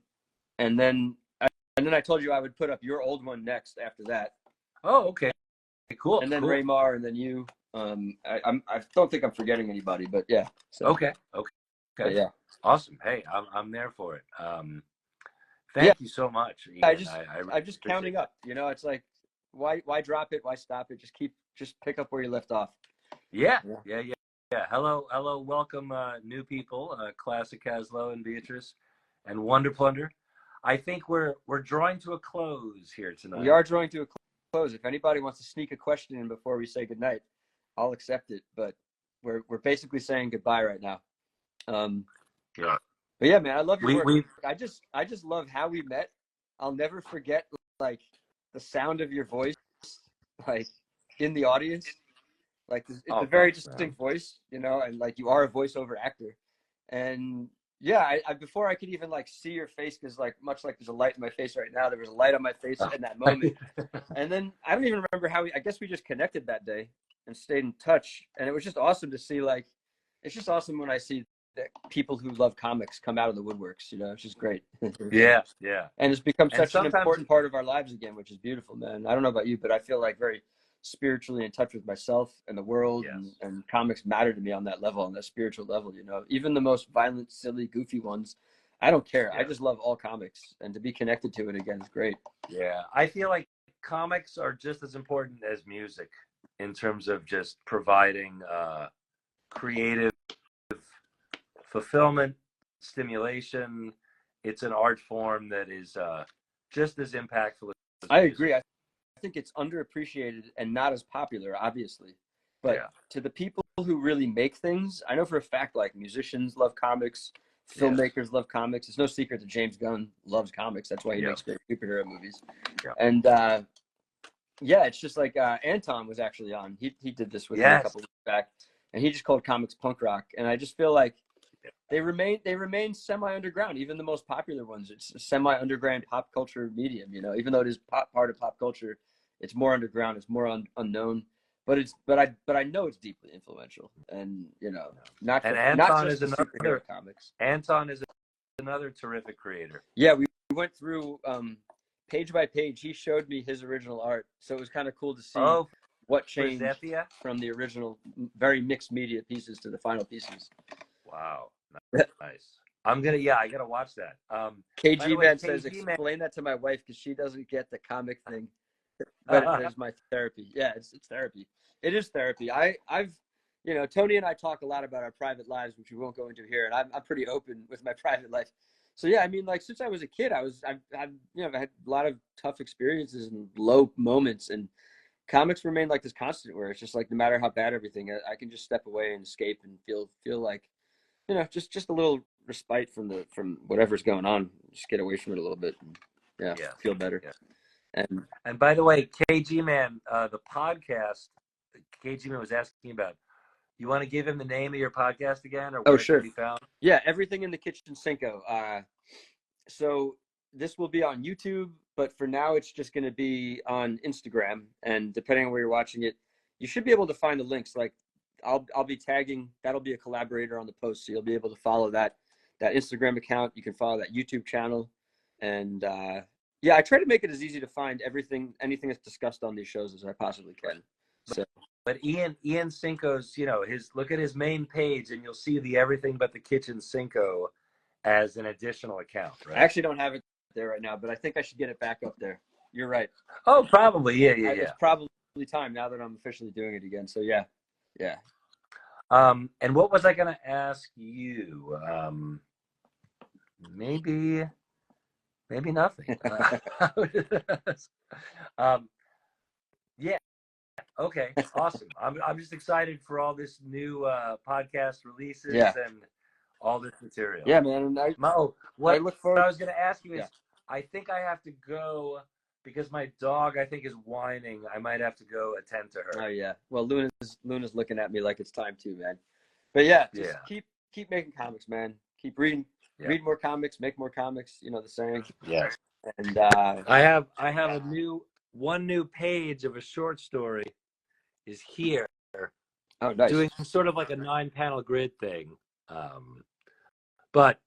then I told you I would put up your old one next after that. Oh, okay. Cool. And then Raymar, and then you. I don't think I'm forgetting anybody, but yeah. So. Okay. But yeah. Awesome. Hey, I'm there for it. Thank you so much. Ian. I'm just counting up. You know, it's like, why drop it? Why stop it? Just pick up where you left off. Yeah. Hello. Welcome, new people, Classic Caslow and Beatrice, and Wonder Plunder. I think we're drawing to a close here tonight. We are drawing to a close. If anybody wants to sneak a question in before we say goodnight, I'll accept it. But we're basically saying goodbye right now. Yeah. But yeah, man, I love your work. I just love how we met. I'll never forget like the sound of your voice, like in the audience, like it's Oh, a very thanks, man. distinct voice, you know, and like you are a voiceover actor. And yeah, I before I could even like see your face, because like much like there's a light in my face right now, there was a light on my face in that moment. And then I don't even remember how I guess we just connected that day and stayed in touch. And it was just awesome to see, like, it's just awesome when I see that people who love comics come out of the woodworks, you know, it's just great. Yeah, yeah. And it's become And such an sometimes, important part of our lives again, which is beautiful, man. I don't know about you, but I feel like very spiritually in touch with myself and the world, yes. and comics matter to me on that level, on that spiritual level, you know, even the most violent, silly, goofy ones. I don't care. Yeah. I just love all comics, and to be connected to it again is great. Yeah, I feel like comics are just as important as music in terms of just providing creative fulfillment, stimulation. It's an art form that is just as impactful as I music. agree. I think it's underappreciated and not as popular, obviously. But Yeah. to the people who really make things, I know for a fact, like musicians love comics, Yes. filmmakers love comics. It's no secret that James Gunn loves comics. That's why he Yeah. makes great superhero movies. Yeah. And yeah, it's just like Anton was actually on. He did this with me a Yes. couple weeks back, and he just called comics punk rock. And I just feel like they remain semi underground. Even the most popular ones, it's a semi underground pop culture medium. You know, even though it is part of pop culture, it's more underground. It's more unknown. But I know it's deeply influential, and you know, not Anton just is the superhero another comics. Anton is another terrific creator. Yeah, we went through page by page. He showed me his original art, so it was kind of cool to see what changed Zethia? from the original, very mixed media pieces to the final pieces. Wow, nice. I gotta watch that. By the KG way, Man says, KG Man, explain that to my wife because she doesn't get the comic thing, but it is my therapy. Yeah, it's therapy. It is therapy. I've you know, Tony and I talk a lot about our private lives, which we won't go into here, and I'm pretty open with my private life. So yeah, I mean, like since I was a kid, I've you know, I've had a lot of tough experiences and low moments, and comics remain like this constant where it's just like no matter how bad everything, I can just step away and escape and feel like, you know, just a little respite from whatever's going on. Just get away from it a little bit, and, yeah, feel better. Yeah. And by the way, KG Man, the podcast KG Man was asking about. You want to give him the name of your podcast again, or where it sure. can be found? Yeah, Everything in the Kitchen Cinco. So this will be on YouTube, but for now it's just going to be on Instagram. And depending on where you're watching it, you should be able to find the links. Like I'll be tagging. That'll be a collaborator on the post, so you'll be able to follow that Instagram account. You can follow that YouTube channel, and yeah, I try to make it as easy to find anything that's discussed on these shows as I possibly can. So. But Ian Cinco's, you know, look at his main page, and you'll see the Everything But the Kitchen Cinco as an additional account. Right? I actually don't have it there right now, but I think I should get it back up there. You're right. Oh, probably. Yeah. It's probably time now that I'm officially doing it again. So yeah. And what was I going to ask you? Maybe nothing. Yeah. Okay. Awesome. I'm just excited for all this new podcast releases and all this material. Yeah, man. What I look forward. I was going to ask you is, I think I have to go because my dog, I think, is whining. I might have to go attend to her. Oh yeah. Well, Luna's looking at me like it's time to, man. But yeah, just keep making comics, man. Keep reading. Yeah. Read more comics, make more comics. You know the saying. Yes. And I have one new page of a short story is here. Oh, nice. Doing sort of like a 9-panel grid thing. But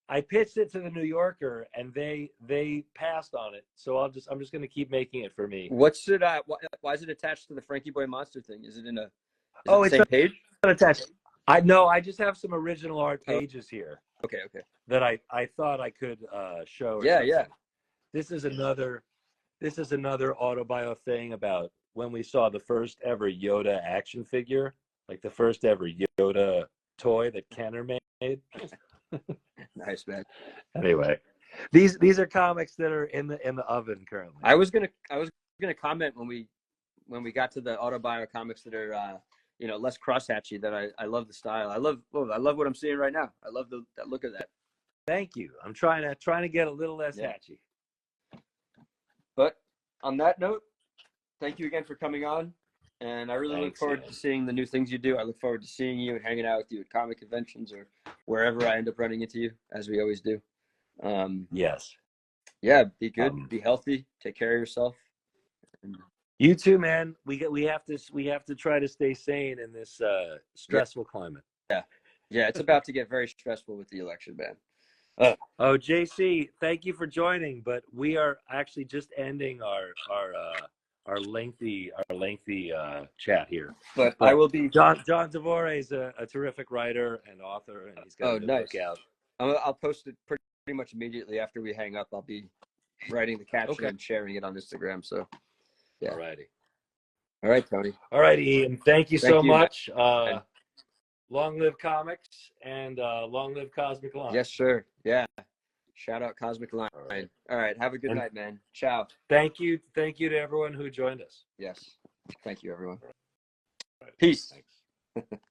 I pitched it to the New Yorker and they passed on it. So I'm just going to keep making it for me. What's it why is it attached to the Frankie Boy Monster thing? Is it in it's the same page? Not attached. I just have some original art pages here. Okay. That I thought I could show. Yeah. This is another autobio thing about when we saw the first ever Yoda action figure, like the first ever Yoda toy that Kenner made. Nice, man. Anyway, these are comics that are in the oven currently. I was gonna comment when we got to the autobio comics that are you know, less crosshatchy, that I love the style. I love what I'm seeing right now. I love that look of that. Thank you. I'm trying to get a little less hatchy. But on that note, thank you again for coming on. And I really look Thanks, forward Ian. to seeing the new things you do. I look forward to seeing you and hanging out with you at comic conventions or wherever I end up running into you, as we always do. Yes. Yeah, be good, be healthy, take care of yourself. You too, man. We have to try to stay sane in this stressful climate. Yeah, it's about to get very stressful with the election, man. Oh, JC, thank you for joining, but we are actually just ending our lengthy chat here. But I will be. John Devore is a terrific writer and author, and he's got a new book out. I'll post it pretty much immediately after we hang up. I'll be writing the caption and sharing it on Instagram. So, yeah. Alrighty. All right, Tony. All right, Ian. Thank you so much. Man. Long live comics and long live Cosmic Line. Yes, sir. Yeah. Shout out Cosmic Line. All right. Have a good night, man. Ciao. Thank you to everyone who joined us. Yes. Thank you, everyone. Peace. Thanks.